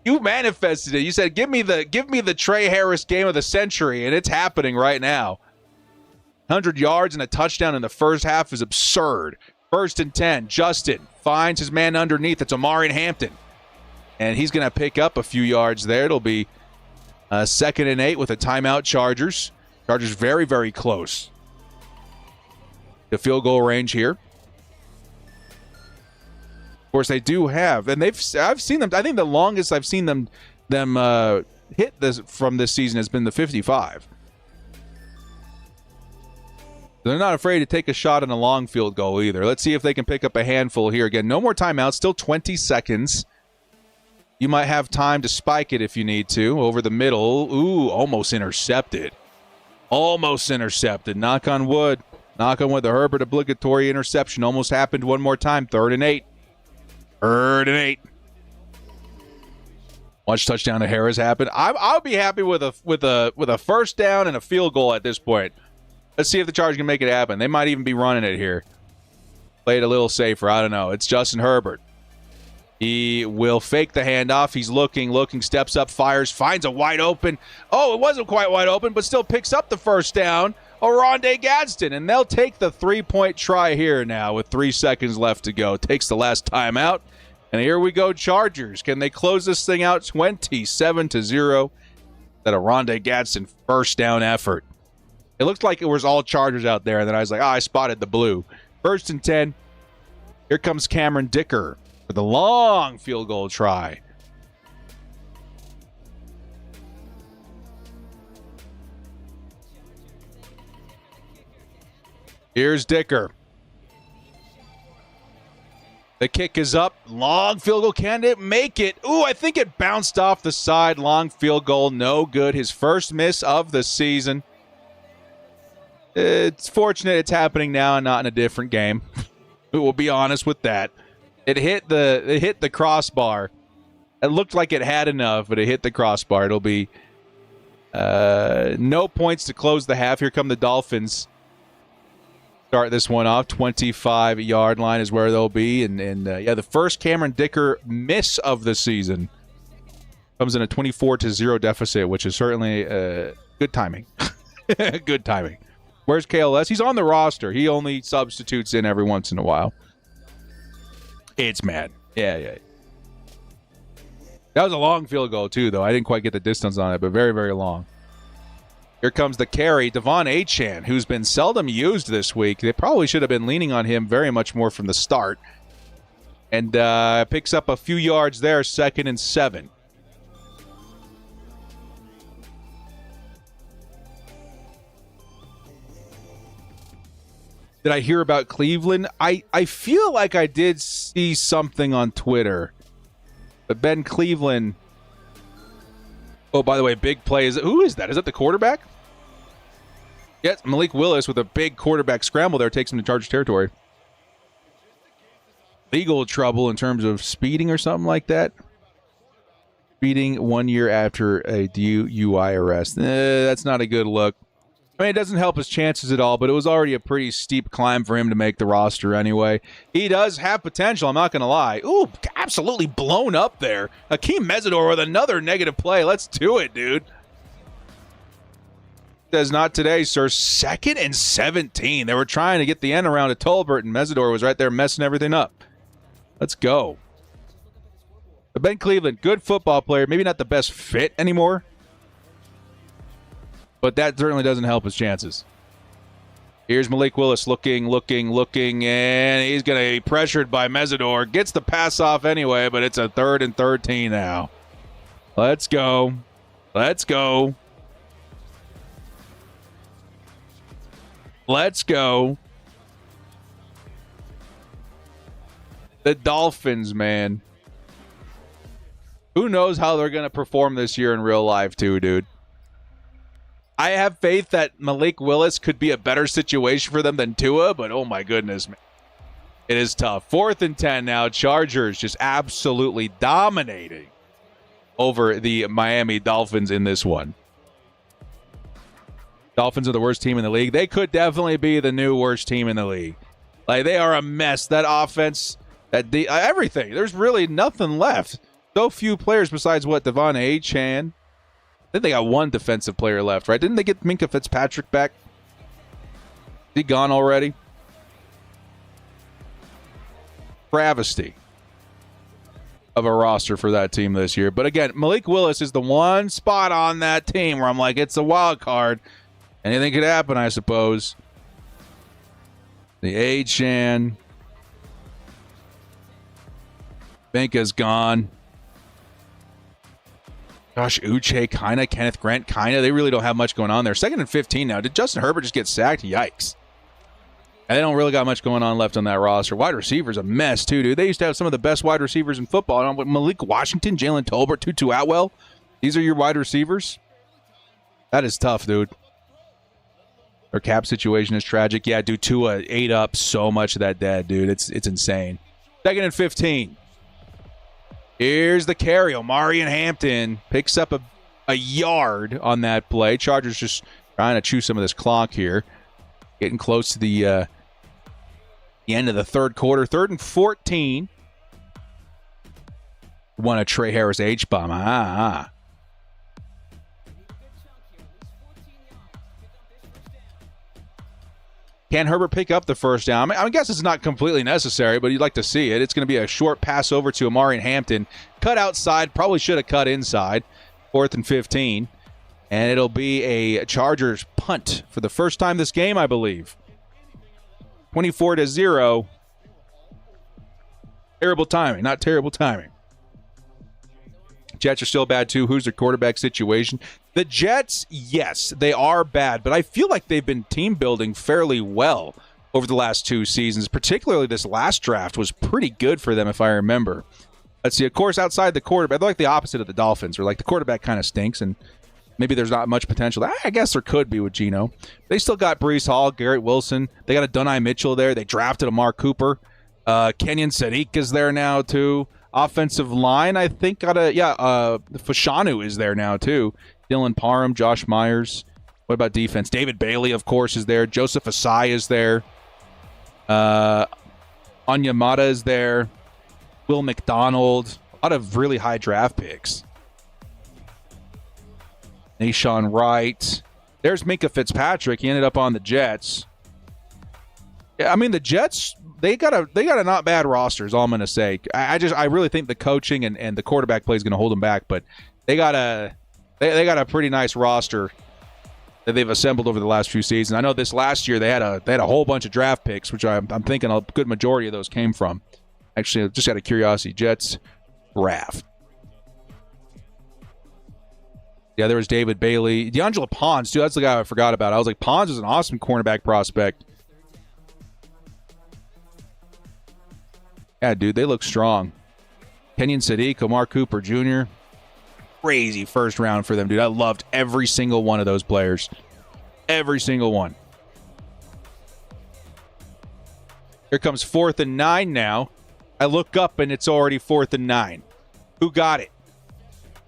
You manifested it. You said, give me the Trey Harris game of the century, and it's happening right now. 100 yards and a touchdown in the first half is absurd. 1st and 10. Justin finds his man underneath. It's Omari Hampton. And he's going to pick up a few yards there. It'll be 2nd and 8 with a timeout, Chargers. Chargers very, very close. The field goal range here. Of course, they do have, and I've seen them. I think the longest I've seen them hit this from this season has been the 55. They're not afraid to take a shot on a long field goal either. Let's see if they can pick up a handful here. Again, no more timeouts, still 20 seconds. You might have time to spike it if you need to. Over the middle. Ooh, almost intercepted. Almost intercepted. Knock on wood. Knock on wood. The Herbert obligatory interception almost happened one more time. 3rd and 8. 3rd and 8. Watch touchdown to Harris happen. I'll be happy with a first down and a field goal at this point. Let's see if the Chargers can make it happen. They might even be running it here. Play it a little safer. I don't know. It's Justin Herbert. He will fake the handoff. He's looking, steps up, fires, finds a wide open. Oh, it wasn't quite wide open, but still picks up the first down. Oronde Gadsden, and they'll take the 3-point try here now with 3 seconds left to go. Takes the last timeout, and here we go, Chargers. Can they close this thing out 27-0? That Oronde Gadsden first down effort. It looked like it was all Chargers out there, and then I was like, I spotted the blue. 1st and 10. Here comes Cameron Dicker for the long field goal try. Here's Dicker. The kick is up. Long field goal. Can it make it? Ooh, I think it bounced off the side. Long field goal. No good. His first miss of the season. It's fortunate it's happening now and not in a different game. We'll be honest with that. It hit the crossbar. It looked like it had enough, but it hit the crossbar. It'll be no points to close the half. Here come the Dolphins. Start this one off. 25-yard line is where they'll be. And the first Cameron Dicker miss of the season comes in a 24-0 deficit, which is certainly good timing. Good timing. Where's KLS? He's on the roster. He only substitutes in every once in a while. It's mad. Yeah. That was a long field goal, too, though. I didn't quite get the distance on it, but very, very long. Here comes the carry. Devon Achane, who's been seldom used this week. They probably should have been leaning on him very much more from the start. And picks up a few yards there, 2nd and 7. Did I hear about Cleveland? I feel like I did see something on Twitter. But Ben Cleveland... Oh, by the way, big play. Who is that? Is that the quarterback? Yes, Malik Willis with a big quarterback scramble there takes him to Chargers territory. legal trouble in terms of speeding or something like that. Speeding 1 year after a DUI arrest. That's not a good look. I mean, it doesn't help his chances at all, but it was already a pretty steep climb for him to make the roster anyway. He does have potential, I'm not going to lie. Ooh, absolutely blown up there. Hakeem Mesidor with another negative play. Let's do it, dude. Says not today, sir. 2nd and 17. They were trying to get the end around to Tolbert, and Mesidor was right there messing everything up. Let's go. But Ben Cleveland, good football player. Maybe not the best fit anymore, but that certainly doesn't help his chances. Here's Malik Willis looking, and he's going to be pressured by Mesidor. Gets the pass off anyway, but it's a 3rd and 13 now. Let's go. Let's go. Let's go. The Dolphins, man. Who knows how they're going to perform this year in real life, too, dude. I have faith that Malik Willis could be a better situation for them than Tua, but oh my goodness, man. It is tough. 4th and 10 now. Chargers just absolutely dominating over the Miami Dolphins in this one. Dolphins are the worst team in the league. They could definitely be the new worst team in the league. Like, they are a mess. That offense, everything. There's really nothing left. So few players besides Devon Achane. I think they got one defensive player left, right? Didn't they get Minkah Fitzpatrick back? Is he gone already? Travesty of a roster for that team this year. But again, Malik Willis is the one spot on that team where I'm like, it's a wild card. Anything could happen, I suppose. The Achane. Minkah's gone. Josh Uche, kind of. Kenneth Grant, kind of. They really don't have much going on there. 2nd and 15 now. Did Justin Herbert just get sacked? Yikes. And they don't really got much going on left on that roster. Wide receivers a mess, too, dude. They used to have some of the best wide receivers in football. Malik Washington, Jalen Tolbert, Tutu Atwell. These are your wide receivers? That is tough, dude. Their cap situation is tragic. Yeah, dude, Tua ate up so much of that dead, dude. It's insane. 2nd and 15. Here's the carry. Omarion Hampton picks up a yard on that play. Chargers just trying to chew some of this clock here. Getting close to the end of the 3rd quarter. 3rd and 14. One a Trey Harris H-bomb. Can Herbert pick up the first down? I guess it's not completely necessary, but you'd like to see it. It's going to be a short pass over to Omarion Hampton. Cut outside. Probably should have cut inside. 4th and 15. And it'll be a Chargers punt for the first time this game, I believe. 24-0. Terrible timing. Not terrible timing. Jets are still bad, too. Who's their quarterback situation? The Jets, yes, they are bad, but I feel like they've been team building fairly well over the last 2 seasons. Particularly this last draft was pretty good for them, if I remember. Let's see, of course, outside the quarterback, they're like the opposite of the Dolphins, where like the quarterback kind of stinks, and maybe there's not much potential. I guess there could be with Geno. They still got Breece Hall, Garrett Wilson. They got a Dunai Mitchell there. They drafted Amar Cooper. Kenyon Sadiq is there now, too. Offensive line, I think, Fashanu is there now, too. Dylan Parham, Josh Myers. What about defense? David Bailey, of course, is there. Joseph Asai is there. Onyemata is there. Will McDonald. A lot of really high draft picks. Nashawn Wright. There's Minkah Fitzpatrick. He ended up on the Jets. Yeah, I mean, the Jets, they got a not bad roster, is all I'm going to say. I really think the coaching and the quarterback play is going to hold them back, but they got a pretty nice roster that they've assembled over the last few seasons. I know this last year they had a whole bunch of draft picks, which I'm thinking a good majority of those came from. Actually, just out of curiosity, Jets draft. Yeah, there was David Bailey. DeAngelo Pons, too. That's the guy I forgot about. I was like, Pons is an awesome cornerback prospect. Yeah, dude, they look strong. Kenyon Sadiq, Amar Cooper Jr. Crazy first round for them, dude. I loved every single one of those players. Every single one. Here comes 4th and 9 now. I look up and it's already 4th and 9. Who got it?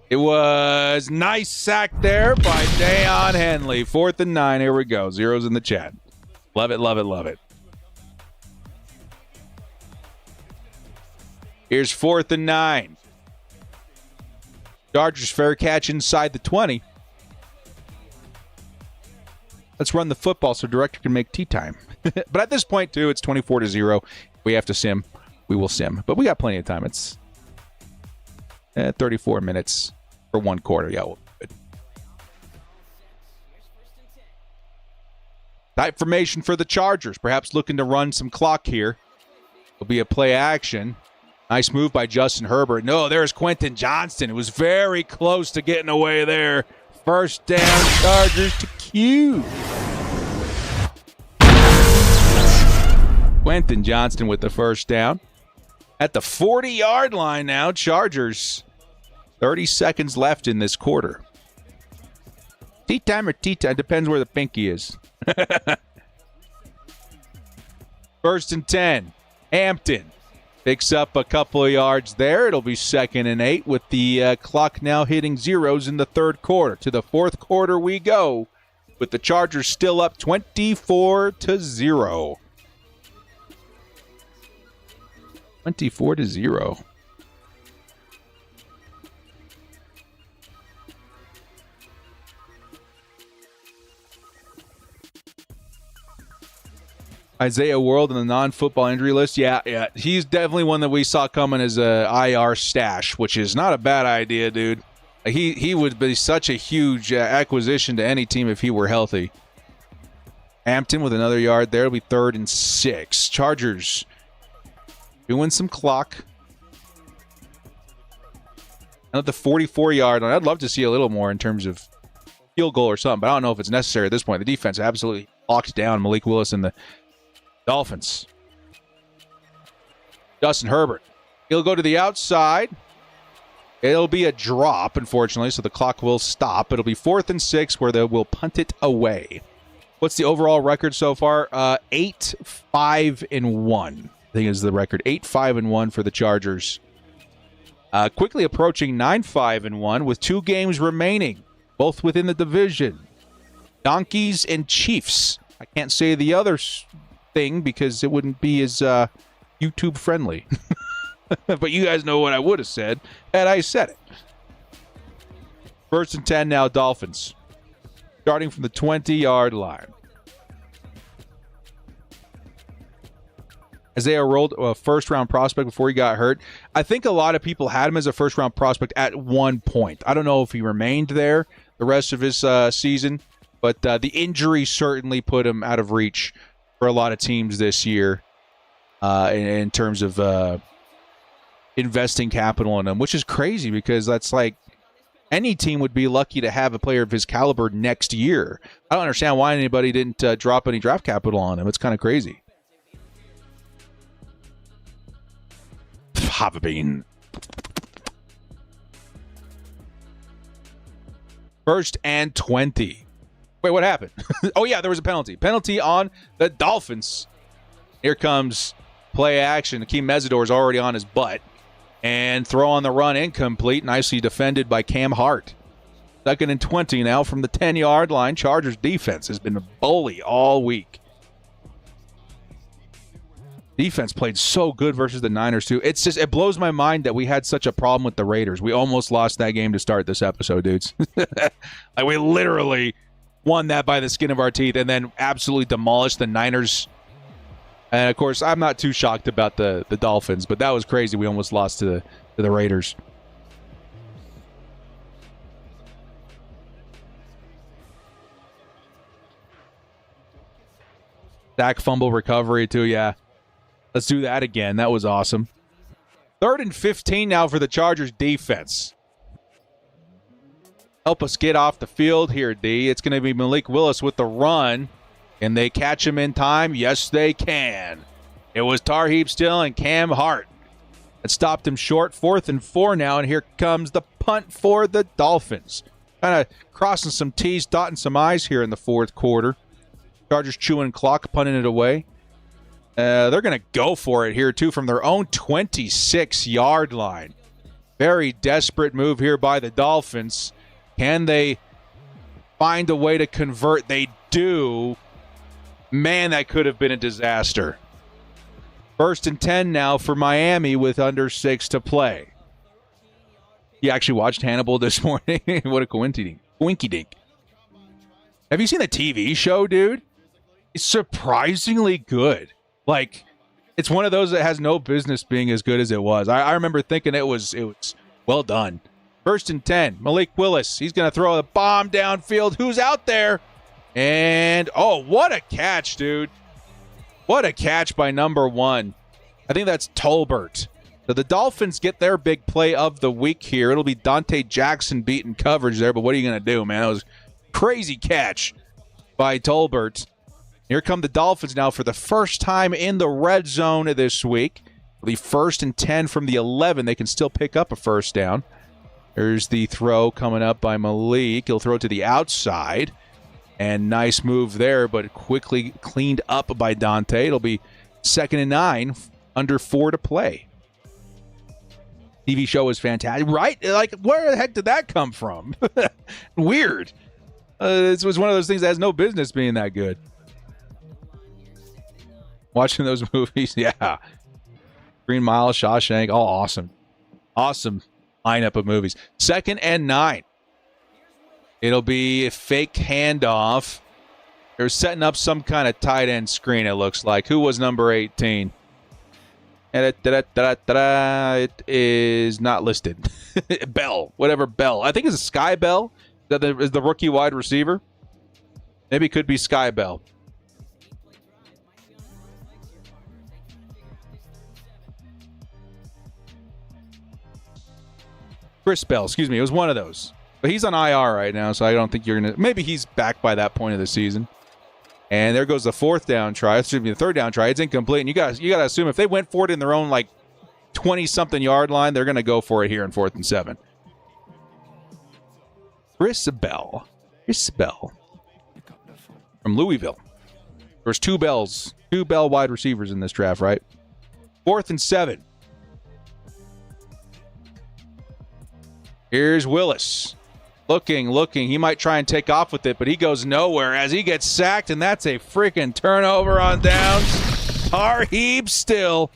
It was nice sack there by Deion Henley. 4th and 9. Here we go. Zeros in the chat. Love it, love it, love it. Here's 4th and 9. Chargers fair catch inside the 20. Let's run the football so director can make tea time. But at this point, too, it's 24-0. We have to sim. We will sim. But we got plenty of time. It's 34 minutes for one quarter. Yeah, we'll do it. Tight formation for the Chargers. Perhaps looking to run some clock here. It'll be a play action. Nice move by Justin Herbert. No, there's Quentin Johnston. It was very close to getting away there. First down, Chargers to Q. Quentin Johnston with the first down. At the 40-yard line now, Chargers. 30 seconds left in this quarter. Tea time or tea time? Depends where the pinky is. 1st and 10. Hampton picks up a couple of yards there. It'll be 2nd and 8 with the clock now hitting zeros in the third quarter. To the fourth quarter we go with the Chargers still up 24-0. 24-0. Isaiah World on the non-football injury list. Yeah. He's definitely one that we saw coming as a IR stash, which is not a bad idea, dude. He would be such a huge acquisition to any team if he were healthy. Hampton with another yard there. It'll be 3rd and 6. Chargers doing some clock. And at the 44-yard line, I'd love to see a little more in terms of field goal or something, but I don't know if it's necessary at this point. The defense absolutely locked down Malik Willis and the Dolphins. Justin Herbert. He'll go to the outside. It'll be a drop, unfortunately, so the clock will stop. It'll be 4th and 6 where they will punt it away. What's the overall record so far? 8-5-1. I think is the record. 8-5-1 for the Chargers. Quickly approaching 9-5-1 with 2 games remaining, both within the division. Donkeys and Chiefs. I can't say the other thing because it wouldn't be as YouTube friendly. But you guys know what I would have said had I said it. 1st and 10 now, Dolphins. Starting from the 20-yard line. Isaiah rolled a first-round prospect before he got hurt. I think a lot of people had him as a first-round prospect at one point. I don't know if he remained there the rest of his season, but the injury certainly put him out of reach for a lot of teams this year in terms of investing capital in him, which is crazy because that's like any team would be lucky to have a player of his caliber next year. I don't understand why anybody didn't drop any draft capital on him. It's kind of crazy. Have been. 1st and 20. Wait, what happened? Oh, yeah, there was a penalty. Penalty on the Dolphins. Here comes play action. Akeem Mesidor's already on his butt. And throw on the run incomplete. Nicely defended by Cam Hart. 2nd and 20 now from the 10-yard line. Chargers defense has been a bully all week. Defense played so good versus the Niners, too. It blows my mind that we had such a problem with the Raiders. We almost lost that game to start this episode, dudes. Like, we literally won that by the skin of our teeth and then absolutely demolished the Niners. And, of course, I'm not too shocked about the Dolphins, but that was crazy. We almost lost to the Raiders. Sack fumble recovery, too, yeah. Let's do that again. That was awesome. 3rd and 15 now for the Chargers defense. Help us get off the field here, D. It's going to be Malik Willis with the run. Can they catch him in time? Yes, they can. It was Tarheeb Still and Cam Hart that stopped him short. 4th and 4 now, and here comes the punt for the Dolphins. Kind of crossing some T's, dotting some I's here in the fourth quarter. Chargers chewing clock, punting it away. They're going to go for it here, too, from their own 26-yard line. Very desperate move here by the Dolphins. Can they find a way to convert? They do. Man, that could have been a disaster. 1st and 10 now for Miami with under 6 to play. You actually watched Hannibal this morning? What a coinky dink. Have you seen the TV show, dude? It's surprisingly good. Like, it's one of those that has no business being as good as it was. I remember thinking it was well done. 1st and 10, Malik Willis. He's going to throw a bomb downfield. Who's out there? And, oh, what a catch, dude. What a catch by number 1. I think that's Tolbert. So the Dolphins get their big play of the week here. It'll be Dante Jackson beating coverage there, but what are you going to do, man? That was a crazy catch by Tolbert. Here come the Dolphins now for the first time in the red zone this week. The 1st and 10 from the 11. They can still pick up a first down. There's the throw coming up by Malik. He'll throw it to the outside. And nice move there, but quickly cleaned up by Dante. It'll be 2nd and 9, under 4 to play. TV show is fantastic, right? Like, where the heck did that come from? Weird. This was one of those things that has no business being that good. Watching those movies, yeah. Green Mile, Shawshank, all awesome. Awesome lineup of movies. 2nd and 9. It'll be a fake handoff. They're setting up some kind of tight end screen, it looks like. Who was number 18? It is not listed. Bell, whatever Bell. I think it's Sky Bell. Is the rookie wide receiver? Maybe it could be Sky Bell. Chris Bell, excuse me. It was one of those. But he's on IR right now, so I don't think you're going to... Maybe he's back by that point of the season. And there goes the 4th down try. It should be the 3rd down try. It's incomplete. And you got to assume if they went for it in their own, 20-something yard line, they're going to go for it here in 4th and 7. Chris Bell from Louisville. There's two Bell wide receivers in this draft, right? 4th and 7. Here's Willis. Looking. He might try and take off with it, but he goes nowhere as he gets sacked, and that's a freaking turnover on downs. Tarheeb still.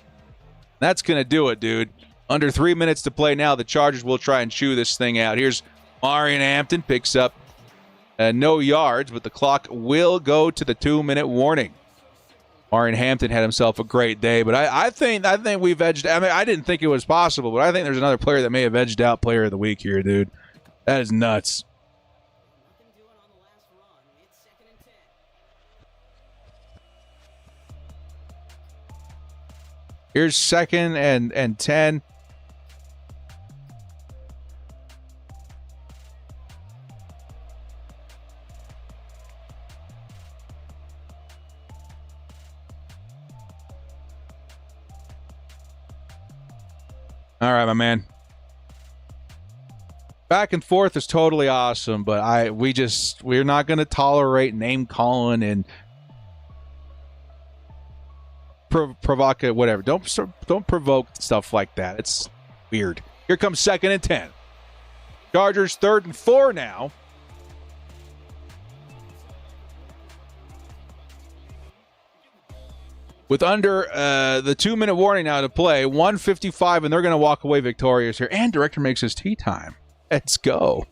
That's going to do it, dude. Under 3 minutes to play now. The Chargers will try and chew this thing out. Here's Marion Hampton. Picks up no yards, but the clock will go to the 2-minute warning. Marion Hampton had himself a great day, but I think we've edged. I mean, I didn't think it was possible, but I think there's another player that may have edged out Player of the Week here, dude. That is nuts. Here's 2nd and 10. All right, my man. Back and forth is totally awesome, but we're not going to tolerate name calling and provoke whatever. Don't provoke stuff like that. It's weird. Here comes 2nd and 10. Chargers 3rd and 4 now. With under the 2-minute warning now to play, 1:55, and they're going to walk away victorious here. And director makes his tea time. Let's go.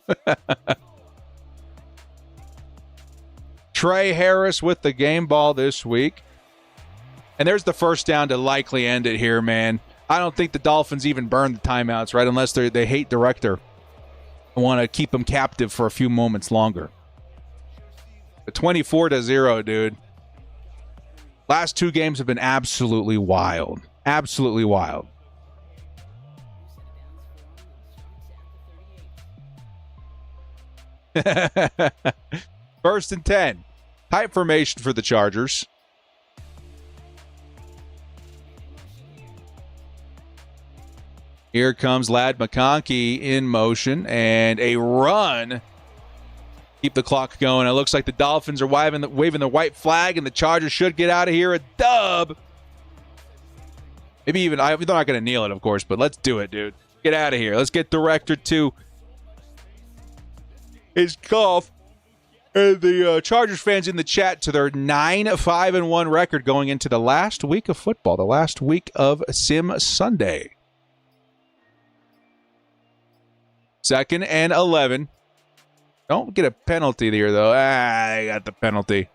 Trey Harris with the game ball this week. And there's the first down to likely end it here, man. I don't think the Dolphins even burn the timeouts, right? Unless they hate director and want to keep them captive for a few moments longer. But 24-0, dude. Last 2 games have been absolutely wild. Absolutely wild. First and 10. Tight formation for the Chargers. Here comes Ladd McConkey in motion and a run. Keep the clock going. It looks like the Dolphins are waving the white flag, and the Chargers should get out of here a dub. Maybe even, they're not going to kneel it, of course, but let's do it, dude. Get out of here. Let's get Director to his golf. And the Chargers fans in the chat to their 9-5-1 record going into the last week of football, the last week of Sim Sunday. 2nd and 11. Don't get a penalty there, though. I got the penalty.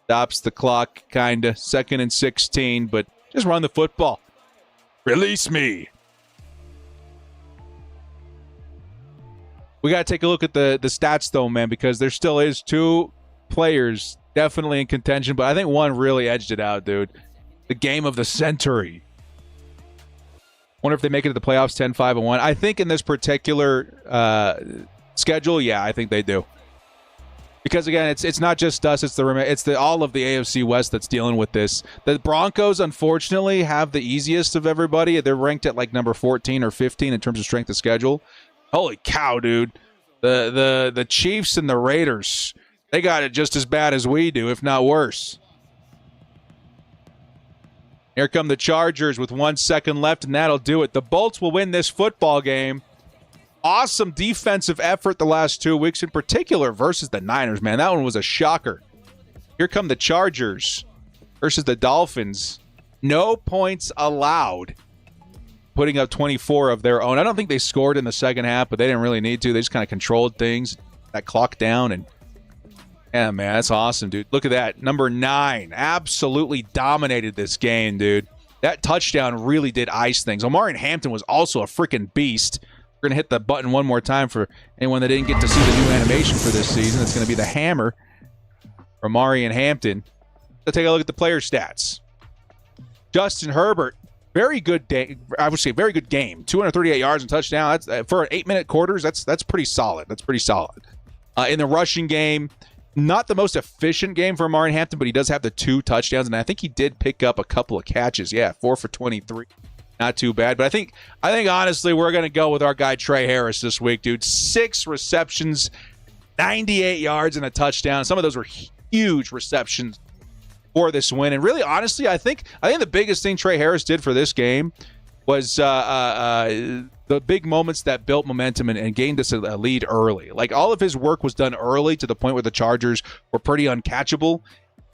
Stops the clock, kind of. 2nd and 16, but just run the football. Release me. We got to take a look at the stats, though, man, because there still is 2 players definitely in contention, but I think one really edged it out, dude. The game of the century. Wonder if they make it to the playoffs 10-5-1. I think in this particular schedule, yeah, I think they do. Because again, it's not just us; it's the all of the AFC West that's dealing with this. The Broncos, unfortunately, have the easiest of everybody. They're ranked at like number 14 or 15 in terms of strength of schedule. Holy cow, dude! The Chiefs and the Raiders, they got it just as bad as we do, if not worse. Here come the Chargers with 1 second left, and that'll do it. The Bolts will win this football game. Awesome defensive effort the last 2 weeks, in particular versus the Niners, man. That one was a shocker. Here come the Chargers versus the Dolphins. No points allowed. Putting up 24 of their own. I don't think they scored in the second half, but they didn't really need to. They just kind of controlled things, that clock down, and yeah, man, that's awesome, dude. Look at that. Number 9 absolutely dominated this game, dude. That touchdown really did ice things. Omari Hampton was also a freaking beast. We're going to hit the button one more time for anyone that didn't get to see the new animation for this season. It's going to be the hammer from Omari and Hampton. Let's take a look at the player stats. Justin Herbert, very good day. I would say very good game. 238 yards and touchdown. That's for 8-minute quarters. That's pretty solid. That's pretty solid. In the rushing game, not the most efficient game for Omari Hampton, but he does have the 2 touchdowns, and I think he did pick up a couple of catches. Yeah, 4 for 23. Not too bad, but I think honestly we're going to go with our guy Trey Harris this week, dude. 6 receptions, 98 yards and a touchdown. Some of those were huge receptions for this win. And really, honestly, I think the biggest thing Trey Harris did for this game was the big moments that built momentum and gained us a lead early. Like, all of his work was done early to the point where the Chargers were pretty uncatchable.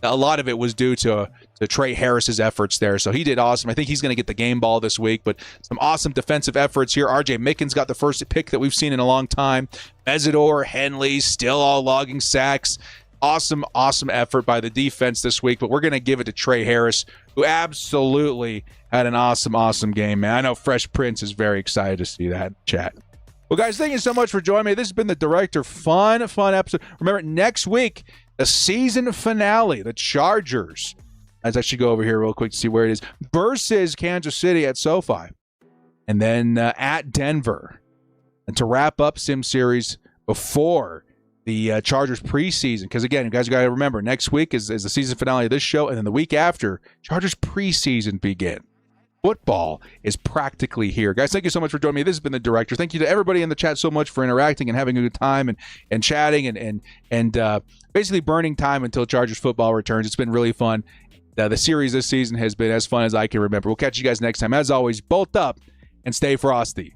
A lot of it was due to Trey Harris's efforts there. So he did awesome. I think he's going to get the game ball this week, but some awesome defensive efforts here. RJ Mickens got the first pick that we've seen in a long time. Mesidor, Henley, still all logging sacks. Awesome effort by the defense this week, but we're going to give it to Trey Harris, who absolutely had an awesome game, man. I know Fresh Prince is very excited to see that in chat. Well, guys, thank you so much for joining me. This has been the Director. Fun episode. Remember, next week, the season finale, the Chargers, as I should go over here real quick to see where it is, versus Kansas City at SoFi. And then at Denver. And to wrap up Sim Series before the Chargers preseason. Because, again, you guys got to remember, next week is the season finale of this show. And then the week after, Chargers preseason begins. Football is practically here. Guys, thank you so much for joining me. This has been the Director. Thank you to everybody in the chat so much for interacting and having a good time and chatting and basically burning time until Chargers football returns. It's been really fun. The series this season has been as fun as I can remember. We'll catch you guys next time. As always, bolt up and stay frosty.